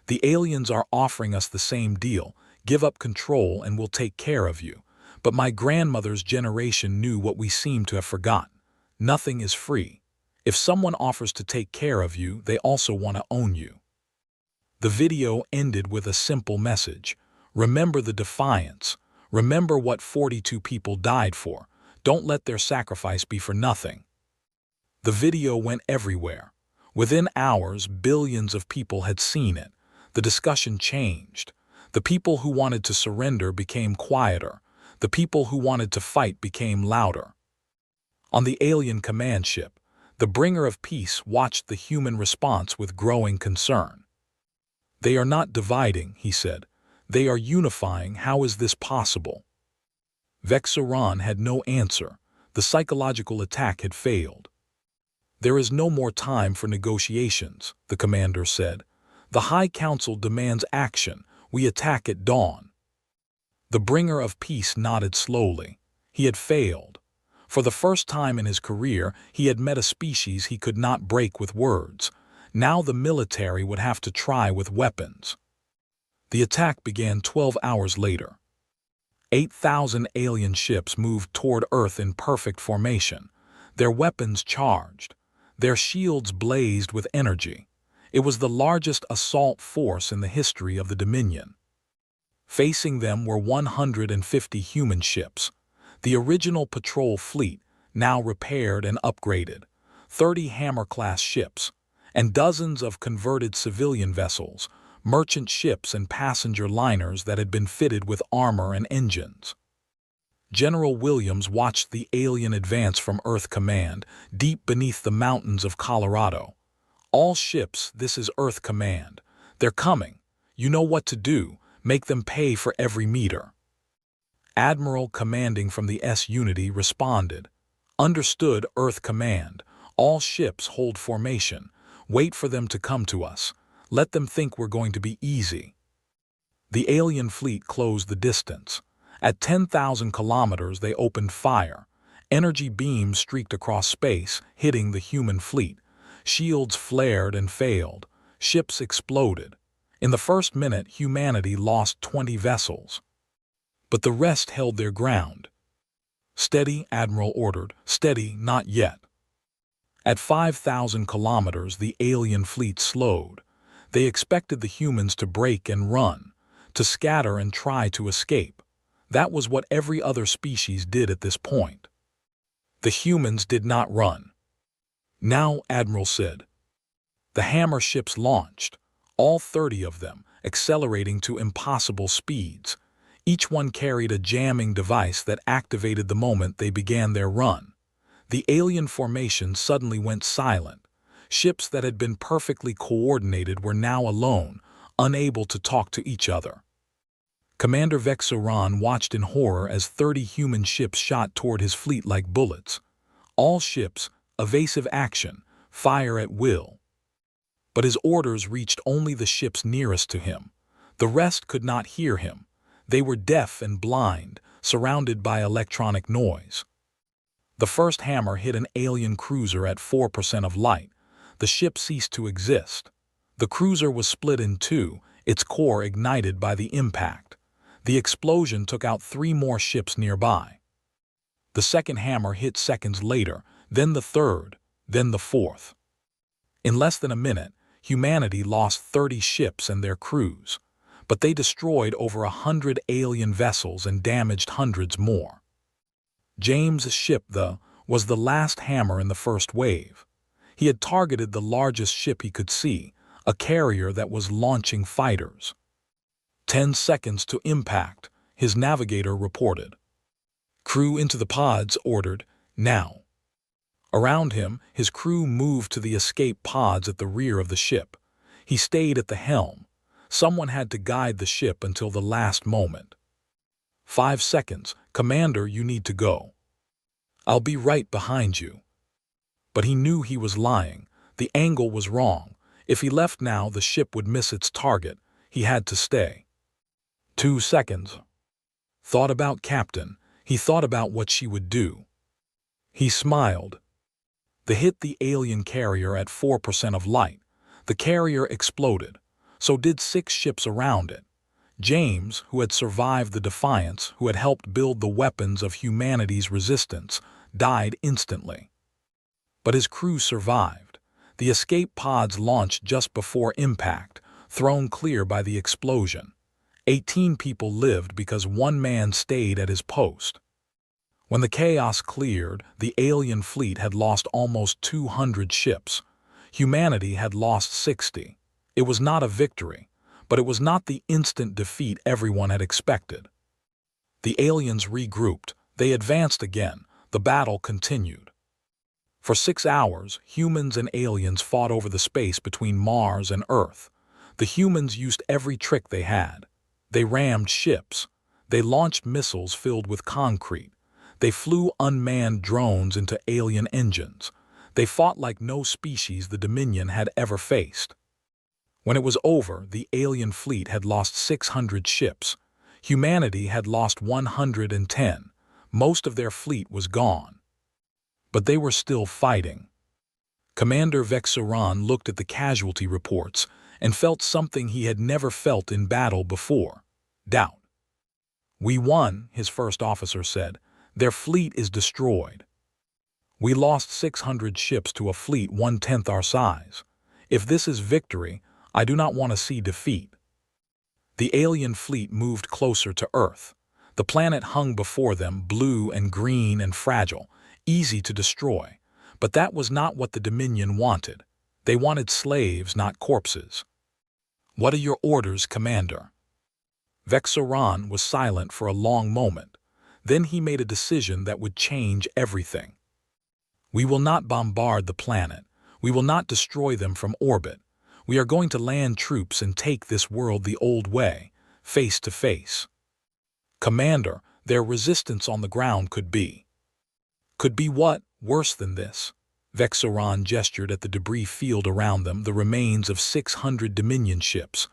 The aliens are offering us the same deal: give up control and we'll take care of you. But my grandmother's generation knew what we seem to have forgotten. Nothing is free. If someone offers to take care of you, they also want to own you. The video ended with a simple message: remember the defiance. Remember what 42 people died for. Don't let their sacrifice be for nothing. The video went everywhere. Within hours, billions of people had seen it. The discussion changed. The people who wanted to surrender became quieter. The people who wanted to fight became louder. On the alien command ship, the bringer of peace watched the human response with growing concern. They are not dividing, he said. They are unifying. How is this possible? Vexoran had no answer. The psychological attack had failed. There is no more time for negotiations, the commander said. The High Council demands action. We attack at dawn. The bringer of peace nodded slowly. He had failed. For the first time in his career, he had met a species he could not break with words. Now the military would have to try with weapons. The attack began 12 hours later. 8,000 alien ships moved toward Earth in perfect formation, their weapons charged. Their shields blazed with energy. It was the largest assault force in the history of the Dominion. Facing them were 150 human ships, the original patrol fleet, now repaired and upgraded, 30 Hammer-class ships, and dozens of converted civilian vessels, merchant ships and passenger liners that had been fitted with armor and engines. General Williams watched the alien advance from Earth Command, deep beneath the mountains of Colorado. All ships, this is Earth Command. They're coming. You know what to do. Make them pay for every meter. Admiral commanding from the S-Unity responded. Understood, Earth Command. All ships hold formation. Wait for them to come to us. Let them think we're going to be easy. The alien fleet closed the distance. At 10,000 kilometers, they opened fire. Energy beams streaked across space, hitting the human fleet. Shields flared and failed. Ships exploded. In the first minute, humanity lost 20 vessels. But the rest held their ground. "Steady," Admiral ordered. "Steady, not yet." At 5,000 kilometers, the alien fleet slowed. They expected the humans to break and run, to scatter and try to escape. That was what every other species did at this point. The humans did not run. "Now," Admiral said. The hammer ships launched, all 30 of them, accelerating to impossible speeds. Each one carried a jamming device that activated the moment they began their run. The alien formation suddenly went silent. Ships that had been perfectly coordinated were now alone, unable to talk to each other. Commander Vexoran watched in horror as 30 human ships shot toward his fleet like bullets. All ships, evasive action, fire at will. But his orders reached only the ships nearest to him. The rest could not hear him. They were deaf and blind, surrounded by electronic noise. The first hammer hit an alien cruiser at 4% of light. The ship ceased to exist. The cruiser was split in two, its core ignited by the impact. The explosion took out 3 more ships nearby. The second hammer hit seconds later, then the third, then the fourth. In less than a minute, humanity lost 30 ships and their crews, but they destroyed over 100 alien vessels and damaged hundreds more. James' ship, was the last hammer in the first wave. He had targeted the largest ship he could see, a carrier that was launching fighters. 10 seconds to impact, his navigator reported. "Crew into the pods," ordered, "now." Around him, his crew moved to the escape pods at the rear of the ship. He stayed at the helm. Someone had to guide the ship until the last moment. 5 seconds. "Commander, you need to go." "I'll be right behind you." But he knew he was lying. The angle was wrong. If he left now, the ship would miss its target. He had to stay. 2 seconds. Thought about Captain. He thought about what she would do. He smiled. They hit the alien carrier at 4% of light. The carrier exploded. So did 6 ships around it. James, who had survived the Defiance, who had helped build the weapons of humanity's resistance, died instantly. But his crew survived. The escape pods launched just before impact, thrown clear by the explosion. 18 people lived because one man stayed at his post. When the chaos cleared, the alien fleet had lost almost 200 ships. Humanity had lost 60. It was not a victory, but it was not the instant defeat everyone had expected. The aliens regrouped. They advanced again. The battle continued. For 6 hours, humans and aliens fought over the space between Mars and Earth. The humans used every trick they had. They rammed ships. They launched missiles filled with concrete. They flew unmanned drones into alien engines. They fought like no species the Dominion had ever faced. When it was over, the alien fleet had lost 600 ships. Humanity had lost 110. Most of their fleet was gone. But they were still fighting. Commander Vexoran looked at the casualty reports and felt something he had never felt in battle before: doubt. "We won," his first officer said. "Their fleet is destroyed." "We lost 600 ships to a fleet 1/10 our size. If this is victory, I do not want to see defeat." The alien fleet moved closer to Earth. The planet hung before them, blue and green and fragile, easy to destroy. But that was not what the Dominion wanted. They wanted slaves, not corpses. "What are your orders, Commander?" Vexoran was silent for a long moment. Then he made a decision that would change everything. "We will not bombard the planet. We will not destroy them from orbit. We are going to land troops and take this world the old way, face to face." "Commander, their resistance on the ground could be." "Could be what? Worse than this?" Vexoran gestured at the debris field around them, the remains of 600 Dominion ships.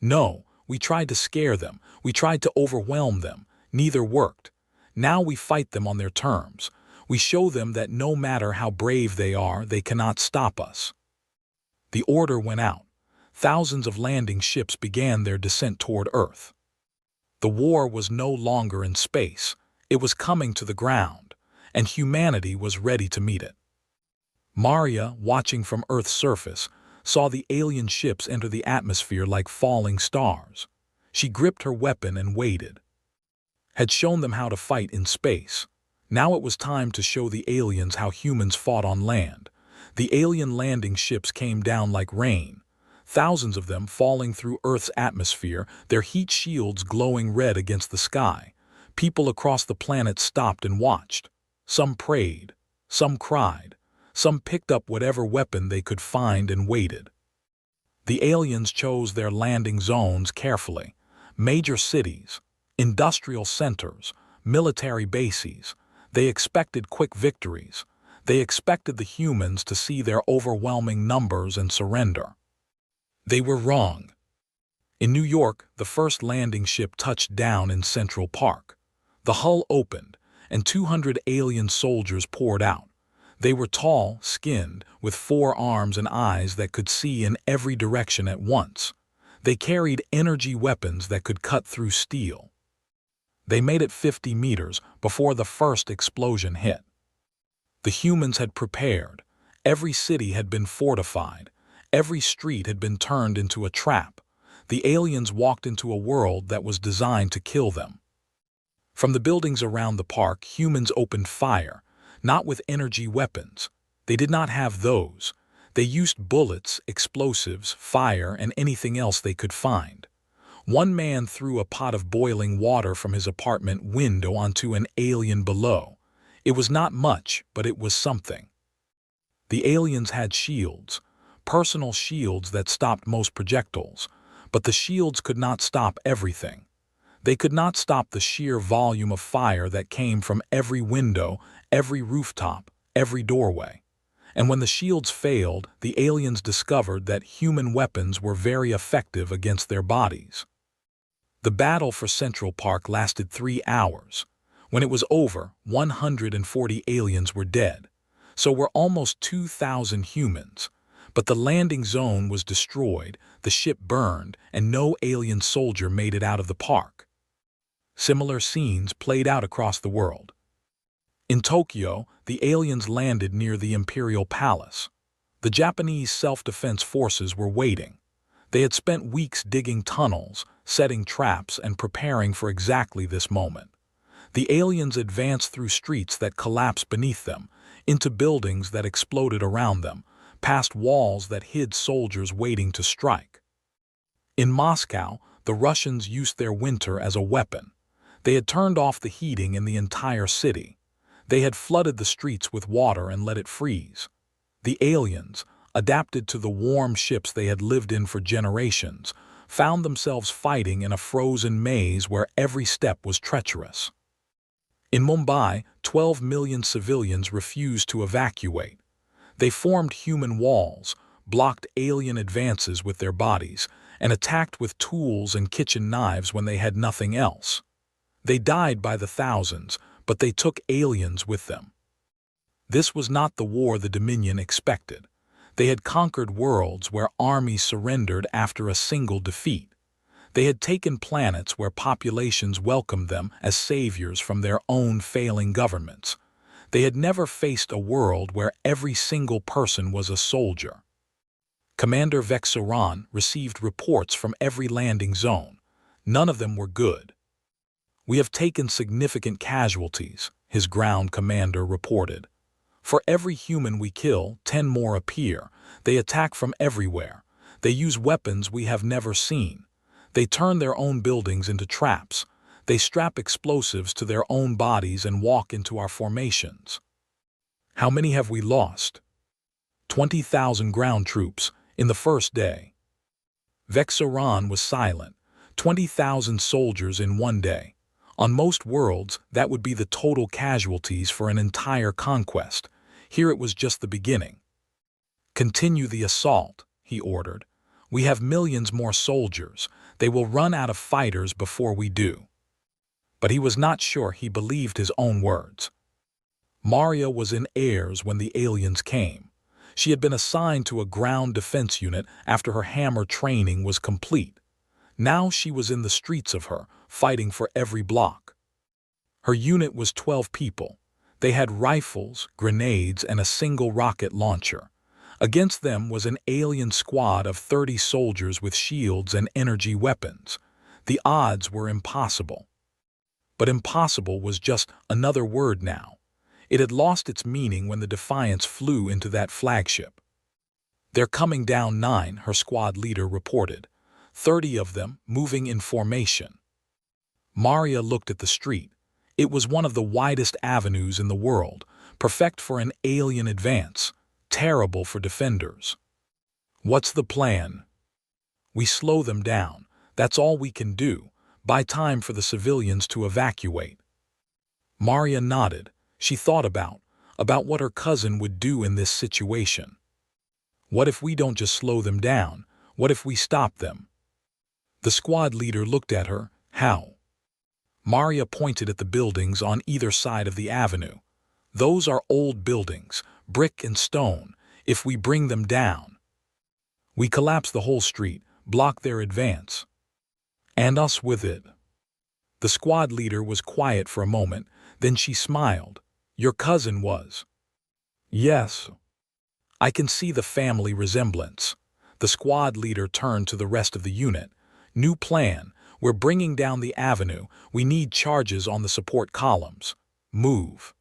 "No, We tried to scare them. We tried to overwhelm them. Neither worked. Now we fight them on their terms. We show them that no matter how brave they are, they cannot stop us. The order went out. Thousands of landing ships began their descent toward Earth. The war was no longer in space. It was coming to the ground, and humanity was ready to meet it. Maria, watching from Earth's surface, saw the alien ships enter the atmosphere like falling stars. She gripped her weapon and waited. Had shown them how to fight in space. Now it was time to show the aliens how humans fought on land. The alien landing ships came down like rain, thousands of them falling through Earth's atmosphere, their heat shields glowing red against the sky. People across the planet stopped and watched. Some prayed, some cried, some picked up whatever weapon they could find and waited. The aliens chose their landing zones carefully. Major cities, industrial centers, military bases. They expected quick victories. They expected the humans to see their overwhelming numbers and surrender. They were wrong. In New York, the first landing ship touched down in Central Park. The hull opened, and 200 alien soldiers poured out. They were tall, skinned, with 4 arms and eyes that could see in every direction at once. They carried energy weapons that could cut through steel. They made it 50 meters before the first explosion hit. The humans had prepared. Every city had been fortified. Every street had been turned into a trap. The aliens walked into a world that was designed to kill them. From the buildings around the park, humans opened fire, not with energy weapons. They did not have those. They used bullets, explosives, fire, and anything else they could find. One man threw a pot of boiling water from his apartment window onto an alien below. It was not much, but it was something. The aliens had shields, personal shields that stopped most projectiles, but the shields could not stop everything. They could not stop the sheer volume of fire that came from every window, every rooftop, every doorway. And when the shields failed, the aliens discovered that human weapons were very effective against their bodies. The battle for Central Park lasted 3 hours. When it was over, 140 aliens were dead. So were almost 2,000 humans. But the landing zone was destroyed, the ship burned, and no alien soldier made it out of the park. Similar scenes played out across the world. In Tokyo, the aliens landed near the Imperial Palace. The Japanese self-defense forces were waiting. They had spent weeks digging tunnels, setting traps, and preparing for exactly this moment. The aliens advanced through streets that collapsed beneath them, into buildings that exploded around them, past walls that hid soldiers waiting to strike. In Moscow, the Russians used their winter as a weapon. They had turned off the heating in the entire city. They had flooded the streets with water and let it freeze. The aliens, adapted to the warm ships they had lived in for generations, found themselves fighting in a frozen maze where every step was treacherous. In Mumbai, 12 million civilians refused to evacuate. They formed human walls, blocked alien advances with their bodies, and attacked with tools and kitchen knives when they had nothing else. They died by the thousands, but they took aliens with them. This was not the war the Dominion expected. They had conquered worlds where armies surrendered after a single defeat. They had taken planets where populations welcomed them as saviors from their own failing governments. They had never faced a world where every single person was a soldier. Commander Vexaron received reports from every landing zone. None of them were good. "We have taken significant casualties," his ground commander reported. "For every human we kill, 10 more appear. They attack from everywhere. They use weapons we have never seen. They turn their own buildings into traps. They strap explosives to their own bodies and walk into our formations." How many have we lost? 20,000 ground troops in the first day. Vexaron was silent. 20,000 soldiers in one day. On most worlds, that would be the total casualties for an entire conquest. Here it was just the beginning. "Continue the assault," he ordered. "We have millions more soldiers. They will run out of fighters before we do. But he was not sure he believed his own words. Maria was in airs when the aliens came. She had been assigned to a ground defense unit after her hammer training was complete. Now she was in the streets of her, fighting for every block. Her unit was 12 people. They had rifles, grenades, and a single rocket launcher. Against them was an alien squad of 30 soldiers with shields and energy weapons. The odds were impossible. But impossible was just another word now. It had lost its meaning when the Defiance flew into that flagship. "They're coming down 9, her squad leader reported. 30 of them, moving in formation. Maria looked at the street. It was one of the widest avenues in the world, perfect for an alien advance, terrible for defenders. "What's the plan?" "We slow them down. That's all we can do. Buy time for the civilians to evacuate." Maria nodded. She thought about what her cousin would do in this situation. What if we don't just slow them down? What if we stop them? The squad leader looked at her. How? Maria pointed at the buildings on either side of the avenue. "Those are old buildings, brick and stone. If we bring them down, we collapse the whole street, block their advance. And us with it." The squad leader was quiet for a moment, then she smiled. "Your cousin was." "Yes." "I can see the family resemblance." The squad leader turned to the rest of the unit. "New plan. We're bringing down the avenue. We need charges on the support columns. Move."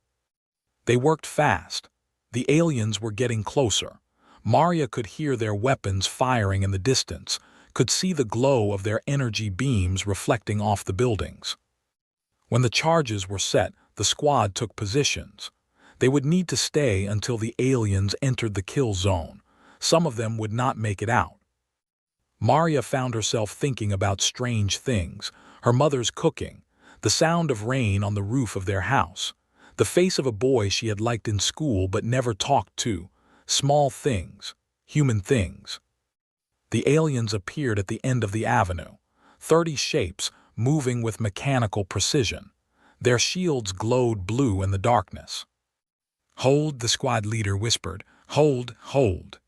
They worked fast. The aliens were getting closer. Maria could hear their weapons firing in the distance, could see the glow of their energy beams reflecting off the buildings. When the charges were set, the squad took positions. They would need to stay until the aliens entered the kill zone. Some of them would not make it out. Maria found herself thinking about strange things: her mother's cooking, the sound of rain on the roof of their house, the face of a boy she had liked in school but never talked to, small things, human things. The aliens appeared at the end of the avenue, 30 shapes moving with mechanical precision. Their shields glowed blue in the darkness. "Hold," the squad leader whispered. "Hold, hold."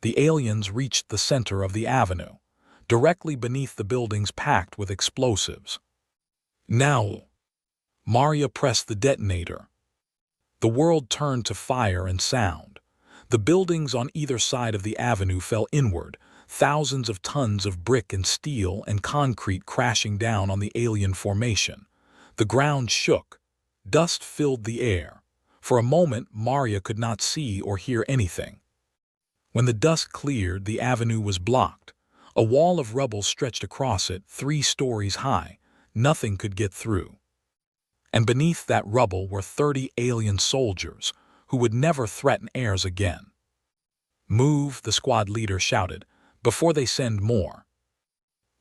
The aliens reached the center of the avenue, directly beneath the buildings packed with explosives. "Now!" Maria pressed the detonator. The world turned to fire and sound. The buildings on either side of the avenue fell inward, thousands of tons of brick and steel and concrete crashing down on the alien formation. The ground shook. Dust filled the air. For a moment, Maria could not see or hear anything. When the dust cleared, the avenue was blocked. A wall of rubble stretched across it, 3 stories high. Nothing could get through. And beneath that rubble were 30 alien soldiers who would never threaten heirs again. "Move," the squad leader shouted, "before they send more."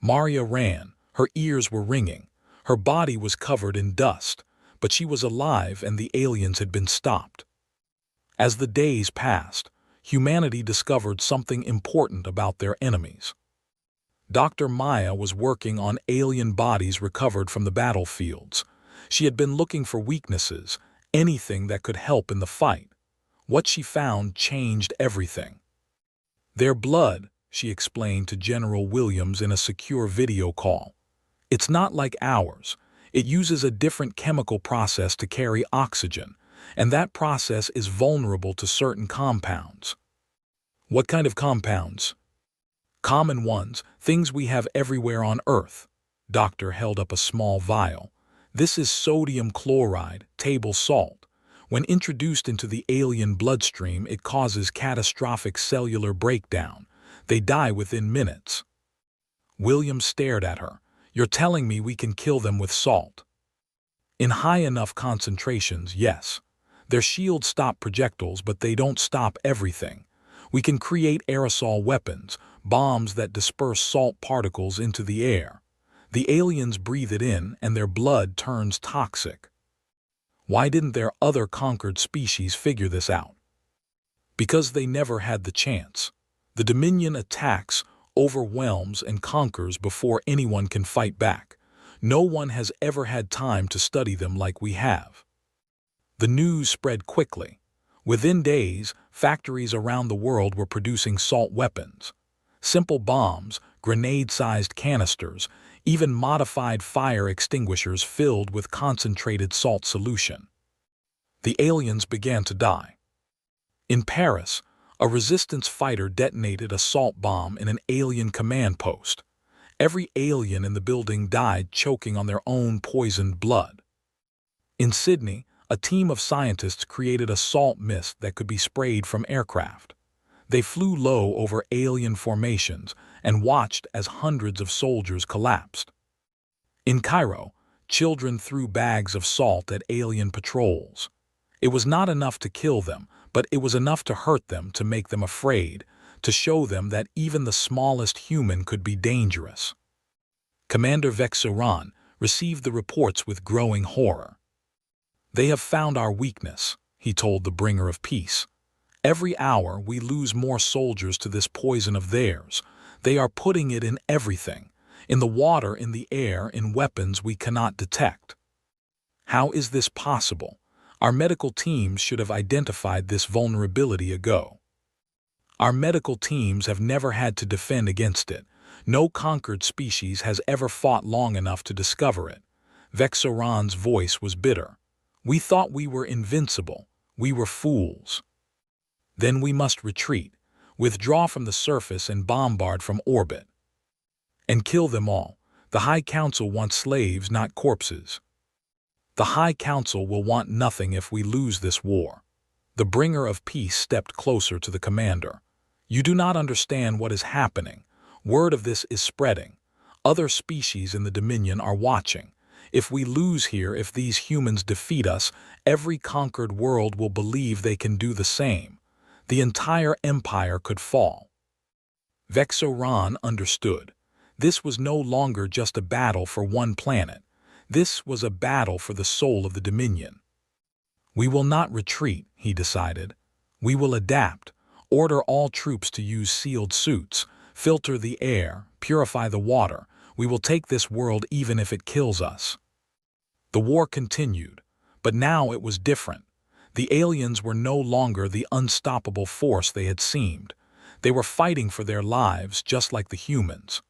Maria ran. Her ears were ringing. Her body was covered in dust, but she was alive and the aliens had been stopped. As the days passed, humanity discovered something important about their enemies. Dr. Maya was working on alien bodies recovered from the battlefields. She had been looking for weaknesses, anything that could help in the fight. What she found changed everything. "Their blood," she explained to General Williams in a secure video call. "It's not like ours. It uses a different chemical process to carry oxygen, and that process is vulnerable to certain compounds." "What kind of compounds?" "Common ones, things we have everywhere on Earth." Doctor held up a small vial. "This is sodium chloride, table salt. When introduced into the alien bloodstream, it causes catastrophic cellular breakdown. They die within minutes." William stared at her. "You're telling me we can kill them with salt?" "In high enough concentrations, yes. Their shields stop projectiles, but they don't stop everything. We can create aerosol weapons, bombs that disperse salt particles into the air. The aliens breathe it in, and their blood turns toxic." Why didn't their other conquered species figure this out? Because they never had the chance. The Dominion attacks overwhelms and conquers before anyone can fight back. No one has ever had time to study them like we have. The news spread quickly. Within days, factories around the world were producing salt weapons. Simple bombs, grenade-sized canisters, even modified fire extinguishers filled with concentrated salt solution. The aliens began to die. In Paris, a resistance fighter detonated a salt bomb in an alien command post. Every alien in the building died choking on their own poisoned blood. In Sydney, a team of scientists created a salt mist that could be sprayed from aircraft. They flew low over alien formations and watched as hundreds of soldiers collapsed. In Cairo, children threw bags of salt at alien patrols. It was not enough to kill them, but it was enough to hurt them, to make them afraid, to show them that even the smallest human could be dangerous. Commander Vexoran received the reports with growing horror. "They have found our weakness," he told the bringer of peace. "Every hour we lose more soldiers to this poison of theirs. They are putting it in everything, in the water, in the air, in weapons we cannot detect." How is this possible? Our medical teams should have identified this vulnerability ago. Our medical teams have never had to defend against it. No conquered species has ever fought long enough to discover it. Vexoran's voice was bitter. "We thought we were invincible. We were fools. Then we must retreat, withdraw from the surface and bombard from orbit. And kill them all. The High Council wants slaves, not corpses. The High Council will want nothing if we lose this war." The bringer of peace stepped closer to the commander. "You do not understand what is happening. Word of this is spreading. Other species in the Dominion are watching. If we lose here, if these humans defeat us, every conquered world will believe they can do the same. The entire empire could fall." Vexoran understood. This was no longer just a battle for one planet. This was a battle for the soul of the Dominion. "We will not retreat," he decided. "We will adapt, order all troops to use sealed suits, filter the air, purify the water. We will take this world even if it kills us." The war continued, but now it was different. The aliens were no longer the unstoppable force they had seemed. They were fighting for their lives just like the humans.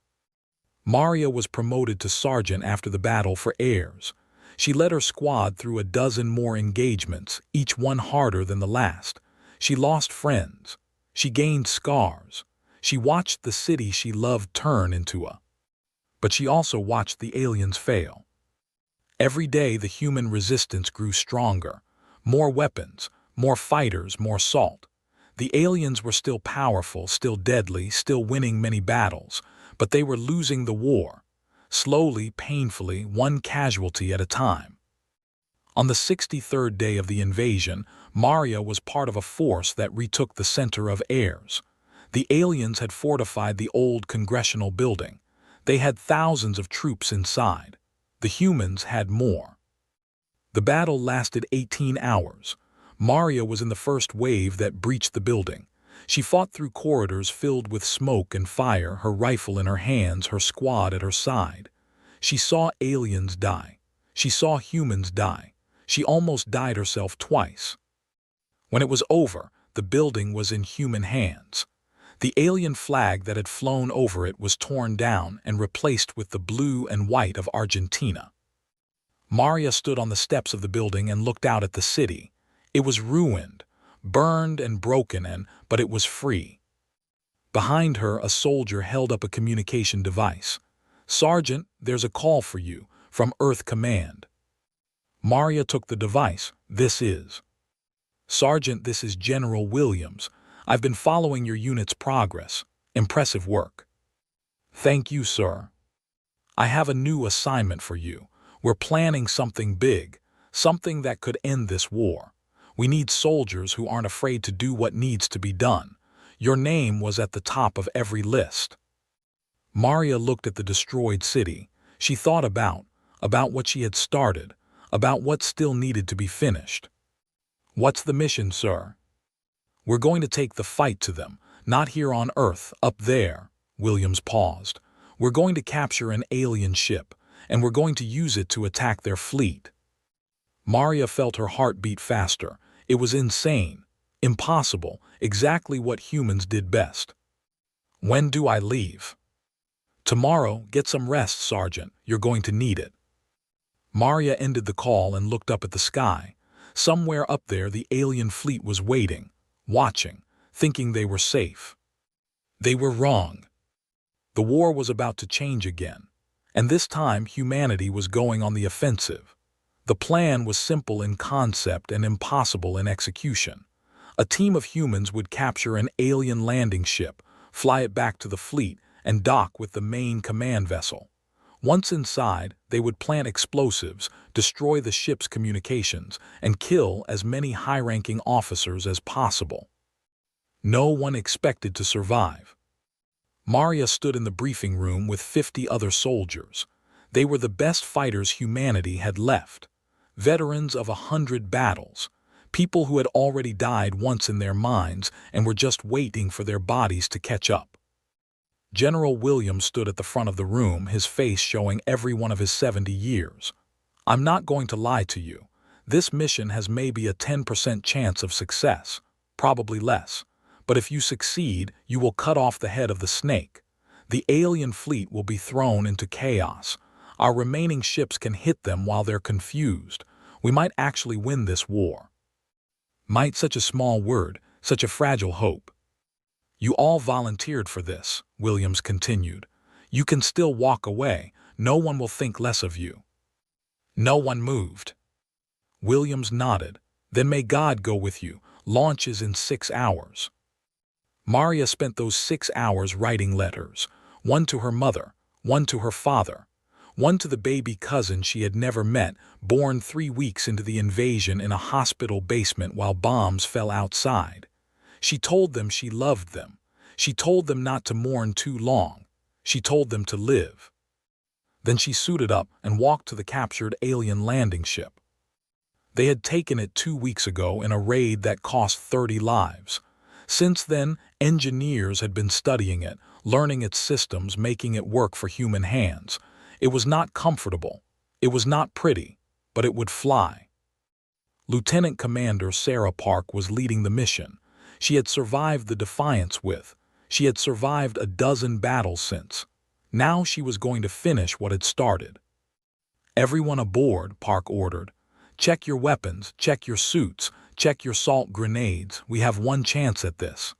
Maria was promoted to sergeant after the battle for heirs. She led her squad through a dozen more engagements, each one harder than the last. She lost friends. She gained scars. She watched the city she loved turn into a... But she also watched the aliens fail. Every day the human resistance grew stronger. More weapons, more fighters, more salt. The aliens were still powerful, still deadly, still winning many battles, but they were losing the war. Slowly, painfully, one casualty at a time. On the 63rd day of the invasion, Maria was part of a force that retook the center of heirs. The aliens had fortified the old congressional building. They had thousands of troops inside. The humans had more. The battle lasted 18 hours. Maria was in the first wave that breached the building. She fought through corridors filled with smoke and fire, her rifle in her hands, her squad at her side. She saw aliens die. She saw humans die. She almost died herself twice. When it was over, the building was in human hands. The alien flag that had flown over it was torn down and replaced with the blue and white of Argentina. Maria stood on the steps of the building and looked out at the city. It was ruined, burned and broken, but it was free. Behind her, a soldier held up a communication device. "Sergeant, there's a call for you, from Earth Command." Maria took the device. "This is..." "Sergeant, this is General Williams. I've been following your unit's progress. Impressive work." "Thank you, sir. I have a new assignment for you. We're planning something big, something that could end this war. We need soldiers who aren't afraid to do what needs to be done. Your name was at the top of every list." Maria looked at the destroyed city. She thought about what she had started, about what still needed to be finished. "What's the mission, sir?" "We're going to take the fight to them, not here on Earth, up there, Williams paused. "We're going to capture an alien ship, and we're going to use it to attack their fleet." Maria felt her heart beat faster. It was insane, impossible, exactly what humans did best. "When do I leave?" "Tomorrow. Get some rest, Sergeant. You're going to need it." Maria ended the call and looked up at the sky. Somewhere up there the alien fleet was waiting, watching, thinking they were safe. They were wrong. The war was about to change again, and this time humanity was going on the offensive. The plan was simple in concept and impossible in execution. A team of humans would capture an alien landing ship, fly it back to the fleet, and dock with the main command vessel. Once inside, they would plant explosives, destroy the ship's communications, and kill as many high-ranking officers as possible. No one expected to survive. Maria stood in the briefing room with 50 other soldiers. They were the best fighters humanity had left. Veterans of 100 battles. People who had already died once in their minds and were just waiting for their bodies to catch up. General Williams stood at the front of the room, his face showing every one of his 70 years. "I'm not going to lie to you. This mission has maybe a 10% chance of success, probably less. But if you succeed, you will cut off the head of the snake. The alien fleet will be thrown into chaos. Our remaining ships can hit them while they're confused. We might actually win this war." Might, such a small word, such a fragile hope. "You all volunteered for this," Williams continued. "You can still walk away. No one will think less of you." No one moved. Williams nodded. "Then may God go with you. Launches in 6 hours." Maria spent those 6 hours writing letters, one to her mother, one to her father, one to the baby cousin she had never met, born 3 weeks into the invasion in a hospital basement while bombs fell outside. She told them she loved them. She told them not to mourn too long. She told them to live. Then she suited up and walked to the captured alien landing ship. They had taken it 2 weeks ago in a raid that cost 30 lives. Since then, engineers had been studying it, learning its systems, making it work for human hands. It was not comfortable. It was not pretty, but it would fly. Lieutenant Commander Sarah Park was leading the mission. She had survived the Defiance she had survived a dozen battles since. Now she was going to finish what had started. "Everyone aboard," Park ordered. "Check your weapons, check your suits, check your salt grenades. We have one chance at this."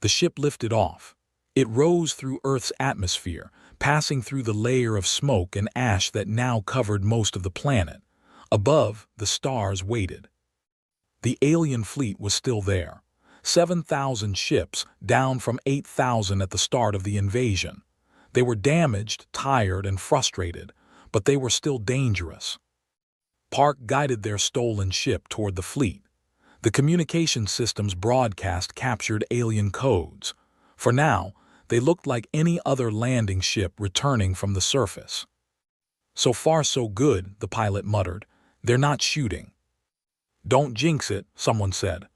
The ship lifted off. It rose through Earth's atmosphere, passing through the layer of smoke and ash that now covered most of the planet. Above, the stars waited. The alien fleet was still there. 7,000 ships, down from 8,000 at the start of the invasion. They were damaged, tired, and frustrated, but they were still dangerous. Park guided their stolen ship toward the fleet. The communication systems broadcast captured alien codes. For now, they looked like any other landing ship returning from the surface. "So far so good," the pilot muttered. "They're not shooting." "Don't jinx it," someone said.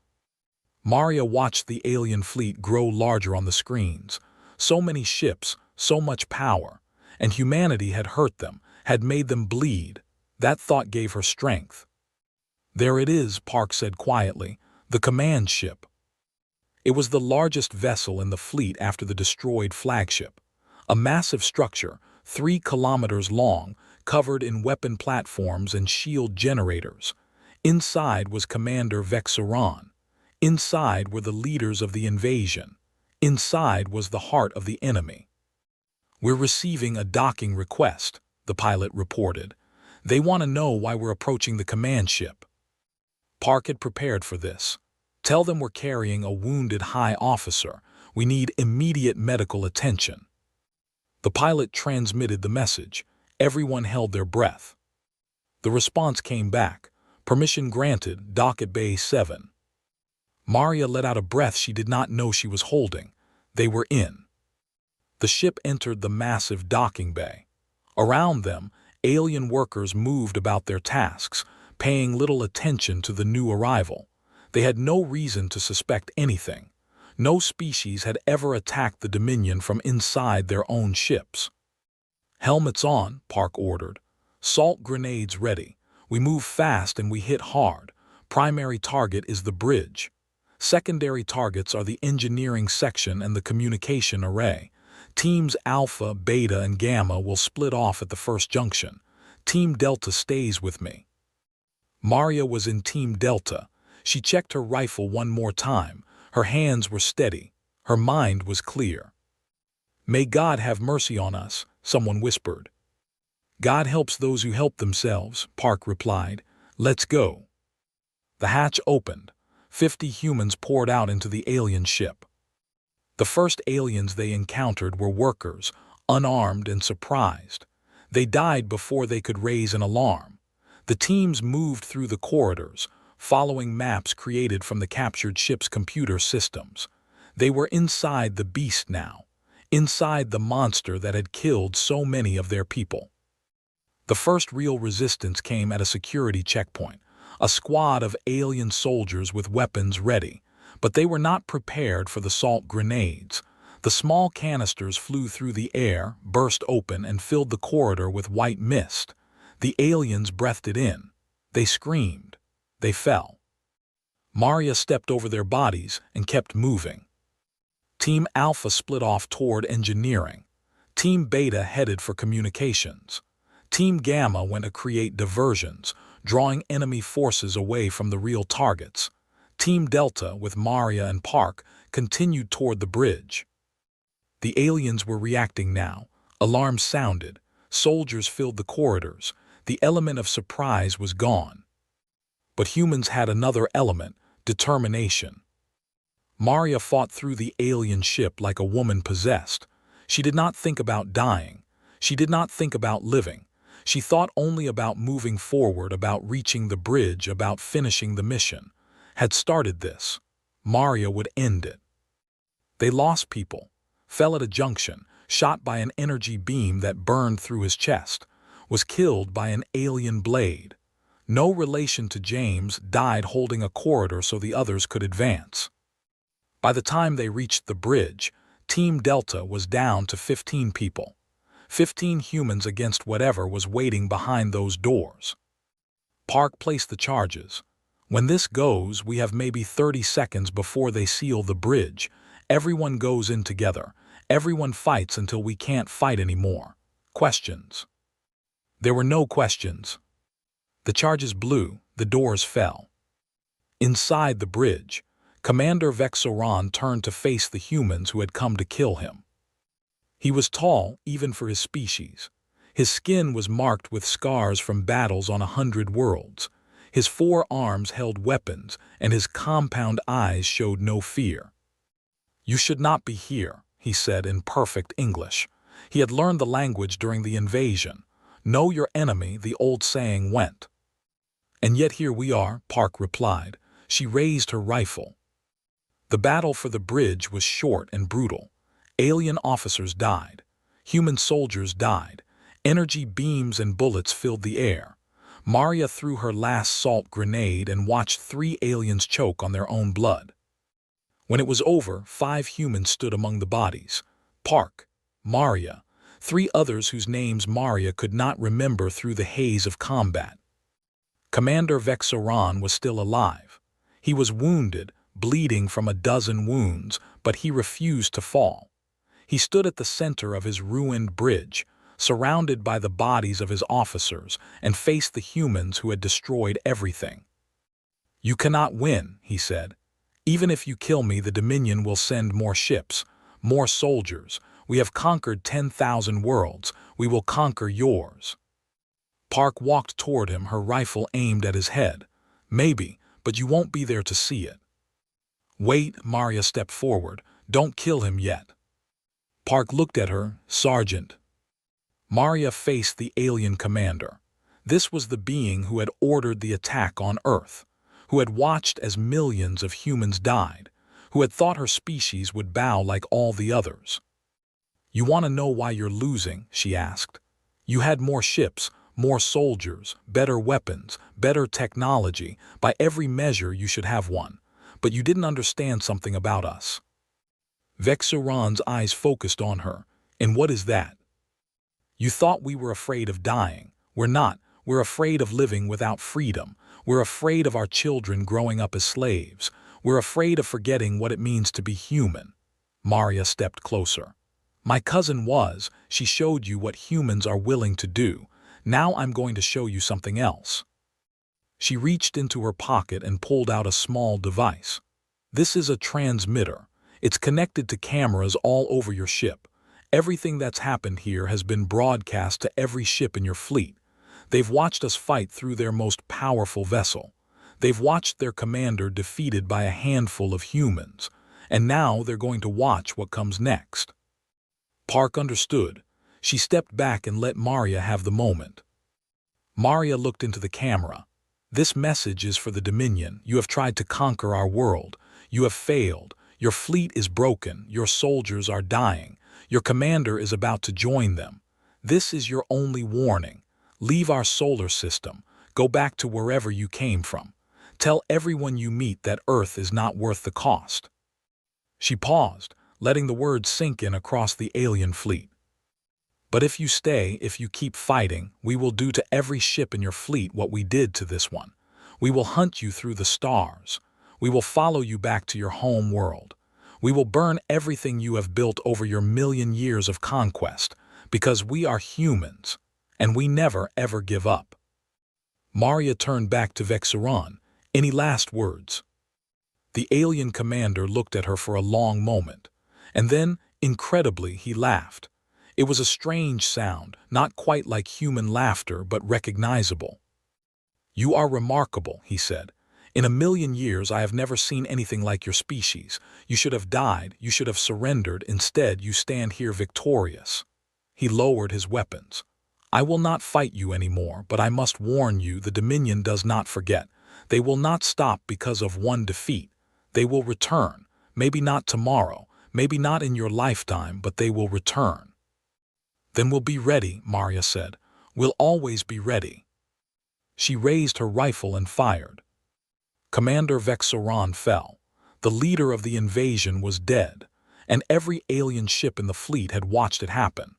Maria watched the alien fleet grow larger on the screens. So many ships, so much power, and humanity had hurt them, had made them bleed. That thought gave her strength. "There it is," Park said quietly, "the command ship." It was the largest vessel in the fleet after the destroyed flagship. A massive structure, 3 kilometers long, covered in weapon platforms and shield generators. Inside was Commander Vexeron. Inside were the leaders of the invasion. Inside was the heart of the enemy. "We're receiving a docking request," the pilot reported. "They want to know why we're approaching the command ship." Park had prepared for this. "Tell them we're carrying a wounded high officer. We need immediate medical attention." The pilot transmitted the message. Everyone held their breath. The response came back. "Permission granted, dock at Bay 7. Maria let out a breath she did not know she was holding. They were in. The ship entered the massive docking bay. Around them, alien workers moved about their tasks, paying little attention to the new arrival. They had no reason to suspect anything. No species had ever attacked the Dominion from inside their own ships. "Helmets on," Park ordered. "Salt grenades ready. We move fast and we hit hard. Primary target is the bridge. Secondary targets are the engineering section and the communication array. Teams Alpha, Beta, and Gamma will split off at the first junction. Team Delta stays with me." Maria was in Team Delta. She checked her rifle one more time. Her hands were steady. Her mind was clear. "May God have mercy on us," someone whispered. "God helps those who help themselves," Park replied. "Let's go." The hatch opened. 50 humans poured out into the alien ship. The first aliens they encountered were workers, unarmed and surprised. They died before they could raise an alarm. The teams moved through the corridors, following maps created from the captured ship's computer systems. They were inside the beast now, inside the monster that had killed so many of their people. The first real resistance came at a security checkpoint, a squad of alien soldiers with weapons ready, but they were not prepared for the salt grenades. The small canisters flew through the air, burst open, and filled the corridor with white mist. The aliens breathed it in. They screamed. They fell. Maria stepped over their bodies and kept moving. Team Alpha split off toward engineering. Team Beta headed for communications. Team Gamma went to create diversions, drawing enemy forces away from the real targets. Team Delta, with Maria and Park, continued toward the bridge. The aliens were reacting now. Alarms sounded. Soldiers filled the corridors. The element of surprise was gone. But humans had another element, determination. Maria fought through the alien ship like a woman possessed. She did not think about dying. She did not think about living. She thought only about moving forward, about reaching the bridge, about finishing the mission. Had started this. Maria would end it. They lost people, fell at a junction, shot by an energy beam that burned through his chest, was killed by an alien blade. No relation to James, died holding a corridor so the others could advance. By the time they reached the bridge, Team Delta was down to 15 people. 15 humans against whatever was waiting behind those doors. Park placed the charges. "When this goes, we have maybe 30 seconds before they seal the bridge. Everyone goes in together. Everyone fights until we can't fight anymore. Questions?" There were no questions. The charges blew, the doors fell. Inside the bridge, Commander Vexoran turned to face the humans who had come to kill him. He was tall, even for his species. His skin was marked with scars from battles on 100 worlds. His 4 arms held weapons, and his compound eyes showed no fear. "You should not be here," he said in perfect English. He had learned the language during the invasion. "Know your enemy," the old saying went. "And yet here we are," Park replied. She raised her rifle. The battle for the bridge was short and brutal. Alien officers died. Human soldiers died. Energy beams and bullets filled the air. Maria threw her last salt grenade and watched 3 aliens choke on their own blood. When it was over, 5 humans stood among the bodies. Park, Maria, 3 others whose names Maria could not remember through the haze of combat. Commander Vexoran was still alive. He was wounded, bleeding from a dozen wounds, but he refused to fall. He stood at the center of his ruined bridge, surrounded by the bodies of his officers, and faced the humans who had destroyed everything. "You cannot win," he said. "Even if you kill me, the Dominion will send more ships, more soldiers. We have conquered 10,000 worlds. We will conquer yours." Park walked toward him, her rifle aimed at his head. "Maybe, but you won't be there to see it." "Wait," Maria stepped forward. "Don't kill him yet." Park looked at her. "Sergeant." Maria faced the alien commander. This was the being who had ordered the attack on Earth, who had watched as millions of humans died, who had thought her species would bow like all the others. "You want to know why you're losing?" she asked. "You had more ships, more soldiers, better weapons, better technology. By every measure, you should have won. But you didn't understand something about us. Vexaron's eyes focused on her. And what is that? You thought we were afraid of dying. We're not. We're afraid of living without freedom. We're afraid of our children growing up as slaves. We're afraid of forgetting what it means to be human. Maria stepped closer. My cousin was. She showed you what humans are willing to do. Now I'm going to show you something else. She reached into her pocket and pulled out a small device. This is a transmitter. It's connected to cameras all over your ship. Everything that's happened here has been broadcast to every ship in your fleet. They've watched us fight through their most powerful vessel. They've watched their commander defeated by a handful of humans. And now they're going to watch what comes next. Park understood. She stepped back and let Maria have the moment. Maria looked into the camera. This message is for the Dominion. You have tried to conquer our world. You have failed. Your fleet is broken. Your soldiers are dying. Your commander is about to join them. This is your only warning. Leave our solar system. Go back to wherever you came from. Tell everyone you meet that Earth is not worth the cost. She paused, letting the words sink in across the alien fleet. But if you stay, if you keep fighting, we will do to every ship in your fleet what we did to this one. We will hunt you through the stars. We will follow you back to your home world. We will burn everything you have built over your million years of conquest, because we are humans, and we never ever give up. Maria turned back to Vexaron. Any last words? The alien commander looked at her for a long moment, and then, incredibly, he laughed. It was a strange sound, not quite like human laughter, but recognizable. You are remarkable, he said. In a million years I have never seen anything like your species. You should have died, you should have surrendered, instead you stand here victorious. He lowered his weapons. I will not fight you anymore, but I must warn you, the Dominion does not forget. They will not stop because of one defeat. They will return, maybe not tomorrow, maybe not in your lifetime, but they will return. Then we'll be ready, Maria said. We'll always be ready. She raised her rifle and fired. Commander Vexaron fell. The leader of the invasion was dead, and every alien ship in the fleet had watched it happen.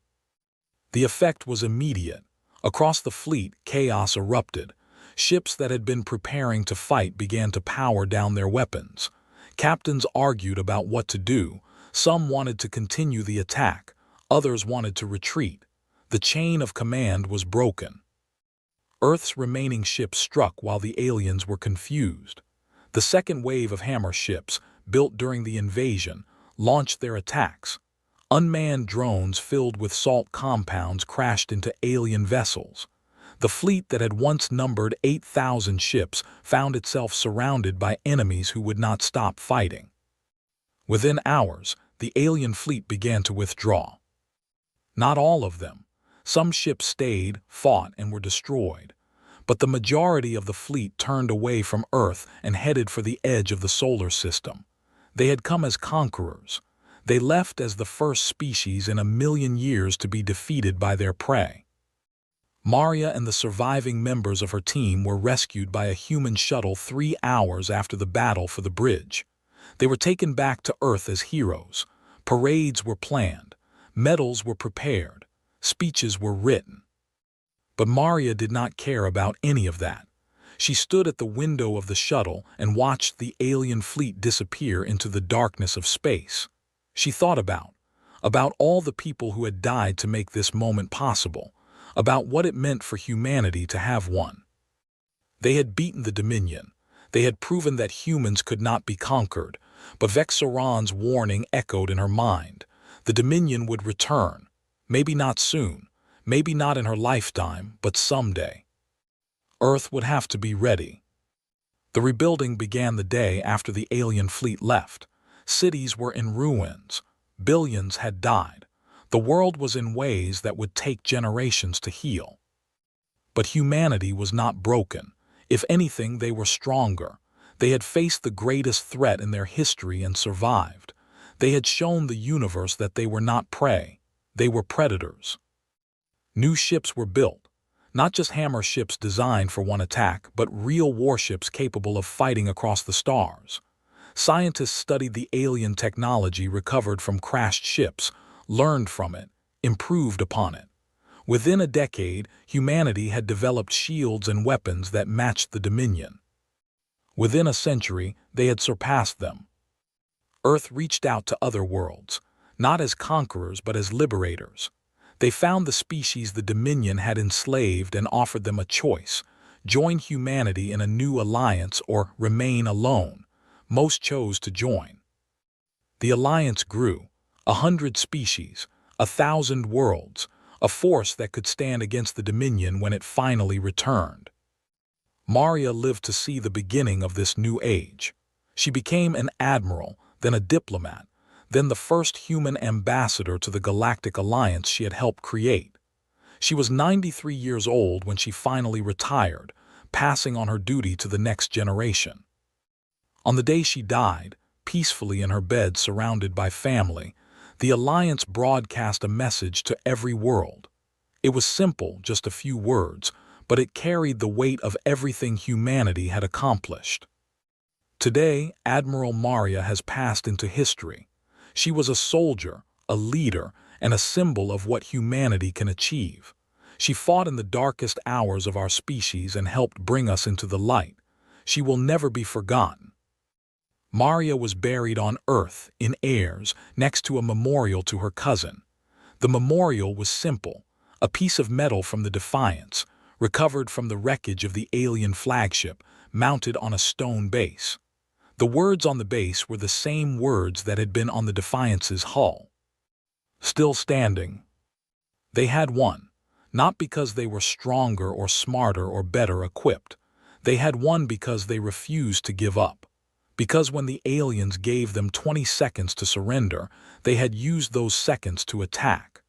The effect was immediate. Across the fleet, chaos erupted. Ships that had been preparing to fight began to power down their weapons. Captains argued about what to do. Some wanted to continue the attack. Others wanted to retreat. The chain of command was broken. Earth's remaining ships struck while the aliens were confused. The second wave of hammer ships, built during the invasion, launched their attacks. Unmanned drones filled with salt compounds crashed into alien vessels. The fleet that had once numbered 8,000 ships found itself surrounded by enemies who would not stop fighting. Within hours, the alien fleet began to withdraw. Not all of them. Some ships stayed, fought, and were destroyed. But the majority of the fleet turned away from Earth and headed for the edge of the solar system. They had come as conquerors. They left as the first species in a million years to be defeated by their prey. Maria and the surviving members of her team were rescued by a human shuttle 3 hours after the battle for the bridge. They were taken back to Earth as heroes. Parades were planned. Medals were prepared. Speeches were written. But Maria did not care about any of that. She stood at the window of the shuttle and watched the alien fleet disappear into the darkness of space. She thought about all the people who had died to make this moment possible, about what it meant for humanity to have one. They had beaten the Dominion. They had proven that humans could not be conquered, but Vexaron's warning echoed in her mind. The Dominion would return, maybe not soon, maybe not in her lifetime, but someday. Earth would have to be ready. The rebuilding began the day after the alien fleet left. Cities were in ruins. Billions had died. The world was in ways that would take generations to heal. But humanity was not broken. If anything, they were stronger. They had faced the greatest threat in their history and survived. They had shown the universe that they were not prey. They were predators. New ships were built, not just hammer ships designed for one attack, but real warships capable of fighting across the stars. Scientists studied the alien technology recovered from crashed ships, learned from it, improved upon it. Within a decade, humanity had developed shields and weapons that matched the Dominion. Within a century, they had surpassed them. Earth reached out to other worlds, not as conquerors but as liberators. They found the species the Dominion had enslaved and offered them a choice: join humanity in a new alliance or remain alone. Most chose to join. The alliance grew: 100 species, 1,000 worlds, a force that could stand against the Dominion when it finally returned. Maria lived to see the beginning of this new age. She became an admiral, then a diplomat, then the first human ambassador to the Galactic Alliance she had helped create. She was 93 years old when she finally retired, passing on her duty to the next generation. On the day she died, peacefully in her bed surrounded by family, the Alliance broadcast a message to every world. It was simple, just a few words, but it carried the weight of everything humanity had accomplished. Today, Admiral Maria has passed into history. She was a soldier, a leader, and a symbol of what humanity can achieve. She fought in the darkest hours of our species and helped bring us into the light. She will never be forgotten. Maria was buried on Earth, in Ayers, next to a memorial to her cousin. The memorial was simple: a piece of metal from the Defiance, recovered from the wreckage of the alien flagship, mounted on a stone base. The words on the base were the same words that had been on the Defiance's hull. Still standing. They had won, not because they were stronger or smarter or better equipped. They had won because they refused to give up. Because when the aliens gave them 20 seconds to surrender, they had used those seconds to attack.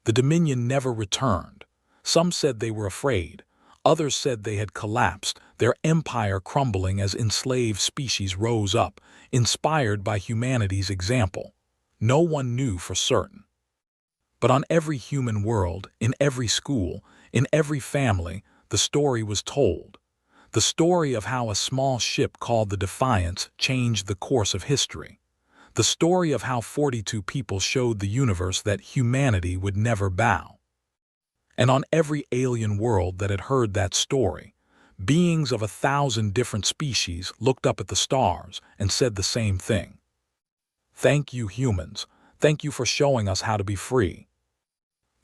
The Dominion never returned. Some said they were afraid. Others said they had collapsed, their empire crumbling as enslaved species rose up, inspired by humanity's example. No one knew for certain. But on every human world, in every school, in every family, the story was told. The story of how a small ship called the Defiance changed the course of history. The story of how 42 people showed the universe that humanity would never bow. And on every alien world that had heard that story, beings of 1,000 different species looked up at the stars and said the same thing. Thank you, humans. Thank you for showing us how to be free.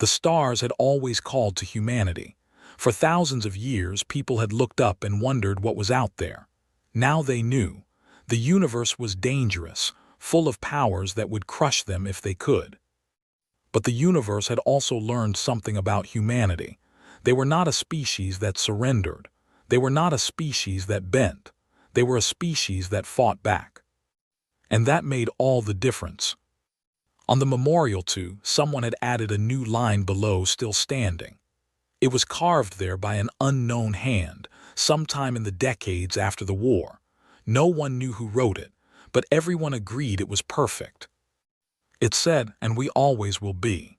The stars had always called to humanity. For thousands of years, people had looked up and wondered what was out there. Now they knew. The universe was dangerous, full of powers that would crush them if they could. But the universe had also learned something about humanity. They were not a species that surrendered. They were not a species that bent. They were a species that fought back. And that made all the difference. On the memorial to, someone had added a new line below, still standing. It was carved there by an unknown hand, sometime in the decades after the war. No one knew who wrote it, but everyone agreed it was perfect. It said, "And we always will be."